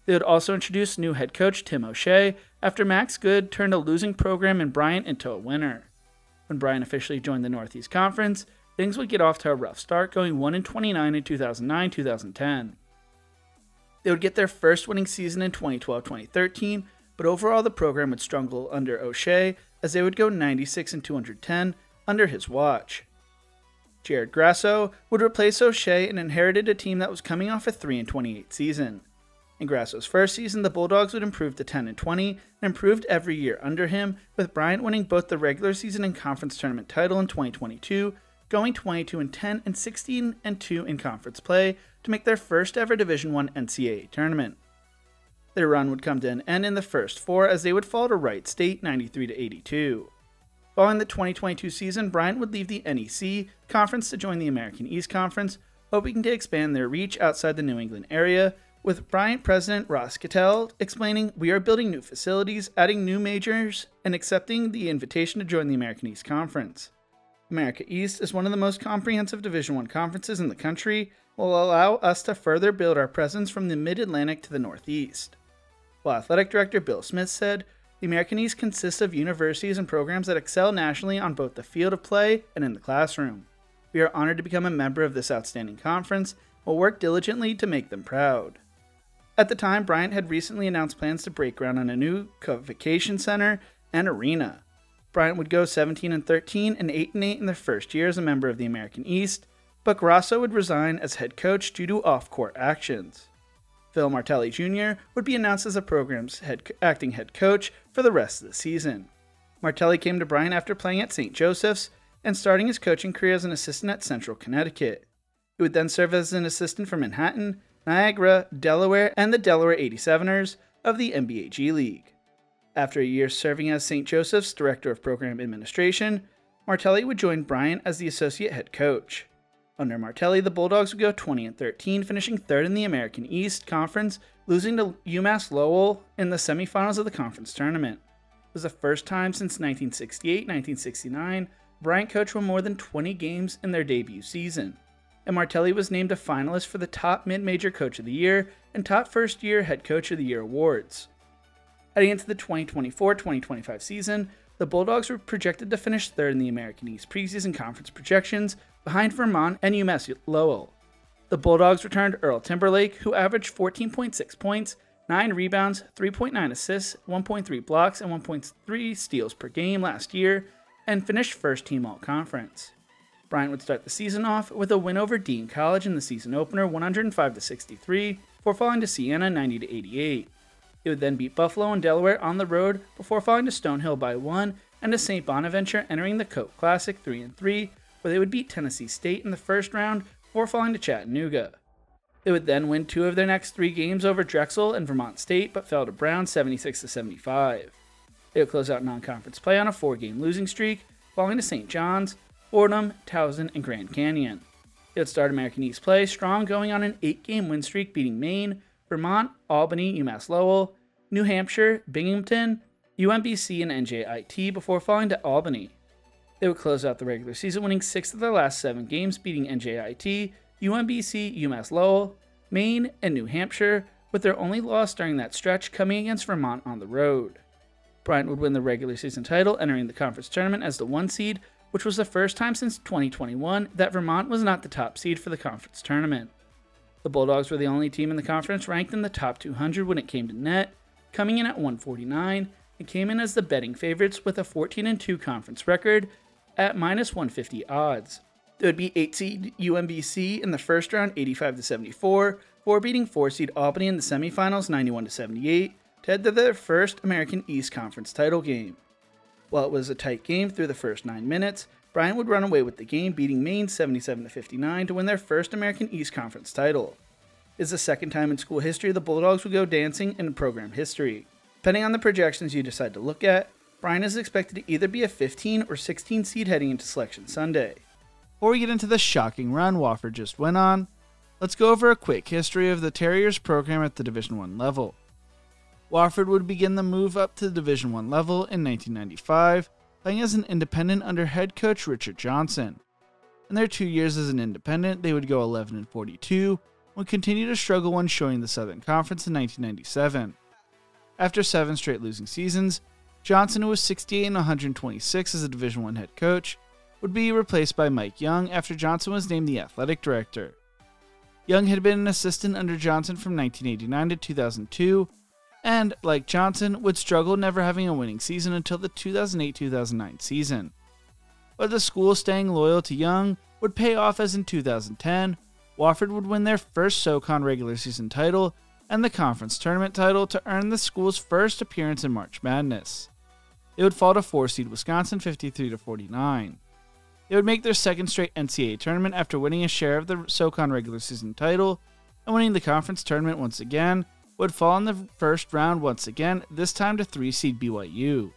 They would also introduce new head coach Tim O'Shea after Max Good turned a losing program in Bryant into a winner. When Bryant officially joined the Northeast Conference, things would get off to a rough start, going 1-29 in 2009-2010. They would get their first winning season in 2012-2013, but overall the program would struggle under O'Shea as they would go 96-210 under his watch. Jared Grasso would replace O'Shea and inherited a team that was coming off a 3-28 season. In Grasso's first season, the Bulldogs would improve to 10-20 and improved every year under him, with Bryant winning both the regular season and conference tournament title in 2022, going 22-10 and 16-2 in conference play to make their first ever Division I NCAA tournament. Their run would come to an end in the first four as they would fall to Wright State 93-82. Following the 2022 season, Bryant would leave the NEC Conference to join the American East Conference, hoping to expand their reach outside the New England area, with Bryant president Ross Cattell explaining, "We are building new facilities, adding new majors, and accepting the invitation to join the American East Conference. America East is one of the most comprehensive Division I conferences in the country, will allow us to further build our presence from the Mid-Atlantic to the Northeast." While Athletic Director Bill Smith said, "The American East consists of universities and programs that excel nationally on both the field of play and in the classroom. We are honored to become a member of this outstanding conference and will work diligently to make them proud." At the time, Bryant had recently announced plans to break ground on a new convocation center and arena. Bryant would go 17-13 and 8-8 in their first year as a member of the American East, but Grasso would resign as head coach due to off-court actions. Phil Martelli Jr. would be announced as the program's acting head coach for the rest of the season. Martelli came to Bryant after playing at St. Joseph's and starting his coaching career as an assistant at Central Connecticut. He would then serve as an assistant for Manhattan, Niagara, Delaware, and the Delaware 87ers of the NBA G League. After a year serving as St. Joseph's Director of Program Administration, Martelli would join Bryant as the associate head coach. Under Martelli, the Bulldogs would go 20-13, finishing third in the American East Conference, losing to UMass Lowell in the semifinals of the conference tournament. It was the first time since 1968-1969 Bryant coached won more than 20 games in their debut season, and Martelli was named a finalist for the top Mid-Major Coach of the Year and top First-Year Head Coach of the Year awards. Heading into the 2024-2025 season, the Bulldogs were projected to finish third in the American East preseason conference projections, behind Vermont and UMass Lowell. The Bulldogs returned Earl Timberlake, who averaged 14.6 points, 9 rebounds, 3.9 assists, 1.3 blocks, and 1.3 steals per game last year, and finished first team all-conference. Bryant would start the season off with a win over Dean College in the season opener 105-63, before falling to Siena 90-88. It would then beat Buffalo and Delaware on the road before falling to Stonehill by 1 and to St. Bonaventure, entering the Coke Classic 3-3, where they would beat Tennessee State in the first round before falling to Chattanooga. They would then win 2 of their next 3 games over Drexel and Vermont State, but fell to Brown 76-75. They would close out non-conference play on a 4-game losing streak, falling to St. John's, Fordham, Towson, and Grand Canyon. They would start American East play strong, going on an 8-game win streak, beating Maine, Vermont, Albany, UMass Lowell, New Hampshire, Binghamton, UMBC, and NJIT before falling to Albany. They would close out the regular season winning 6 of their last 7 games, beating NJIT, UMBC, UMass Lowell, Maine, and New Hampshire, with their only loss during that stretch coming against Vermont on the road. Bryant would win the regular season title, entering the conference tournament as the 1 seed, which was the first time since 2021 that Vermont was not the top seed for the conference tournament. The Bulldogs were the only team in the conference ranked in the top 200 when it came to net, coming in at 149, and came in as the betting favorites with a 14-2 conference record at -150 odds. They would beat 8 seed UMBC in the first round 85-74, before beating 4 seed Albany in the semifinals 91-78 to head to their first American East Conference title game. While it was a tight game through the first 9 minutes, Bryant would run away with the game, beating Maine 77-59 to win their first American East Conference title. It is the second time in school history the Bulldogs would go dancing in program history. Depending on the projections you decide to look at, Bryant is expected to either be a 15 or 16 seed heading into Selection Sunday. Before we get into the shocking run Wofford just went on, let's go over a quick history of the Terriers program at the Division I level. Wofford would begin the move up to the Division I level in 1995, playing as an independent under head coach Richard Johnson. In their 2 years as an independent, they would go 11-42, would continue to struggle when joining the Southern Conference in 1997. After 7 straight losing seasons, Johnson, who was 68-126 as a Division I head coach, would be replaced by Mike Young after Johnson was named the athletic director. Young had been an assistant under Johnson from 1989 to 2002, and, like Johnson, would struggle never having a winning season until the 2008-2009 season. But the school staying loyal to Young would pay off, as in 2010, Wofford would win their first SoCon regular season title and the conference tournament title to earn the school's first appearance in March Madness. They would fall to 4-seed Wisconsin 53-49. They would make their second straight NCAA tournament after winning a share of the SoCon regular season title, and winning the conference tournament once again, would fall in the first round once again, this time to 3-seed BYU.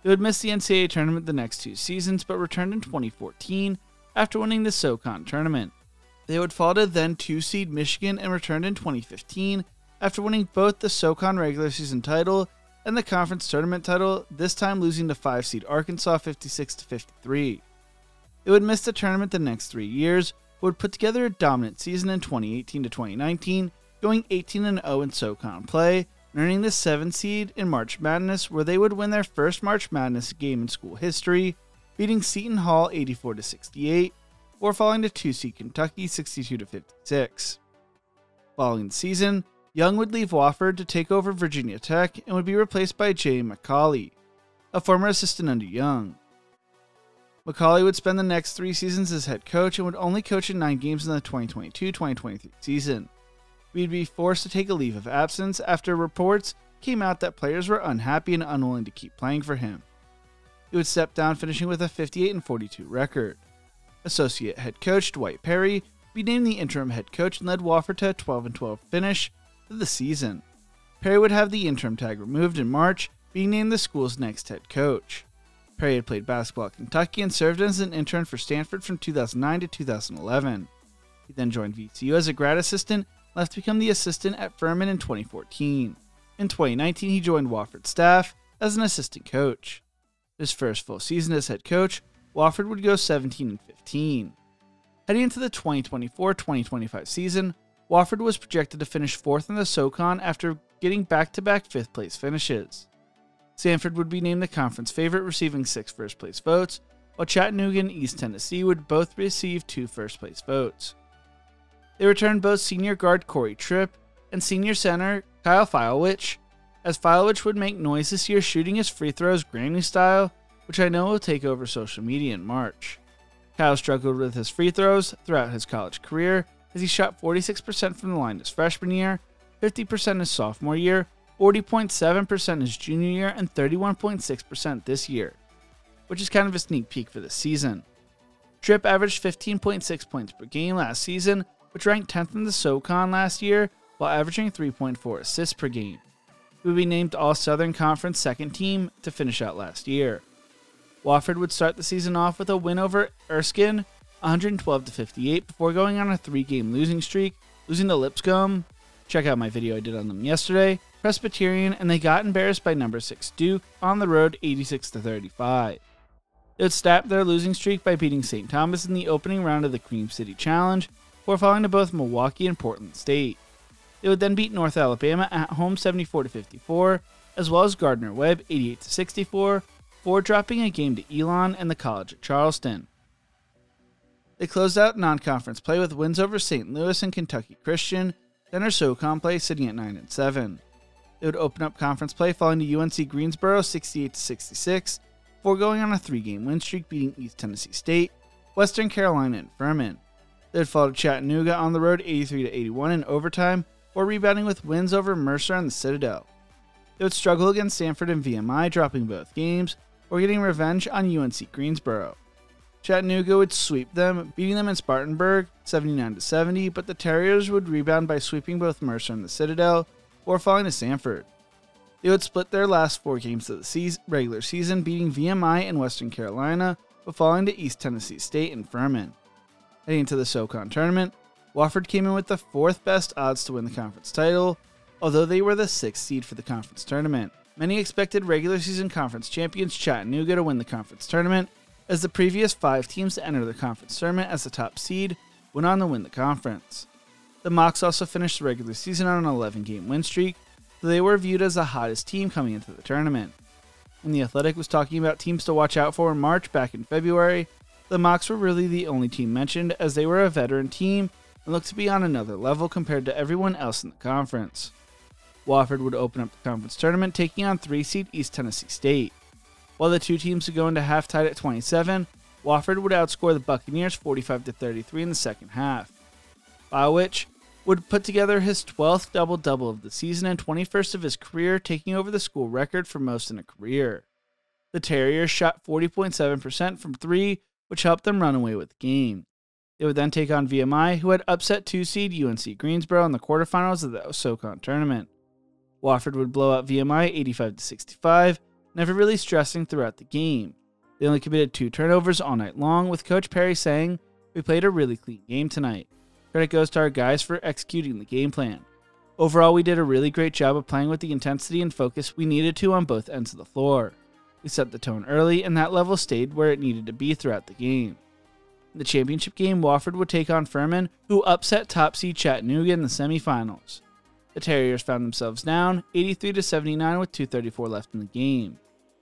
They would miss the NCAA tournament the next 2 seasons, but returned in 2014 after winning the SoCon tournament. They would fall to then 2-seed Michigan and returned in 2015 after winning both the SoCon regular season title and the conference tournament title, this time losing to 5-seed Arkansas 56-53. They would miss the tournament the next 3 years, but would put together a dominant season in 2018-2019, going 18-0 in SoCon play, and earning the 7th seed in March Madness, where they would win their first March Madness game in school history, beating Seton Hall 84-68, before falling to 2-seed Kentucky 62-56. Following the season, Young would leave Wofford to take over Virginia Tech and would be replaced by Jay McCauley, a former assistant under Young. McCauley would spend the next 3 seasons as head coach and would only coach in 9 games in the 2022-2023 season. He'd be forced to take a leave of absence after reports came out that players were unhappy and unwilling to keep playing for him. He would step down, finishing with a 58-42 record. Associate head coach Dwight Perry would be named the interim head coach and led Wofford to a 12-12 finish of the season. Perry would have the interim tag removed in March, being named the school's next head coach. Perry had played basketball at Kentucky and served as an intern for Stanford from 2009 to 2011. He then joined VCU as a grad assistant, left to become the assistant at Furman in 2014. In 2019, he joined Wofford's staff as an assistant coach. His first full season as head coach, Wofford would go 17-15. Heading into the 2024-2025 season, Wofford was projected to finish 4th in the SoCon after getting back-to-back 5th place finishes. Stanford would be named the conference favorite, receiving 6 first-place votes, while Chattanooga and East Tennessee would both receive 2 first-place votes. They returned both senior guard Corey Tripp and senior center Kyle Filewich, as Filewich would make noise this year shooting his free throws Granny style, which I know will take over social media in March. Kyle struggled with his free throws throughout his college career, as he shot 46% from the line his freshman year, 50% his sophomore year, 40.7% his junior year, and 31.6% this year, which is kind of a sneak peek for this season. Tripp averaged 15.6 points per game last season, which ranked 10th in the SoCon last year, while averaging 3.4 assists per game. He would be named All-Southern Conference second team to finish out last year. Wofford would start the season off with a win over Erskine, 112-58, before going on a 3-game losing streak, losing to Lipscomb. Check out my video I did on them yesterday, Presbyterian, and they got embarrassed by number 6 Duke on the road 86-35. They would snap their losing streak by beating St. Thomas in the opening round of the Cream City Challenge, before falling to both Milwaukee and Portland State. They would then beat North Alabama at home 74-54, as well as Gardner-Webb 88-64, before dropping a game to Elon and the College at Charleston. They closed out non-conference play with wins over St. Louis and Kentucky Christian, then their SoCon play sitting at 9-7. They would open up conference play falling to UNC Greensboro 68-66, before going on a 3-game win streak beating East Tennessee State, Western Carolina, and Furman. They would fall to Chattanooga on the road 83-81 in overtime, or rebounding with wins over Mercer and the Citadel. They would struggle against Stanford and VMI, dropping both games, or getting revenge on UNC Greensboro. Chattanooga would sweep them, beating them in Spartanburg 79-70, but the Terriers would rebound by sweeping both Mercer and the Citadel, or falling to Stanford. They would split their last 4 games of the regular season, beating VMI and Western Carolina, but falling to East Tennessee State and Furman. Heading into the SoCon tournament, Wofford came in with the 4th best odds to win the conference title, although they were the 6th seed for the conference tournament. Many expected regular season conference champions Chattanooga to win the conference tournament, as the previous 5 teams to enter the conference tournament as the top seed went on to win the conference. The Mocs also finished the regular season on an 11-game win streak, so they were viewed as the hottest team coming into the tournament. When The Athletic was talking about teams to watch out for in March back in February, the Mocs were really the only team mentioned, as they were a veteran team and looked to be on another level compared to everyone else in the conference. Wofford would open up the conference tournament taking on 3-seed East Tennessee State. While the two teams would go into half tied at 27, Wofford would outscore the Buccaneers 45-33 in the second half. Bowich would put together his 12th double-double of the season and 21st of his career, taking over the school record for most in a career. The Terriers shot 40.7% from 3, which helped them run away with the game. They would then take on VMI, who had upset 2-seed UNC Greensboro in the quarterfinals of the SoCon tournament. Wofford would blow out VMI 85-65, never really stressing throughout the game. They only committed 2 turnovers all night long, with Coach Perry saying, "We played a really clean game tonight. Credit goes to our guys for executing the game plan. Overall, we did a really great job of playing with the intensity and focus we needed to on both ends of the floor. We set the tone early, and that level stayed where it needed to be throughout the game." In the championship game, Wofford would take on Furman, who upset top seed Chattanooga in the semifinals. The Terriers found themselves down 83-79 with 2:34 left in the game,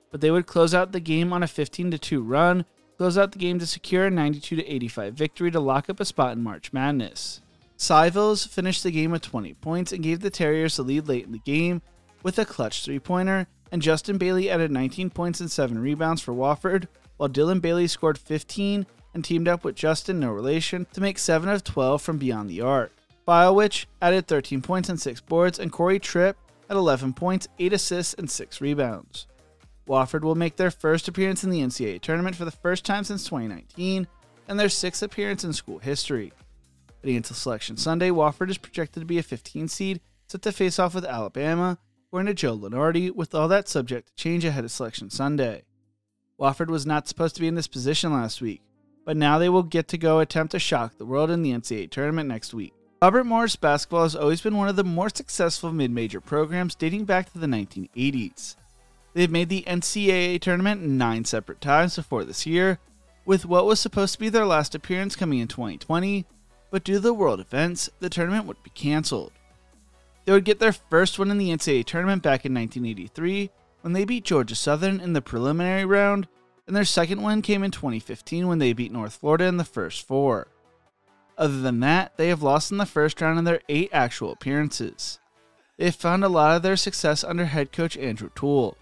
but they would close out the game on a 15-2 run, close out the game to secure a 92-85 victory to lock up a spot in March Madness. Syvilles finished the game with 20 points and gave the Terriers the lead late in the game with a clutch 3-pointer, and Justin Bailey added 19 points and 7 rebounds for Wofford, while Dylan Bailey scored 15 and teamed up with Justin, no relation, to make 7 of 12 from beyond the arc. Bowich added 13 points and 6 boards, and Corey Tripp had 11 points, 8 assists, and 6 rebounds. Wofford will make their first appearance in the NCAA tournament for the first time since 2019, and their 6th appearance in school history. Heading into Selection Sunday, Wofford is projected to be a 15 seed, set to face off with Alabama, according to Joe Lenardi, with all that subject to change ahead of Selection Sunday. Wofford was not supposed to be in this position last week, but now they will get to go attempt to shock the world in the NCAA tournament next week. Robert Morris basketball has always been one of the more successful mid-major programs dating back to the 1980s. They've made the NCAA tournament 9 separate times before this year, with what was supposed to be their last appearance coming in 2020, but due to the world events, the tournament would be cancelled. They would get their first win in the NCAA tournament back in 1983 when they beat Georgia Southern in the preliminary round, and their second win came in 2015 when they beat North Florida in the first 4. Other than that, they have lost in the first round in their 8 actual appearances. They have found a lot of their success under head coach Andrew Toole.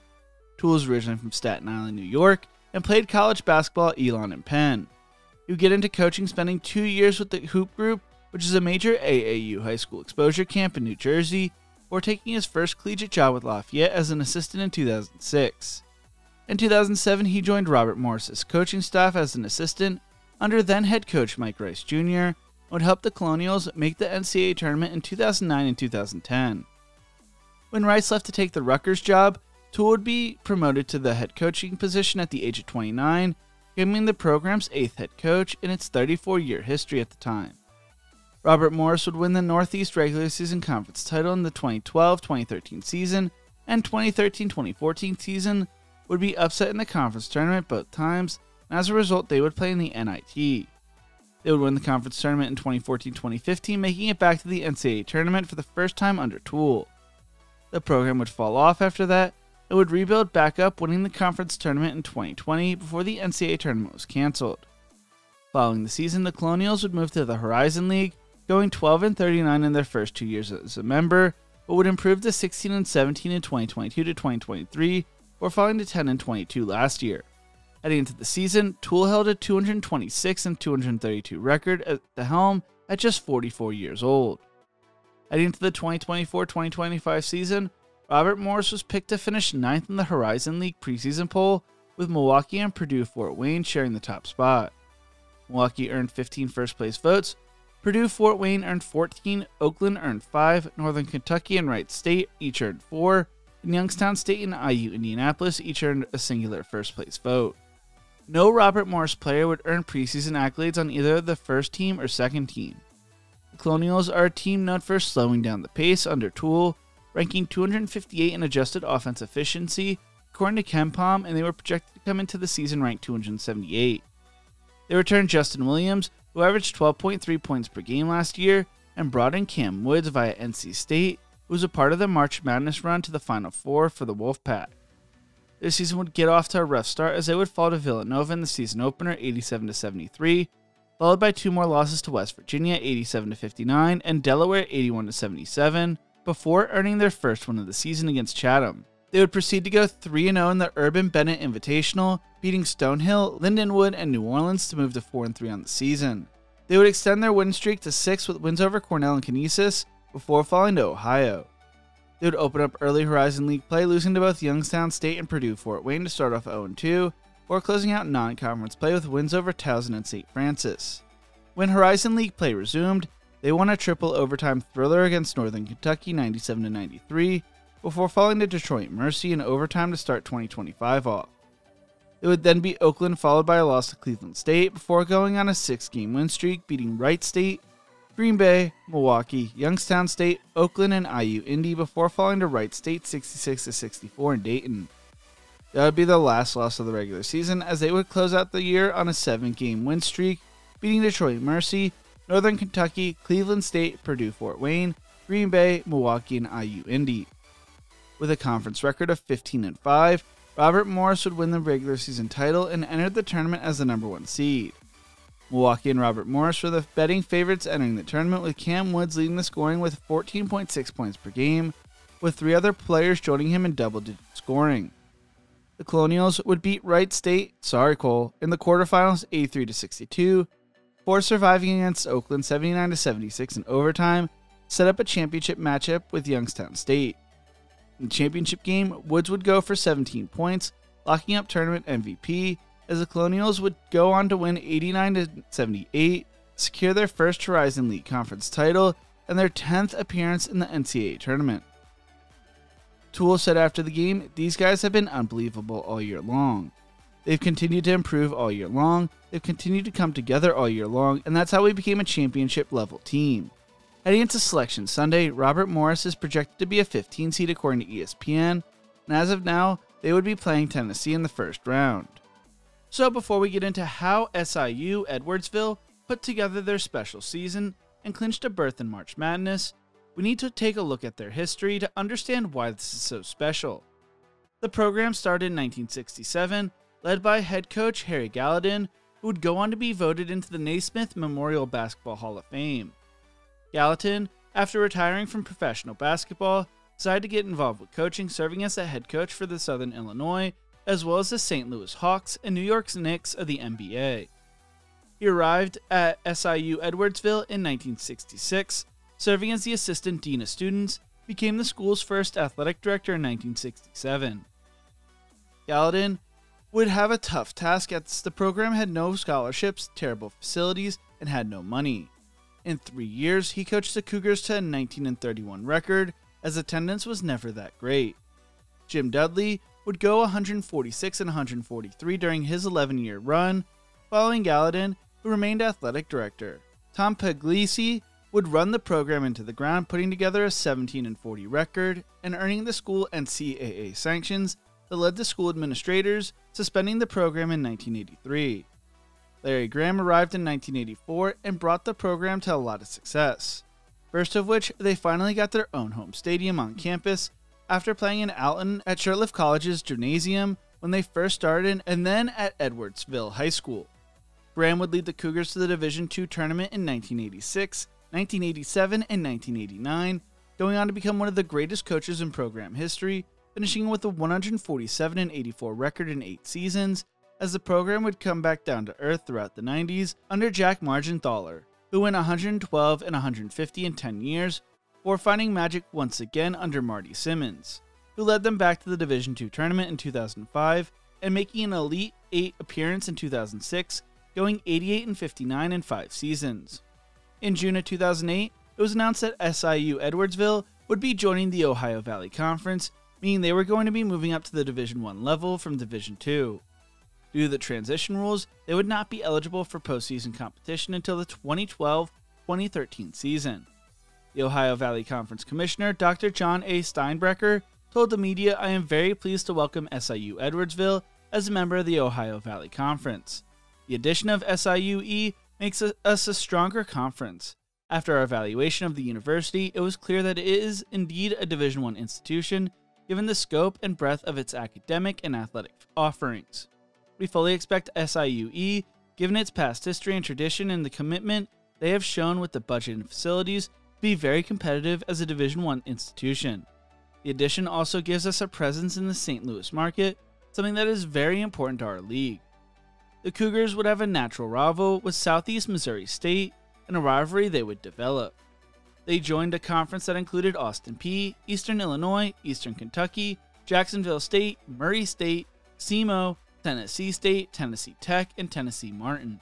Toole is originally from Staten Island, New York, and played college basketball at Elon and Penn. He would get into coaching spending 2 years with the Hoop Group, which is a major AAU high school exposure camp in New Jersey, before taking his first collegiate job with Lafayette as an assistant in 2006. In 2007, he joined Robert Morris's coaching staff as an assistant under then head coach Mike Rice Jr., would help the Colonials make the NCAA tournament in 2009 and 2010. When Rice left to take the Rutgers job, Toole would be promoted to the head coaching position at the age of 29, becoming the program's 8th head coach in its 34-year history at the time. Robert Morris would win the Northeast regular season conference title in the 2012-2013 season, and 2013-2014 season would be upset in the conference tournament both times, and as a result they would play in the NIT. They would win the conference tournament in 2014-2015, making it back to the NCAA tournament for the first time under Toole. The program would fall off after that, and would rebuild back up, winning the conference tournament in 2020 before the NCAA tournament was canceled. Following the season, the Colonials would move to the Horizon League, going 12-39 in their first 2 years as a member, but would improve to 16-17 in 2022-2023, before falling to 10-22 last year. Heading into the season, Toole held a 226-232 record at the helm at just 44 years old. Heading into the 2024-2025 season, Robert Morris was picked to finish 9th in the Horizon League preseason poll, with Milwaukee and Purdue Fort Wayne sharing the top spot. Milwaukee earned 15 first-place votes, Purdue Fort Wayne earned 14, Oakland earned 5, Northern Kentucky and Wright State each earned 4, and Youngstown State and IU Indianapolis each earned a singular first-place vote. No Robert Morris player would earn preseason accolades on either the first team or second team. The Colonials are a team known for slowing down the pace under Toole, ranking 258 in adjusted offense efficiency, according to KenPom, and they were projected to come into the season ranked 278. They returned Justin Williams, who averaged 12.3 points per game last year, and brought in Cam Woods via NC State, who was a part of the March Madness run to the Final Four for the Wolfpack. Their season would get off to a rough start as they would fall to Villanova in the season opener 87-73, followed by 2 more losses to West Virginia 87-59 and Delaware 81-77, before earning their first win of the season against Chatham. They would proceed to go 3-0 in the Urban Bennett Invitational, beating Stonehill, Lindenwood, and New Orleans to move to 4-3 on the season. They would extend their win streak to 6 with wins over Cornell and Canisius, before falling to Ohio. They would open up early Horizon League play, losing to both Youngstown State and Purdue Fort Wayne to start off 0-2, or closing out non-conference play with wins over Towson and St. Francis. When Horizon League play resumed, they won a triple overtime thriller against Northern Kentucky 97-93, before falling to Detroit Mercy in overtime to start 2025 off. It would then be Oakland, followed by a loss to Cleveland State, before going on a 6-game win streak, beating Wright State, Green Bay, Milwaukee, Youngstown State, Oakland, and IU Indy before falling to Wright State 66-64 in Dayton. That would be the last loss of the regular season, as they would close out the year on a 7-game win streak, beating Detroit Mercy, Northern Kentucky, Cleveland State, Purdue Fort Wayne, Green Bay, Milwaukee, and IU Indy. With a conference record of 15-5, Robert Morris would win the regular season title and entered the tournament as the number 1 seed. Milwaukee and Robert Morris were the betting favorites entering the tournament, with Cam Woods leading the scoring with 14.6 points per game, with 3 other players joining him in double-digit scoring. The Colonials would beat Wright State, in the quarterfinals 83-62, before surviving against Oakland 79-76 in overtime, set up a championship matchup with Youngstown State. In the championship game, Woods would go for 17 points, locking up tournament MVP, as the Colonials would go on to win 89-78, secure their first Horizon League Conference title, and their 10th appearance in the NCAA tournament. Toole said after the game, "These guys have been unbelievable all year long. They've continued to improve all year long, they've continued to come together all year long, and that's how we became a championship-level team." Heading into Selection Sunday, Robert Morris is projected to be a 15 seed according to ESPN, and as of now, they would be playing Tennessee in the first round. So before we get into how SIU Edwardsville put together their special season and clinched a berth in March Madness, we need to take a look at their history to understand why this is so special. The program started in 1967, led by head coach Harry Gallatin, who would go on to be voted into the Naismith Memorial Basketball Hall of Fame. Gallatin, after retiring from professional basketball, decided to get involved with coaching, serving as the head coach for the Southern Illinois, as well as the St. Louis Hawks and New York Knicks of the NBA. He arrived at SIU Edwardsville in 1966, serving as the assistant dean of students, became the school's first athletic director in 1967. Gallatin would have a tough task as the program had no scholarships, terrible facilities, and had no money. In 3 years, he coached the Cougars to a 19-31 record, as attendance was never that great. Jim Dudley would go 146 and 143 during his 11-year run, following Gallatin, who remained athletic director. Tom Puglisi would run the program into the ground, putting together a 17-40 record and earning the school NCAA sanctions that led to school administrators suspending the program in 1983. Larry Graham arrived in 1984 and brought the program to a lot of success. First of which, they finally got their own home stadium on campus after playing in Alton at Shirtliff College's gymnasium when they first started, and then at Edwardsville High School. Graham would lead the Cougars to the Division II tournament in 1986, 1987, and 1989, going on to become one of the greatest coaches in program history, finishing with a 147-84 record in 8 seasons, as the program would come back down to earth throughout the 90s under Jack Margenthaler, who went 112 and 150 in 10 years, before finding magic once again under Marty Simmons, who led them back to the Division II tournament in 2005 and making an Elite 8 appearance in 2006, going 88-59 in 5 seasons. In June of 2008, it was announced that SIU Edwardsville would be joining the Ohio Valley Conference, meaning they were going to be moving up to the Division I level from Division II. Due to the transition rules, they would not be eligible for postseason competition until the 2012-2013 season. The Ohio Valley Conference Commissioner, Dr. John A. Steinbrecher, told the media, "I am very pleased to welcome SIU Edwardsville as a member of the Ohio Valley Conference. The addition of SIU-E makes us a stronger conference. After our evaluation of the university, it was clear that it is indeed a Division I institution, given the scope and breadth of its academic and athletic offerings. We fully expect SIU-E, given its past history and tradition and the commitment they have shown with the budget and facilities, to be very competitive as a Division I institution. The addition also gives us a presence in the St. Louis market, something that is very important to our league. The Cougars would have a natural rival with Southeast Missouri State, and a rivalry they would develop. They joined a conference that included Austin Peay, Eastern Illinois, Eastern Kentucky, Jacksonville State, Murray State, SEMO, Tennessee State, Tennessee Tech, and Tennessee Martin.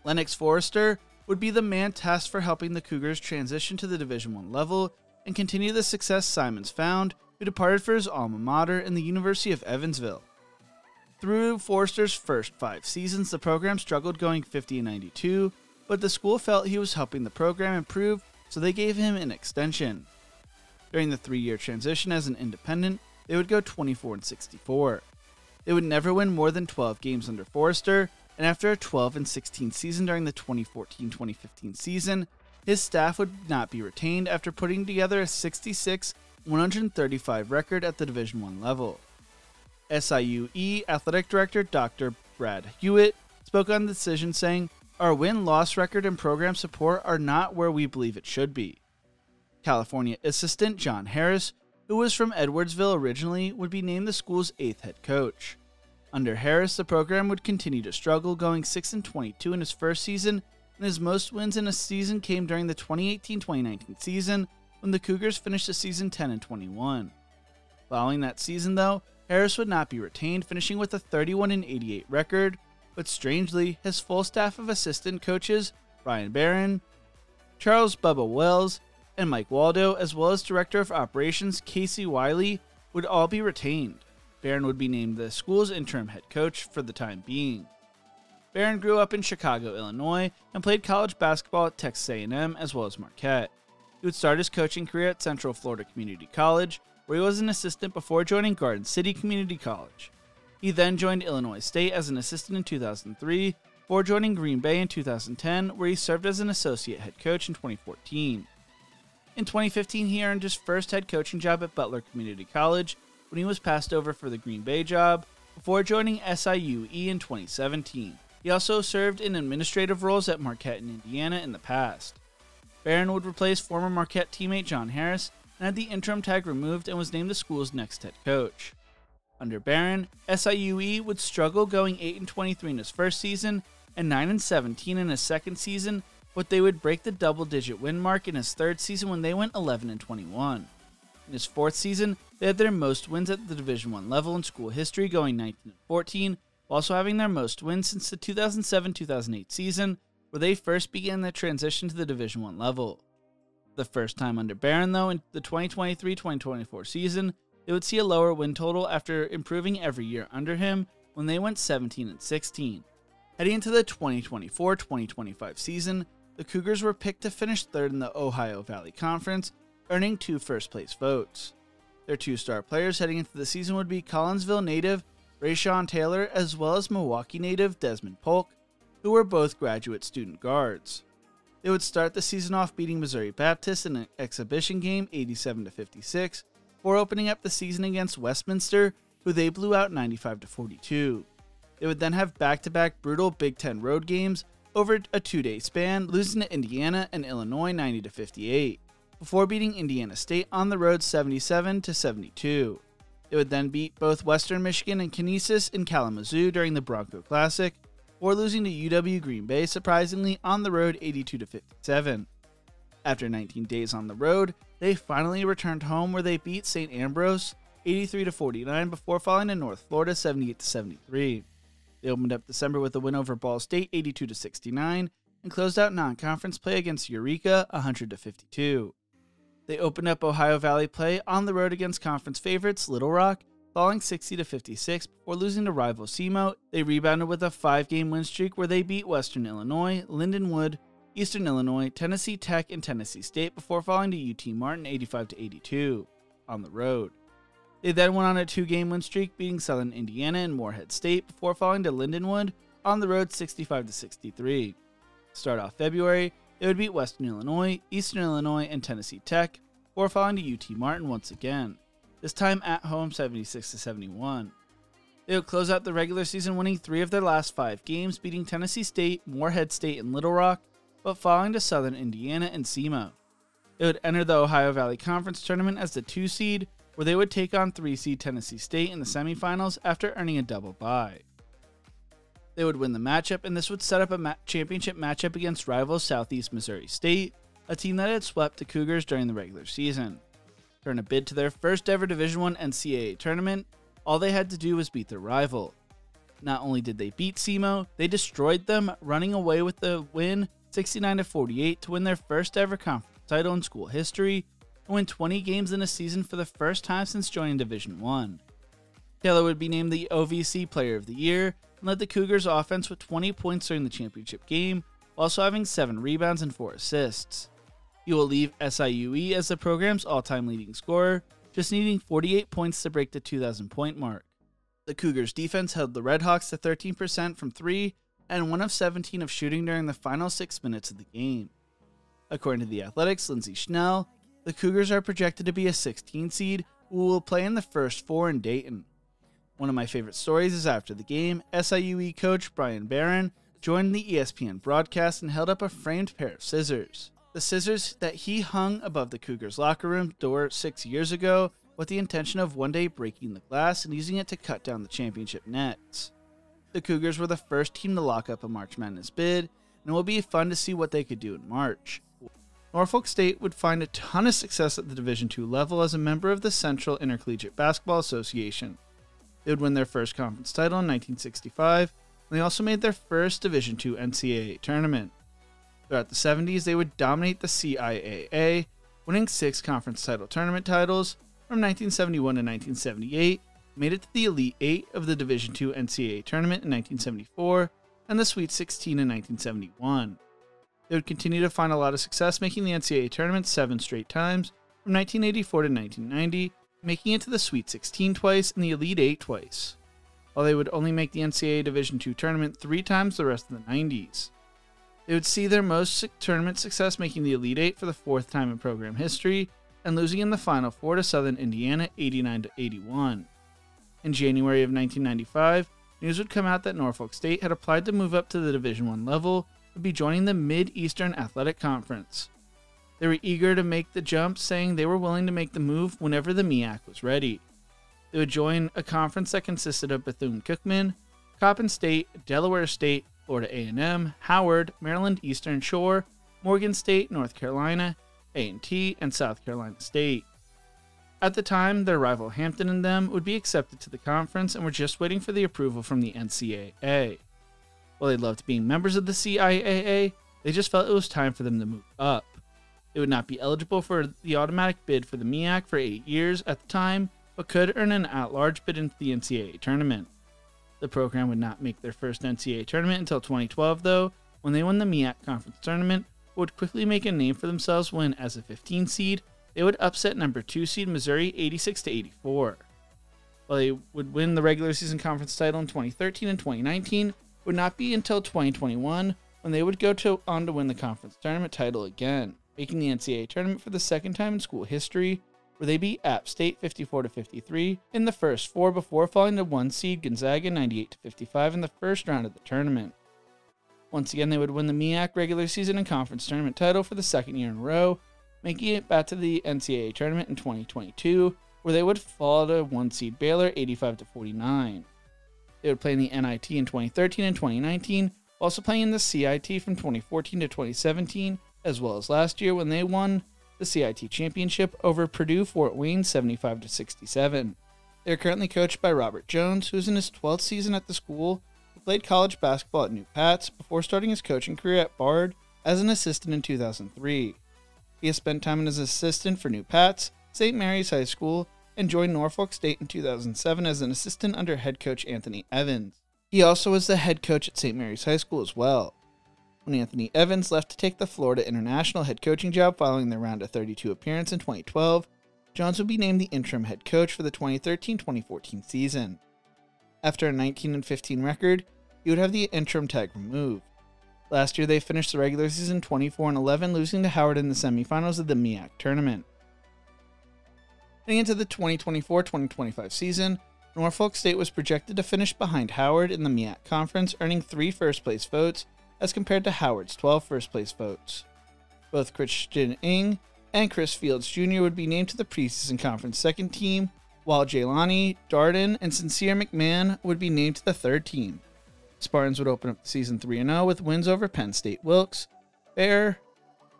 Lennox Forrester would be the man tasked for helping the Cougars transition to the Division I level and continue the success Simons found, who departed for his alma mater in the University of Evansville. Through Forrester's first 5 seasons, the program struggled, going 50-92, but the school felt he was helping the program improve, so they gave him an extension. During the 3-year transition as an independent, they would go 24-64. They would never win more than 12 games under Forrester, and after a 12-16 season during the 2014-2015 season, his staff would not be retained after putting together a 66-135 record at the Division I level. SIU-E Athletic Director Dr. Brad Hewitt spoke on the decision, saying, "Our win-loss record and program support are not where we believe it should be." California assistant John Harris, who was from Edwardsville originally, would be named the school's 8th head coach. Under Harris, the program would continue to struggle, going 6-22 in his first season, and his most wins in a season came during the 2018-2019 season, when the Cougars finished the season 10-21. Following that season, though, Harris would not be retained, finishing with a 31-88 record, but strangely, his full staff of assistant coaches, Brian Barron, Charles Bubba Wells, and Mike Waldo, as well as Director of Operations Casey Wiley, would all be retained. Barron would be named the school's interim head coach for the time being. Barron grew up in Chicago, Illinois, and played college basketball at Texas A&M as well as Marquette. He would start his coaching career at Central Florida Community College, where he was an assistant before joining Garden City Community College. He then joined Illinois State as an assistant in 2003, before joining Green Bay in 2010, where he served as an associate head coach in 2014. In 2015, he earned his first head coaching job at Butler Community College when he was passed over for the Green Bay job, before joining SIU-E in 2017. He also served in administrative roles at Marquette in Indiana in the past. Barron would replace former Marquette teammate John Harris and had the interim tag removed and was named the school's next head coach. Under Barron, SIU-E would struggle, going 8-23 in his first season and 9-17 in his second season, but they would break the double-digit win mark in his third season when they went 11-21. In his fourth season, they had their most wins at the Division I level in school history, going 19-14, while also having their most wins since the 2007-2008 season, where they first began their transition to the Division I level. The first time under Barron, though, in the 2023-2024 season, they would see a lower win total after improving every year under him when they went 17-16. Heading into the 2024-2025 season, the Cougars were picked to finish third in the Ohio Valley Conference, earning 2 first-place votes. Their 2 star players heading into the season would be Collinsville native Rayshawn Taylor, as well as Milwaukee native Desmond Polk, who were both graduate student guards. They would start the season off beating Missouri Baptist in an exhibition game 87-56, before opening up the season against Westminster, who they blew out 95-42. They would then have back-to-back brutal Big Ten road games over a 2-day span, losing to Indiana and Illinois 90-58, before beating Indiana State on the road 77-72. They would then beat both Western Michigan and Canisius in Kalamazoo during the Bronco Classic, before losing to UW Green Bay surprisingly on the road 82-57. After 19 days on the road, they finally returned home, where they beat St. Ambrose 83-49 before falling to North Florida 78-73. They opened up December with a win over Ball State 82-69 and closed out non-conference play against Eureka 100-52. They opened up Ohio Valley play on the road against conference favorites Little Rock, falling 60-56 before losing to rival SEMO. They rebounded with a 5-game win streak where they beat Western Illinois, Lindenwood, Eastern Illinois, Tennessee Tech, and Tennessee State before falling to UT Martin 85-82 on the road. They then went on a 2-game win streak, beating Southern Indiana and Morehead State before falling to Lindenwood on the road 65-63. To start off February, they would beat Western Illinois, Eastern Illinois, and Tennessee Tech before falling to UT Martin once again, this time at home 76-71. They would close out the regular season winning 3 of their last 5 games, beating Tennessee State, Morehead State, and Little Rock, but falling to Southern Indiana and SEMO. They would enter the Ohio Valley Conference Tournament as the 2 seed, where they would take on 3 seed Tennessee State in the semifinals after earning a double bye. They would win the matchup, and this would set up a championship matchup against rival Southeast Missouri State, a team that had swept the Cougars during the regular season. To earn a bid to their first ever Division I NCAA tournament, all they had to do was beat their rival. Not only did they beat SEMO, they destroyed them, running away with the win 69-48 to win their first ever conference title in school history and win 20 games in a season for the first time since joining Division I. Taylor would be named the OVC Player of the Year and led the Cougars offense with 20 points during the championship game, while also having 7 rebounds and 4 assists. He will leave SIUE as the program's all-time leading scorer, just needing 48 points to break the 2,000-point mark. The Cougars' defense held the Redhawks to 13% from 3 and 1 of 17 of shooting during the final 6 minutes of the game. According to The Athletic's Lindsey Schnell, the Cougars are projected to be a 16 seed who will play in the first 4 in Dayton. One of my favorite stories is after the game, SIUE coach Brian Barron joined the ESPN broadcast and held up a framed pair of scissors. The scissors that he hung above the Cougars' locker room door 6 years ago with the intention of one day breaking the glass and using it to cut down the championship nets. The Cougars were the first team to lock up a March Madness bid, and it will be fun to see what they could do in March. Norfolk State would find a ton of success at the Division II level as a member of the Central Intercollegiate Basketball Association. They would win their first conference title in 1965, and they also made their first Division II NCAA tournament. Throughout the 70s, they would dominate the CIAA, winning 6 conference title tournament titles from 1971 to 1978, made it to the Elite 8 of the Division II NCAA tournament in 1974, and the Sweet 16 in 1971. They would continue to find a lot of success making the NCAA tournament 7 straight times, from 1984 to 1990, making it to the Sweet 16 twice and the Elite 8 twice, while they would only make the NCAA Division II tournament 3 times the rest of the 90s. They would see their most tournament success making the Elite 8 for the 4th time in program history, and losing in the Final Four to Southern Indiana 89-81. In January of 1995, news would come out that Norfolk State had applied to move up to the Division I level, would be joining the Mid-Eastern Athletic Conference. They were eager to make the jump, saying they were willing to make the move whenever the MEAC was ready. They would join a conference that consisted of Bethune-Cookman, Coppin State, Delaware State, Florida A&M, Howard, Maryland Eastern Shore, Morgan State, North Carolina, A&T, and South Carolina State. At the time, their rival Hampton and them would be accepted to the conference and were just waiting for the approval from the NCAA. While they loved being members of the CIAA, they just felt it was time for them to move up. They would not be eligible for the automatic bid for the MEAC for 8 years at the time, but could earn an at-large bid into the NCAA tournament. The program would not make their first NCAA tournament until 2012, though, when they won the MEAC conference tournament, but would quickly make a name for themselves when, as a 15 seed, they would upset number 2 seed Missouri 86-84. While they would win the regular season conference title in 2013 and 2019, it would not be until 2021 when they would go on to win the conference tournament title again, making the NCAA tournament for the 2nd time in school history, where they beat App State 54-53 in the first 4 before falling to 1 seed Gonzaga 98-55 in the first round of the tournament. Once again, they would win the MEAC regular season and conference tournament title for the 2nd year in a row, making it back to the NCAA tournament in 2022, where they would fall to 1 seed Baylor 85-49. They would play in the NIT in 2013 and 2019, while also playing in the CIT from 2014 to 2017, as well as last year when they won the CIT championship over Purdue Fort Wayne 75-67. They are currently coached by Robert Jones, who is in his 12th season at the school, who played college basketball at New Pats before starting his coaching career at Bard as an assistant in 2003. He has spent time as an assistant for New Pats, St. Mary's High School, and joined Norfolk State in 2007 as an assistant under head coach Anthony Evans. He also was the head coach at St. Mary's High School as well. when Anthony Evans left to take the Florida International head coaching job following their round of 32 appearance in 2012, Jones would be named the interim head coach for the 2013-2014 season. After a 19-15 record, he would have the interim tag removed. Last year, they finished the regular season 24-11, losing to Howard in the semifinals of the MEAC tournament. Heading into the 2024-2025 season, Norfolk State was projected to finish behind Howard in the MEAC conference, earning 3 first-place votes as compared to Howard's 12 first-place votes. Both Christian Ng and Chris Fields Jr. would be named to the preseason conference second team, while Jaylani, Darden, and Sincere McMahon would be named to the third team. Spartans would open up the season 3-0 with wins over Penn State Wilkes, Bear,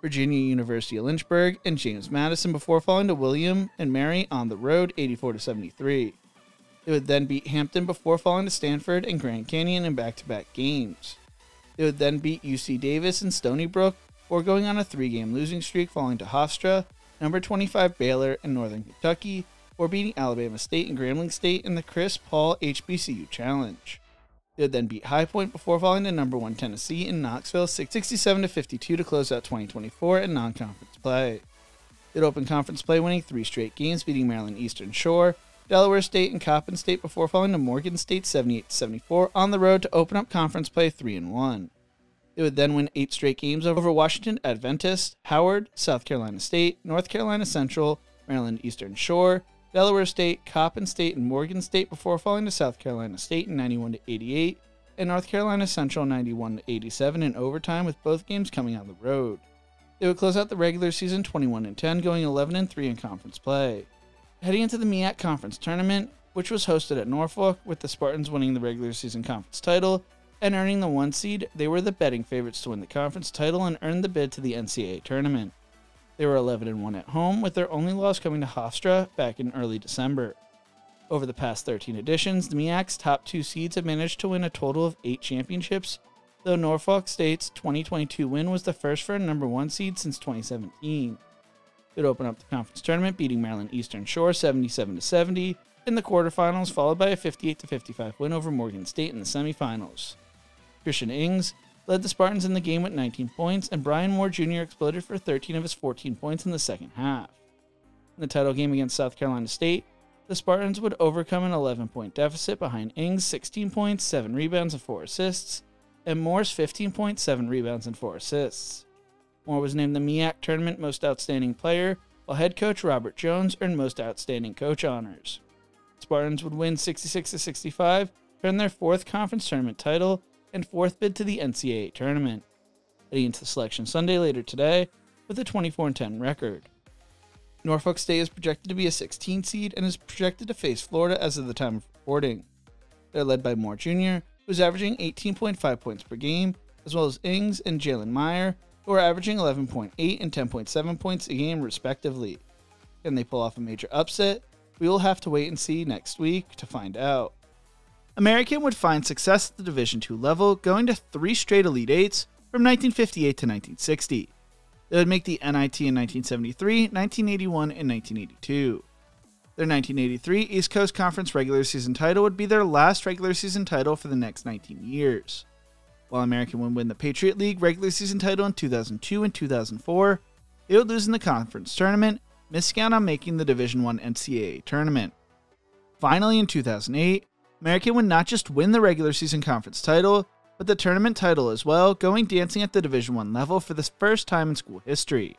Virginia University of Lynchburg, and James Madison before falling to William and Mary on the road 84-73. They would then beat Hampton before falling to Stanford and Grand Canyon in back-to-back games. They would then beat UC Davis and Stony Brook before going on a 3-game losing streak, falling to Hofstra, number 25 Baylor, and Northern Kentucky, before beating Alabama State and Grambling State in the Chris Paul HBCU Challenge. They would then beat High Point before falling to number 1 Tennessee in Knoxville 67-52 to close out 2024 in non-conference play. They'd open conference play winning 3 straight games, beating Maryland Eastern Shore, Delaware State, and Coppin State before falling to Morgan State 78-74 on the road to open up conference play 3-1. They would then win 8 straight games over Washington Adventist, Howard, South Carolina State, North Carolina Central, Maryland Eastern Shore, Delaware State, Coppin State, and Morgan State before falling to South Carolina State in 91-88 and North Carolina Central 91-87 in overtime, with both games coming on the road. They would close out the regular season 21-10, going 11-3 in conference play. Heading into the MEAC Conference Tournament, which was hosted at Norfolk, with the Spartans winning the regular season conference title and earning the 1 seed, they were the betting favorites to win the conference title and earn the bid to the NCAA tournament. They were 11-1 at home, with their only loss coming to Hofstra back in early December. Over the past 13 editions, the MEAC's top 2 seeds have managed to win a total of 8 championships, though Norfolk State's 2022 win was the first for a number 1 seed since 2017. They'd open up the conference tournament, beating Maryland Eastern Shore 77-70 in the quarterfinals, followed by a 58-55 win over Morgan State in the semifinals. Christian Ings led the Spartans in the game with 19 points, and Brian Moore Jr. exploded for 13 of his 14 points in the second half. In the title game against South Carolina State, the Spartans would overcome an 11-point deficit behind Ings' 16 points, 7 rebounds, and 4 assists, and Moore's 15 points, 7 rebounds, and 4 assists. Moore was named the MEAC Tournament Most Outstanding Player, while head coach Robert Jones earned Most Outstanding Coach honors. Spartans would win 66-65, earn their 4th conference tournament title, and 4th bid to the NCAA tournament, heading into Selection Sunday later today with a 24-10 record. Norfolk State is projected to be a 16 seed and is projected to face Florida as of the time of recording. They're led by Moore Jr., who's averaging 18.5 points per game, as well as Ings and Jalen Meyer, who are averaging 11.8 and 10.7 points a game respectively. Can they pull off a major upset? We will have to wait and see next week to find out. American would find success at the Division II level, going to 3 straight Elite Eights from 1958 to 1960. They would make the NIT in 1973, 1981, and 1982. Their 1983 East Coast Conference regular season title would be their last regular season title for the next 19 years. While American would win the Patriot League regular season title in 2002 and 2004, they would lose in the conference tournament, missing out on making the Division I NCAA tournament. Finally, in 2008, American would not just win the regular season conference title, but the tournament title as well, going dancing at the Division I level for the first time in school history.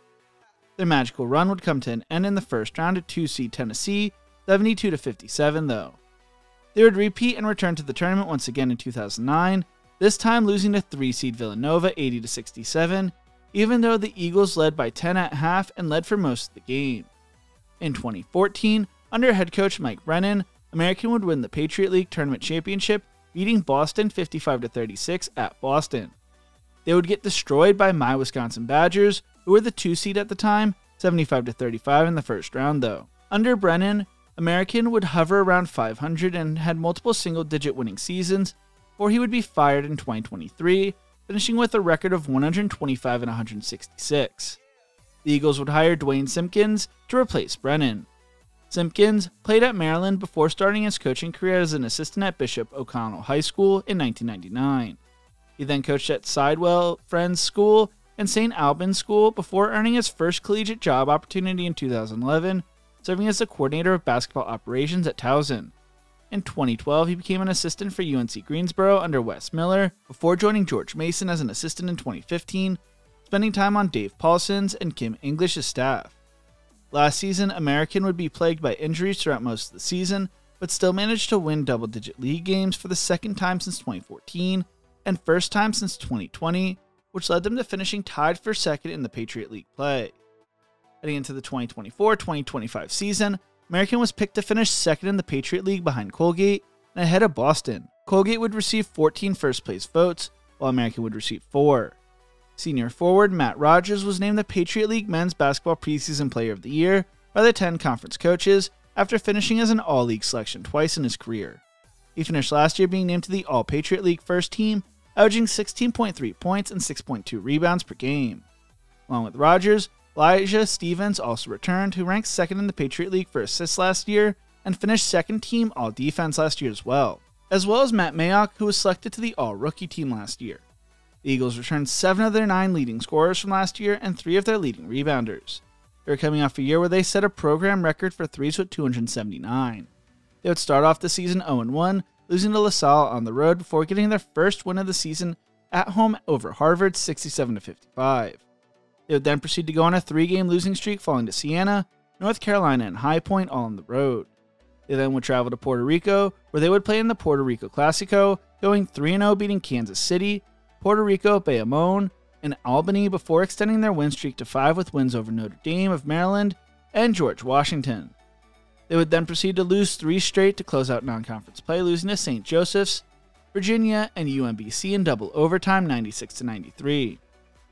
Their magical run would come to an end in the first round at 2-seed Tennessee, 72-57 though. They would repeat and return to the tournament once again in 2009, this time losing to 3-seed Villanova 80-67, even though the Eagles led by 10 at half and led for most of the game. In 2014, under head coach Mike Brennan, American would win the Patriot League Tournament Championship, beating Boston 55-36 at Boston. They would get destroyed by my Wisconsin Badgers, who were the 2-seed at the time, 75-35 in the first round though. Under Brennan, American would hover around 500 and had multiple single-digit winning seasons, before he would be fired in 2023, finishing with a record of 125-166. The Eagles would hire Dwayne Simpkins to replace Brennan. Simpkins played at Maryland before starting his coaching career as an assistant at Bishop O'Connell High School in 1999. He then coached at Sidewell Friends School and St. Albans School before earning his first collegiate job opportunity in 2011, serving as the coordinator of basketball operations at Towson. In 2012, he became an assistant for UNC Greensboro under Wes Miller, before joining George Mason as an assistant in 2015, spending time on Dave Paulson's and Kim English's staff. Last season, American would be plagued by injuries throughout most of the season, but still managed to win double-digit league games for the second time since 2014, and first time since 2020, which led them to finishing tied for second in the Patriot League play. Heading into the 2024-2025 season, American was picked to finish second in the Patriot League behind Colgate and ahead of Boston. Colgate would receive 14 first-place votes, while American would receive 4. Senior forward Matt Rogers was named the Patriot League Men's Basketball Preseason Player of the Year by the 10 conference coaches after finishing as an All-League selection twice in his career. He finished last year being named to the All-Patriot League first team, averaging 16.3 points and 6.2 rebounds per game. Along with Rogers, Elijah Stevens also returned, who ranked second in the Patriot League for assists last year and finished second team All-Defense last year as well as Matt Mayock, who was selected to the All-Rookie team last year. The Eagles returned 7 of their 9 leading scorers from last year and 3 of their leading rebounders. They were coming off a year where they set a program record for threes with 279. They would start off the season 0-1, losing to LaSalle on the road before getting their first win of the season at home over Harvard 67-55. They would then proceed to go on a 3-game losing streak, falling to Siena, North Carolina, and High Point all on the road. They then would travel to Puerto Rico, where they would play in the Puerto Rico Classico, going 3-0, beating Kansas City, Puerto Rico, Bayamon, and Albany before extending their win streak to 5 with wins over Notre Dame of Maryland and George Washington. They would then proceed to lose 3 straight to close out non-conference play, losing to St. Joseph's, Virginia, and UMBC in double overtime 96-93.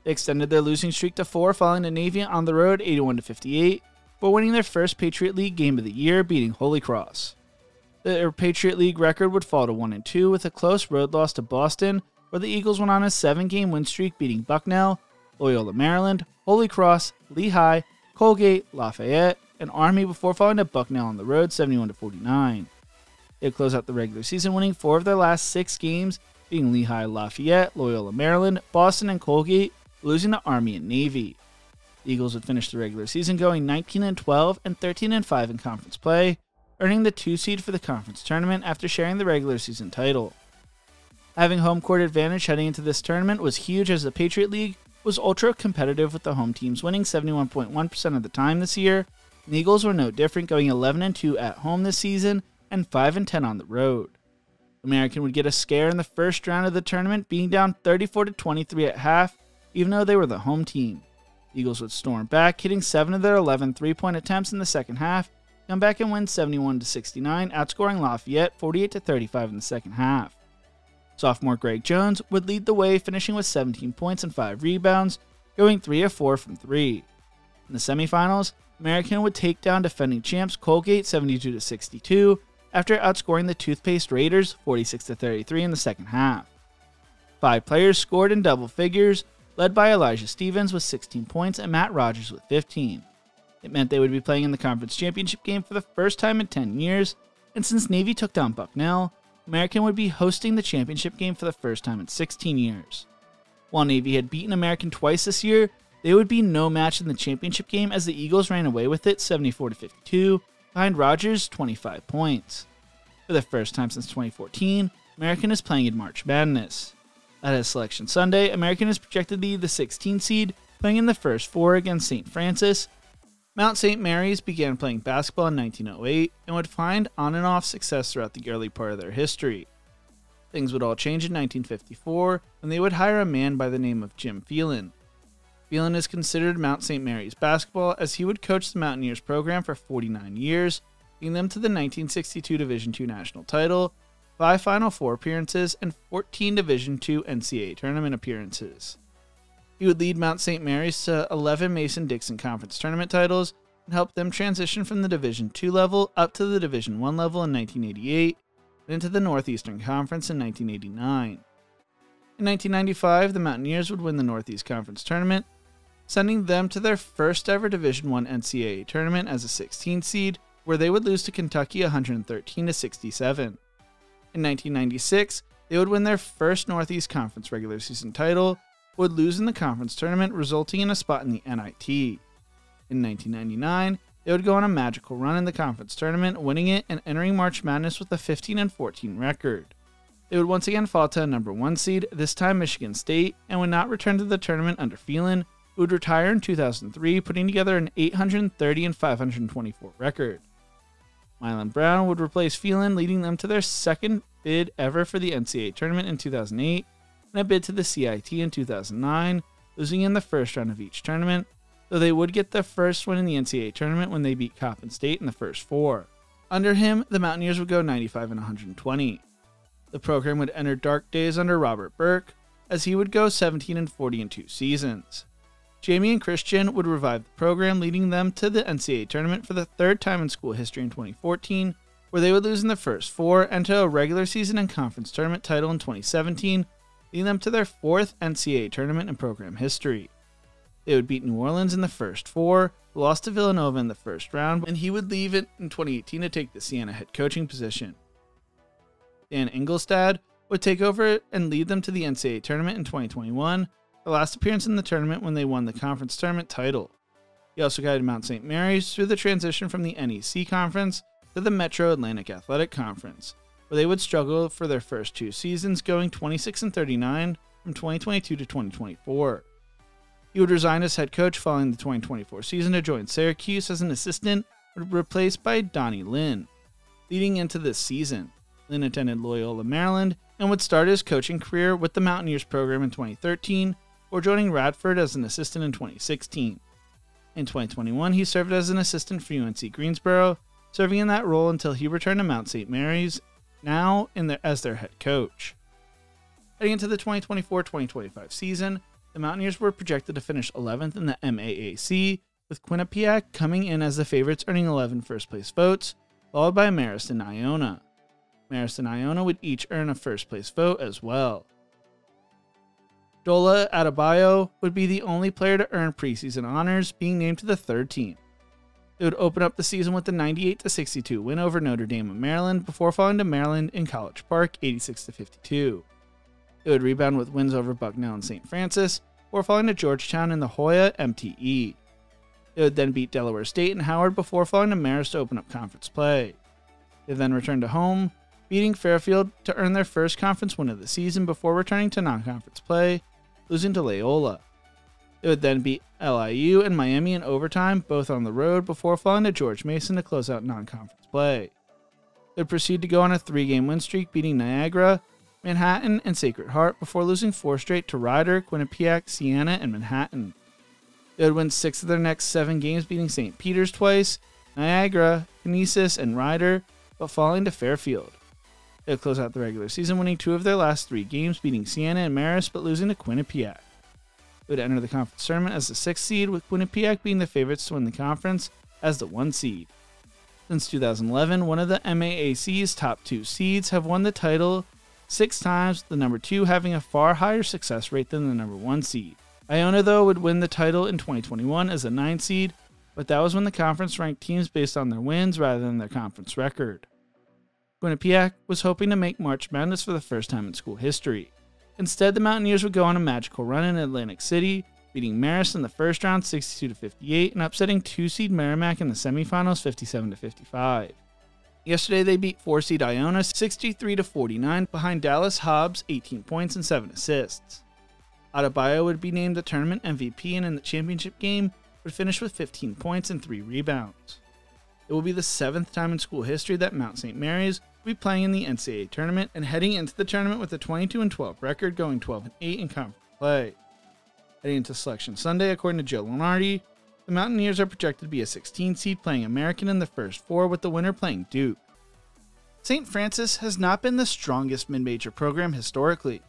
They extended their losing streak to 4, falling to Navy on the road 81-58, but winning their first Patriot League game of the year, beating Holy Cross. Their Patriot League record would fall to 1-2 with a close road loss to Boston, where the Eagles went on a 7-game win streak, beating Bucknell, Loyola Maryland, Holy Cross, Lehigh, Colgate, Lafayette, and Army before falling to Bucknell on the road 71-49. They would close out the regular season winning 4 of their last 6 games, being Lehigh, Lafayette, Loyola Maryland, Boston, and Colgate, losing to Army and Navy. The Eagles would finish the regular season going 19-12 and 13-5 in conference play, earning the 2 seed for the conference tournament after sharing the regular season title. Having home court advantage heading into this tournament was huge, as the Patriot League was ultra competitive, with the home teams winning 71.1% of the time this year, and the Eagles were no different, going 11-2 at home this season and 5-10 on the road. American would get a scare in the first round of the tournament, being down 34-23 at half, even though they were the home team. The Eagles would storm back, hitting 7 of their 11 3-point attempts in the second half, come back and win 71-69, outscoring Lafayette 48-35 in the second half. Sophomore Greg Jones would lead the way, finishing with 17 points and 5 rebounds, going 3 of 4 from 3. In the semifinals, American would take down defending champs Colgate 72-62 after outscoring the Toothpaste Raiders 46-33 in the second half. 5 players scored in double figures, led by Elijah Stevens with 16 points and Matt Rogers with 15. It meant they would be playing in the conference championship game for the first time in 10 years, and since Navy took down Bucknell, American would be hosting the championship game for the first time in 16 years. While Navy had beaten American twice this year, they would be no match in the championship game, as the Eagles ran away with it 74-52, behind Rogers' 25 points. For the first time since 2014, American is playing in March Madness. At his selection Sunday, American is projected to be the 16th seed, playing in the first 4 against St. Francis. Mount St. Mary's began playing basketball in 1908 and would find on and off success throughout the early part of their history. Things would all change in 1954 when they would hire a man by the name of Jim Phelan. Phelan is considered Mount St. Mary's basketball, as he would coach the Mountaineers program for 49 years, leading them to the 1962 Division II national title, 5 Final Four appearances, and 14 Division II NCAA tournament appearances. He would lead Mount St. Mary's to 11 Mason-Dixon Conference tournament titles and help them transition from the Division II level up to the Division I level in 1988 and into the Northeastern Conference in 1989. In 1995, the Mountaineers would win the Northeast Conference tournament, sending them to their first ever Division I NCAA tournament as a 16th seed, where they would lose to Kentucky 113-67. In 1996, They would win their first Northeast Conference regular season title, would lose in the conference tournament, resulting in a spot in the NIT. In 1999, they would go on a magical run in the conference tournament, winning it and entering March Madness with a 15-14 record. They would once again fall to a number 1 seed, this time Michigan State, and would not return to the tournament under Phelan, who would retire in 2003, putting together an 830-524 record. Mylan Brown would replace Phelan, leading them to their second bid ever for the NCAA tournament in 2008, and a bid to the CIT in 2009, losing in the first round of each tournament, though they would get their first win in the NCAA tournament when they beat Coppin State in the first 4. Under him, the Mountaineers would go 95-120. The program would enter dark days under Robert Burke, as he would go 17-40 in 2 seasons. Jamie and Christian would revive the program, leading them to the NCAA tournament for the 3rd time in school history in 2014, where they would lose in the first 4 and to a regular season and conference tournament title in 2017, leading them to their 4th NCAA tournament in program history. They would beat New Orleans in the first 4, lost to Villanova in the first round, and he would leave it in 2018 to take the Siena head coaching position. Dan Engelstad would take over and lead them to the NCAA tournament in 2021, the last appearance in the tournament when they won the conference tournament title. He also guided Mount St. Mary's through the transition from the NEC Conference to the Metro Atlantic Athletic Conference, where they would struggle for their first 2 seasons, going 26-39 from 2022 to 2024. He would resign as head coach following the 2024 season to join Syracuse as an assistant, replaced by Donnie Lynn. Leading into this season, Lynn attended Loyola, Maryland, and would start his coaching career with the Mountaineers program in 2013, or joining Radford as an assistant in 2016. In 2021, he served as an assistant for UNC Greensboro, serving in that role until he returned to Mount St. Mary's, now as their head coach. Heading into the 2024-2025 season, the Mountaineers were projected to finish 11th in the MAAC, with Quinnipiac coming in as the favorites, earning 11 first-place votes, followed by Marist and Iona. Marist and Iona would each earn a first-place vote as well. Dola Adebayo would be the only player to earn preseason honors, being named to the 3rd team. They would open up the season with a 98-62 win over Notre Dame of Maryland, before falling to Maryland in College Park 86-52. They would rebound with wins over Bucknell and St. Francis, before falling to Georgetown in the Hoya MTE. They would then beat Delaware State and Howard before falling to Marist to open up conference play. They then returned to home, beating Fairfield to earn their first conference win of the season before returning to non-conference play, losing to Loyola. They would then beat LIU and Miami in overtime, both on the road, before falling to George Mason to close out non-conference play. They would proceed to go on a 3-game win streak, beating Niagara, Manhattan, and Sacred Heart, before losing 4 straight to Rider, Quinnipiac, Siena, and Manhattan. They would win 6 of their next 7 games, beating St. Peter's twice, Niagara, Canisius, and Rider, but falling to Fairfield. They would close out the regular season, winning 2 of their last 3 games, beating Siena and Marist, but losing to Quinnipiac. They would enter the conference tournament as the 6th seed, with Quinnipiac being the favorites to win the conference as the 1 seed. Since 2011, one of the MAAC's top 2 seeds have won the title 6 times, the number 2 having a far higher success rate than the number 1 seed. Iona, though, would win the title in 2021 as the 9th seed, but that was when the conference ranked teams based on their wins rather than their conference record. Quinnipiac was hoping to make March Madness for the first time in school history. Instead, the Mountaineers would go on a magical run in Atlantic City, beating Marist in the first round 62-58 and upsetting 2-seed Merrimack in the semifinals 57-55. Yesterday, they beat 4-seed Iona 63-49 behind Dallas Hobbs 18 points and 7 assists. Adebayo would be named the tournament MVP and in the championship game would finish with 15 points and 3 rebounds. It will be the 7th time in school history that Mount St. Mary's will be playing in the NCAA tournament and heading into the tournament with a 22-12 record, going 12-8 in conference play. Heading into Selection Sunday, according to Joe Lunardi, the Mountaineers are projected to be a 16 seed playing American in the first 4, with the winner playing Duke. St. Francis has not been the strongest mid-major program historically.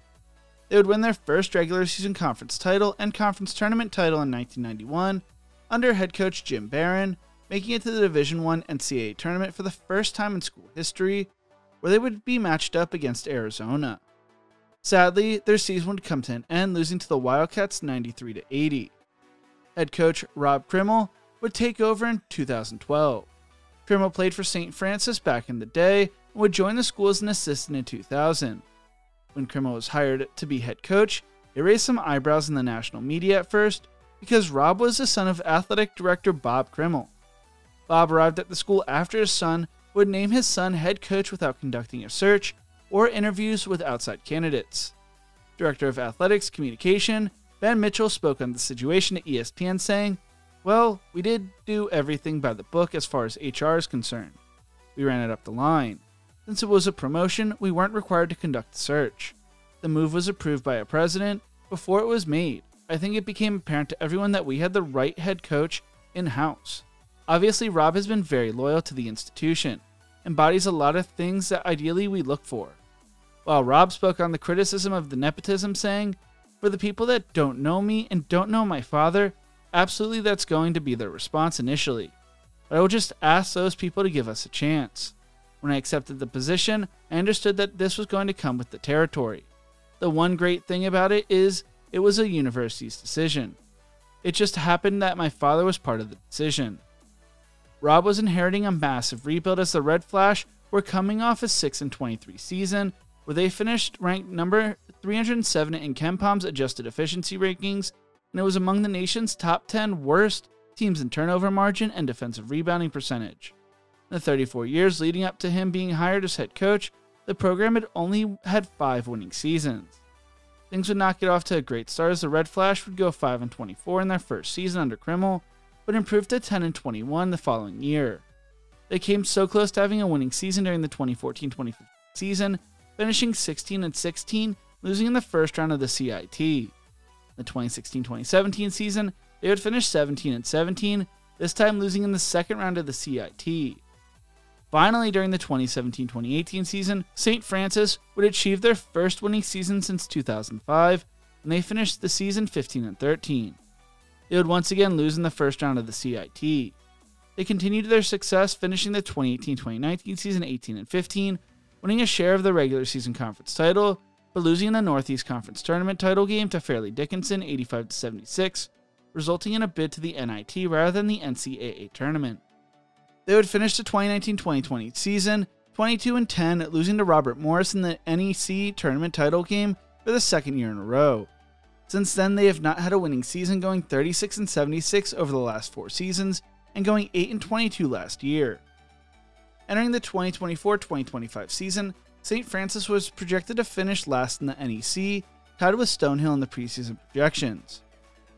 They would win their first regular season conference title and conference tournament title in 1991 under head coach Jim Barron, making it to the Division I NCAA tournament for the first time in school history, where they would be matched up against Arizona. Sadly, their season would come to an end, losing to the Wildcats 93-80. Head coach Rob Krimmel would take over in 2012. Krimmel played for St. Francis back in the day and would join the school as an assistant in 2000. When Krimmel was hired to be head coach, it raised some eyebrows in the national media at first because Rob was the son of athletic director Bob Krimmel. Bob arrived at the school after his son would name his son head coach without conducting a search or interviews with outside candidates. Director of Athletics Communication, Ben Mitchell, spoke on the situation to ESPN saying, "Well, we did do everything by the book as far as HR is concerned. We ran it up the line. Since it was a promotion, we weren't required to conduct a search. The move was approved by a president before it was made. I think it became apparent to everyone that we had the right head coach in-house. Obviously, Rob has been very loyal to the institution, embodies a lot of things that ideally we look for." While Rob spoke on the criticism of the nepotism, saying, "For the people that don't know me and don't know my father, absolutely that's going to be their response initially. But I will just ask those people to give us a chance. When I accepted the position, I understood that this was going to come with the territory. The one great thing about it is it was a university's decision. It just happened that my father was part of the decision." Rob was inheriting a massive rebuild as the Red Flash were coming off a 6-23 season, where they finished ranked number 307 in KenPom's adjusted efficiency rankings, and it was among the nation's top 10 worst teams in turnover margin and defensive rebounding percentage. In the 34 years leading up to him being hired as head coach, the program had only had 5 winning seasons. Things would not get off to a great start as the Red Flash would go 5-24 in their first season under Krimmel, but improved to 10-21 the following year. They came so close to having a winning season during the 2014-2015 season, finishing 16-16, losing in the first round of the CIT. In the 2016-2017 season, they would finish 17-17, this time losing in the second round of the CIT. Finally, during the 2017-2018 season, St. Francis would achieve their first winning season since 2005, and they finished the season 15-13. They would once again lose in the first round of the CIT. They continued their success, finishing the 2018-2019 season 18-15, winning a share of the regular season conference title, but losing in the Northeast Conference Tournament title game to Fairleigh Dickinson 85-76, resulting in a bid to the NIT rather than the NCAA tournament. They would finish the 2019-2020 season 22-10, losing to Robert Morris in the NEC tournament title game for the second year in a row. Since then, they have not had a winning season, going 36-76 over the last 4 seasons and going 8-22 last year. Entering the 2024-2025 season, St. Francis was projected to finish last in the NEC, tied with Stonehill in the preseason projections.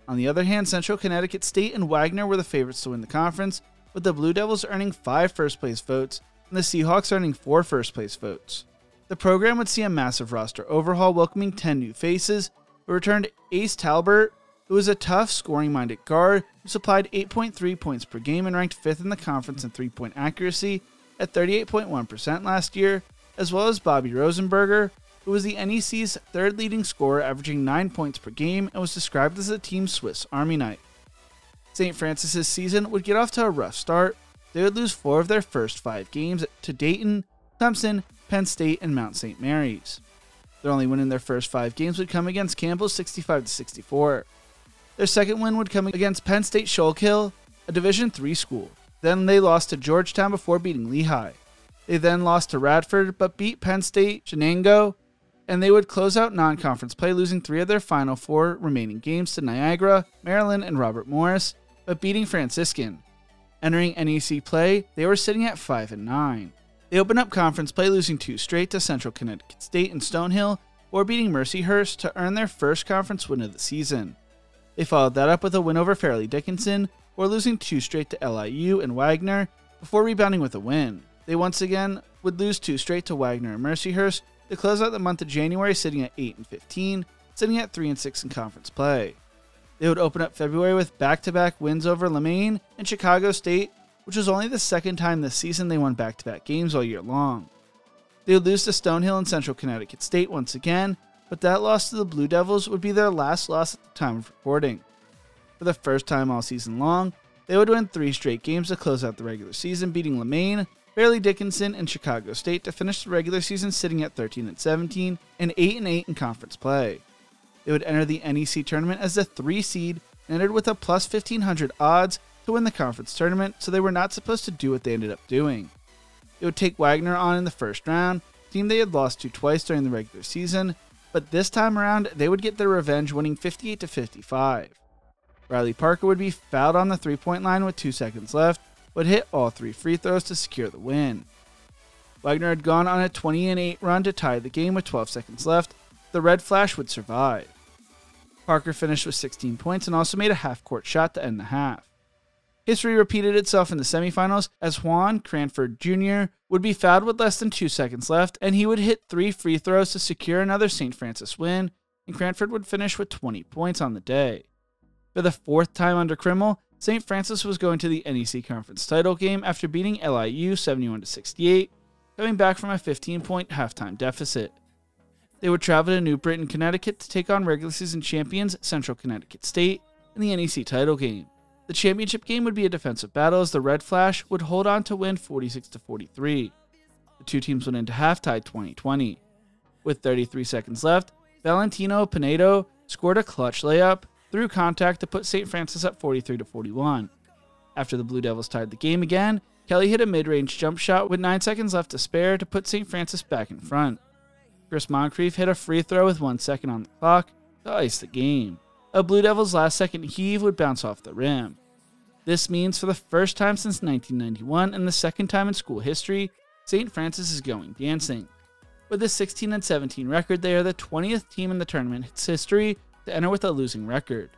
On the other hand, Central Connecticut State and Wagner were the favorites to win the conference, with the Blue Devils earning 5 first-place votes and the Seahawks earning 4 first-place votes. The program would see a massive roster overhaul, welcoming 10 new faces, but returned Ace Talbert, who was a tough, scoring-minded guard who supplied 8.3 points per game and ranked 5th in the conference in three-point accuracy at 38.1% last year, as well as Bobby Rosenberger, who was the NEC's 3rd leading scorer, averaging 9 points per game and was described as the team's Swiss Army knife. St. Francis's season would get off to a rough start. They would lose 4 of their first 5 games to Dayton, Clemson, Penn State, and Mount St. Mary's. Their only win in their first 5 games would come against Campbell 65-64. Their second win would come against Penn State Schuylkill, a Division III school. Then they lost to Georgetown before beating Lehigh. They then lost to Radford, but beat Penn State Shenango, and they would close out non-conference play, losing 3 of their final 4 remaining games to Niagara, Maryland, and Robert Morris, but beating Franciscan. Entering NEC play, they were sitting at 5-9. They opened up conference play, losing 2 straight to Central Connecticut State and Stonehill, or beating Mercyhurst to earn their first conference win of the season. They followed that up with a win over Fairleigh Dickinson, or losing 2 straight to LIU and Wagner, before rebounding with a win. They once again would lose 2 straight to Wagner and Mercyhurst to close out the month of January, sitting at 8-15, sitting at 3-6 in conference play. They would open up February with back-to-back wins over Lemaine and Chicago State, which was only the second time this season they won back-to-back games all year long. They would lose to Stonehill and Central Connecticut State once again, but that loss to the Blue Devils would be their last loss at the time of recording. For the first time all season long, they would win 3 straight games to close out the regular season, beating Lemaine, Fairleigh Dickinson, and Chicago State to finish the regular season sitting at 13-17 and 8-8 in conference play. They would enter the NEC tournament as the 3 seed and entered with a plus 1,500 odds to win the conference tournament, so they were not supposed to do what they ended up doing. They would take Wagner on in the first round, team they had lost to twice during the regular season, but this time around they would get their revenge, winning 58-55. Riley Parker would be fouled on the three-point line with 2 seconds left, but hit all 3 free throws to secure the win. Wagner had gone on a 20-8 run to tie the game with 12 seconds left. The Red Flash would survive. Parker finished with 16 points and also made a half-court shot to end the half. History repeated itself in the semifinals as Juan Cranford Jr. would be fouled with less than 2 seconds left, and he would hit 3 free throws to secure another St. Francis win, and Cranford would finish with 20 points on the day. For the 4th time under Krimmel, St. Francis was going to the NEC Conference title game after beating LIU 71-68, coming back from a 15-point halftime deficit. They would travel to New Britain, Connecticut to take on regular season champions Central Connecticut State in the NEC title game. The championship game would be a defensive battle as the Red Flash would hold on to win 46-43. The two teams went into halftime 20-20. With 33 seconds left, Valentino Pinedo scored a clutch layup through contact to put St. Francis up 43-41. After the Blue Devils tied the game again, Kelly hit a mid-range jump shot with 9 seconds left to spare to put St. Francis back in front. Chris Moncrief hit a free throw with 1 second on the clock to ice the game. A Blue Devils last-second heave would bounce off the rim. This means for the first time since 1991 and the second time in school history, St. Francis is going dancing. With a 16-17 record, they are the 20th team in the tournament's history to enter with a losing record.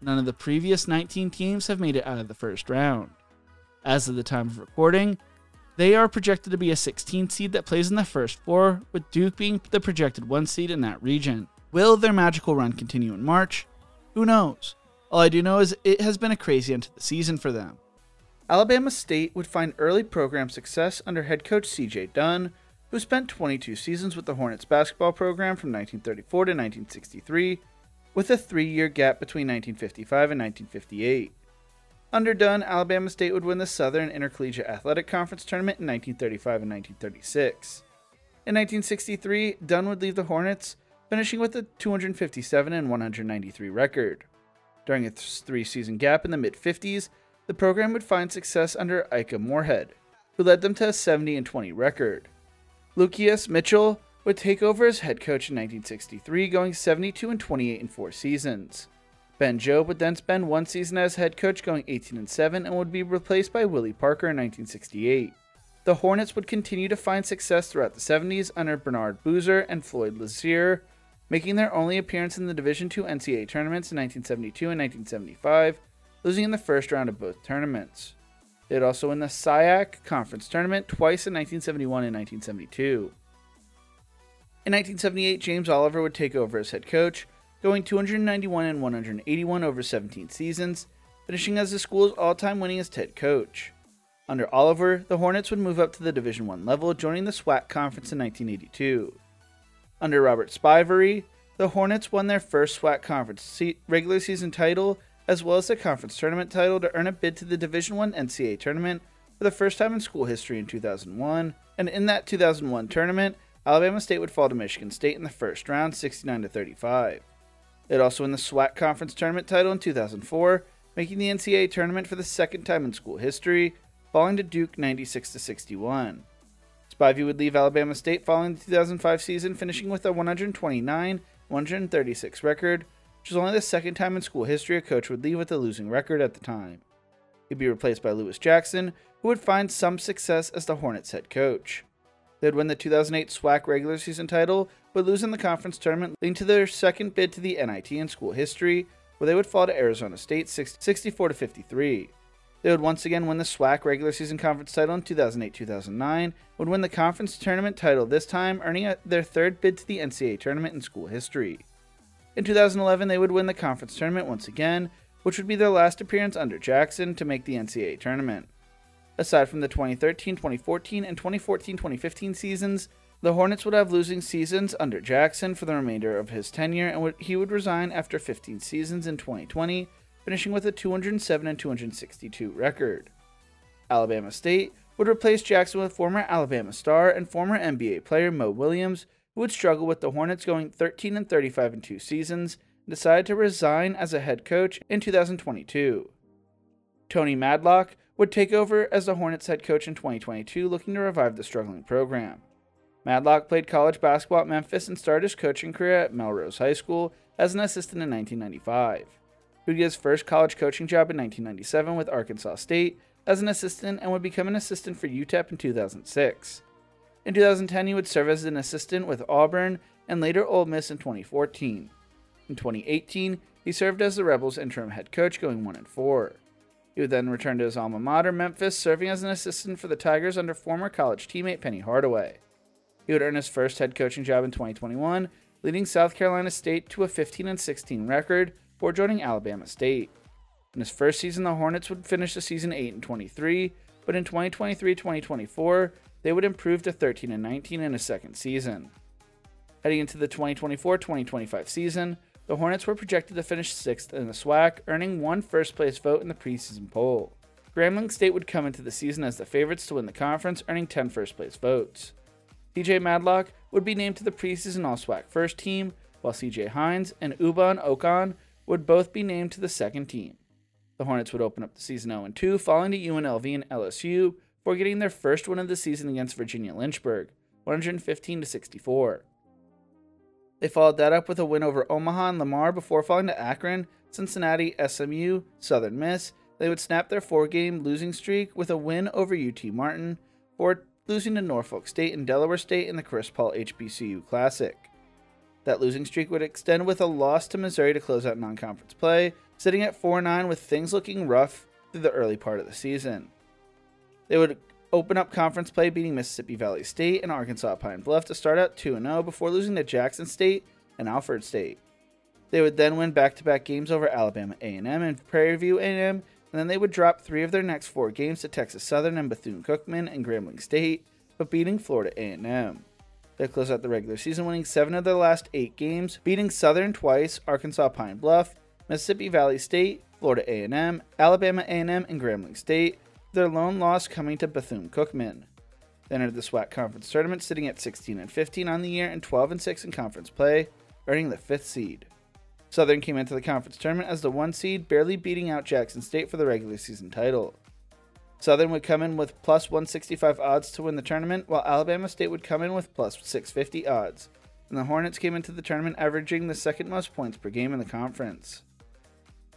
None of the previous 19 teams have made it out of the first round. As of the time of recording, they are projected to be a 16 seed that plays in the first 4, with Duke being the projected 1 seed in that region. Will their magical run continue in March? Who knows? All I do know is it has been a crazy end to the season for them. Alabama State would find early program success under head coach C.J. Dunn, who spent 22 seasons with the Hornets basketball program from 1934 to 1963, with a 3-year gap between 1955 and 1958. Under Dunn, Alabama State would win the Southern Intercollegiate Athletic Conference Tournament in 1935 and 1936. In 1963, Dunn would leave the Hornets, finishing with a 257 and 193 record. During a 3-season gap in the mid-50s, the program would find success under Ika Moorhead, who led them to a 70 and 20 record. Lucius Mitchell would take over as head coach in 1963, going 72 and 28 in 4 seasons. Ben Jobe would then spend 1 season as head coach, going 18 and 7, and would be replaced by Willie Parker in 1968. The Hornets would continue to find success throughout the 70s under Bernard Boozer and Floyd Lazier, making their only appearance in the Division II NCAA tournaments in 1972 and 1975, losing in the first round of both tournaments. They would also win the SIAC Conference Tournament twice in 1971 and 1972. In 1978, James Oliver would take over as head coach, going 291 and 181 over 17 seasons, finishing as the school's all-time winningest head coach. Under Oliver, the Hornets would move up to the Division I level, joining the SWAC Conference in 1982. Under Robert Spivery, the Hornets won their first SWAC Conference regular season title, as well as the conference tournament title, to earn a bid to the Division I NCAA tournament for the first time in school history in 2001, and in that 2001 tournament, Alabama State would fall to Michigan State in the first round, 69-35. They'd also win the SWAC Conference tournament title in 2004, making the NCAA tournament for the second time in school history, falling to Duke 96-61. Spivey would leave Alabama State following the 2005 season, finishing with a 129-136 record, which was only the second time in school history a coach would leave with a losing record at the time. He'd be replaced by Lewis Jackson, who would find some success as the Hornets head coach. They'd win the 2008 SWAC regular season title, but lose in the conference tournament, leading to their second bid to the NIT in school history, where they would fall to Arizona State 64-53. They would once again win the SWAC regular season conference title in 2008-2009, would win the conference tournament title this time, earning their third bid to the NCAA tournament in school history. In 2011, they would win the conference tournament once again, which would be their last appearance under Jackson to make the NCAA tournament. Aside from the 2013, 2014, and 2014-2015 seasons, the Hornets would have losing seasons under Jackson for the remainder of his tenure, and he would resign after 15 seasons in 2020, finishing with a 207 and 262 record. Alabama State would replace Jackson with former Alabama star and former NBA player Mo Williams, who would struggle with the Hornets, going 13 and 35 in 2 seasons, and decided to resign as a head coach in 2022. Tony Madlock would take over as the Hornets head coach in 2022, looking to revive the struggling program. Madlock played college basketball at Memphis and started his coaching career at Melrose High School as an assistant in 1995. He would get his first college coaching job in 1997 with Arkansas State as an assistant and would become an assistant for UTEP in 2006. In 2010, he would serve as an assistant with Auburn and later Ole Miss in 2014. In 2018, he served as the Rebels' interim head coach, going 1-4. He would then return to his alma mater, Memphis, serving as an assistant for the Tigers under former college teammate Penny Hardaway. He would earn his first head coaching job in 2021, leading South Carolina State to a 15-16 record before joining Alabama State. In his first season, the Hornets would finish the season 8-23, but in 2023-2024, they would improve to 13-19 in his second season. Heading into the 2024-2025 season, the Hornets were projected to finish 6th in the SWAC, earning one first-place vote in the preseason poll. Grambling State would come into the season as the favorites to win the conference, earning 10 first-place votes. CJ Madlock would be named to the preseason All-SWAC first team, while CJ Hines and Uban Okan would both be named to the second team. The Hornets would open up the season 0-2, falling to UNLV and LSU before getting their first win of the season against Virginia Lynchburg, 115-64. They followed that up with a win over Omaha and Lamar before falling to Akron, Cincinnati, SMU, Southern Miss. They would snap their 4-game losing streak with a win over UT Martin, before losing to Norfolk State and Delaware State in the Chris Paul HBCU Classic. That losing streak would extend with a loss to Missouri to close out non-conference play, sitting at 4-9 with things looking rough through the early part of the season. They would open up conference play beating Mississippi Valley State and Arkansas Pine Bluff to start out 2-0 before losing to Jackson State and Alfred State. They would then win back-to-back games over Alabama A&M and Prairie View A&M, and then they would drop 3 of their next 4 games to Texas Southern and Bethune-Cookman and Grambling State, but beating Florida A&M. They closed out the regular season winning 7 of their last 8 games, beating Southern twice, Arkansas Pine Bluff, Mississippi Valley State, Florida A&M, Alabama A&M, and Grambling State, their lone loss coming to Bethune-Cookman. They entered the SWAC Conference Tournament sitting at 16-15 on the year and 12-6 in conference play, earning the 5th seed. Southern came into the conference tournament as the 1 seed, barely beating out Jackson State for the regular season title. Southern would come in with plus 165 odds to win the tournament, while Alabama State would come in with plus 650 odds, and the Hornets came into the tournament averaging the second most points per game in the conference.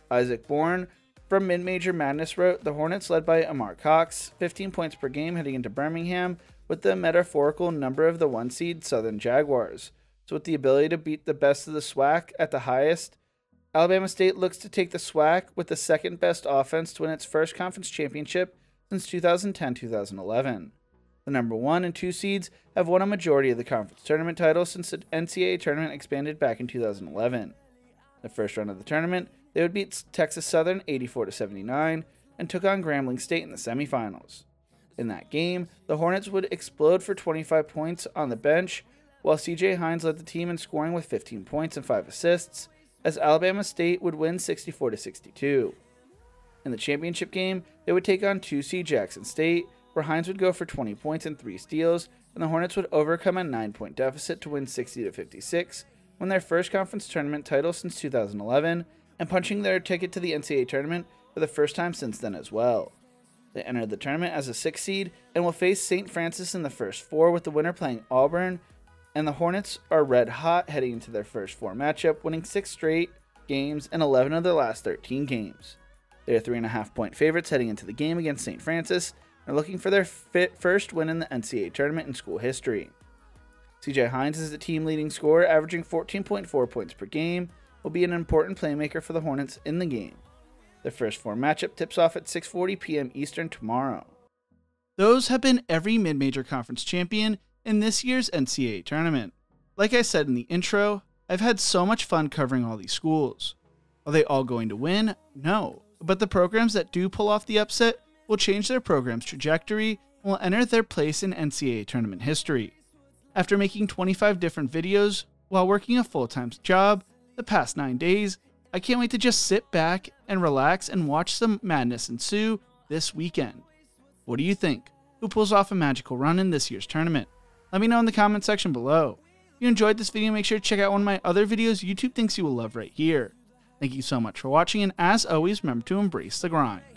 Isaac Bourne from Mid-Major Madness wrote, the Hornets led by Amar Cox, 15 points per game heading into Birmingham, with the metaphorical number of the 1 seed Southern Jaguars. So with the ability to beat the best of the SWAC at the highest, Alabama State looks to take the SWAC with the second best offense to win its first conference championship since 2010-2011. The number 1 and 2 seeds have won a majority of the conference tournament titles since the NCAA tournament expanded back in 2011. The first round of the tournament, they would beat Texas Southern 84-79 and took on Grambling State in the semifinals. In that game, the Hornets would explode for 25 points on the bench, while CJ Hines led the team in scoring with 15 points and 5 assists, as Alabama State would win 64-62. In the championship game, they would take on 2 seed Jackson State, where Hines would go for 20 points and 3 steals, and the Hornets would overcome a 9-point deficit to win 60-56, win their first conference tournament title since 2011, and punching their ticket to the NCAA tournament for the first time since then as well. They entered the tournament as a 6 seed and will face St. Francis in the first 4, with the winner playing Auburn, and the Hornets are red hot heading into their first 4 matchup, winning 6 straight games and 11 of their last 13 games. They are 3.5-point favorites heading into the game against St. Francis and are looking for their first win in the NCAA tournament in school history. CJ Hines is the team leading scorer, averaging 14.4 points per game, will be an important playmaker for the Hornets in the game. Their first 4 matchup tips off at 6:40 p.m. Eastern tomorrow. Those have been every mid-major conference champion in this year's NCAA tournament. Like I said in the intro, I've had so much fun covering all these schools. Are they all going to win? No. But the programs that do pull off the upset will change their program's trajectory and will enter their place in NCAA tournament history. After making 25 different videos while working a full-time job the past 9 days, I can't wait to just sit back and relax and watch some madness ensue this weekend. What do you think? Who pulls off a magical run in this year's tournament? Let me know in the comment section below. If you enjoyed this video, make sure to check out one of my other videos YouTube thinks you will love right here. Thank you so much for watching, and as always, remember to embrace the grind.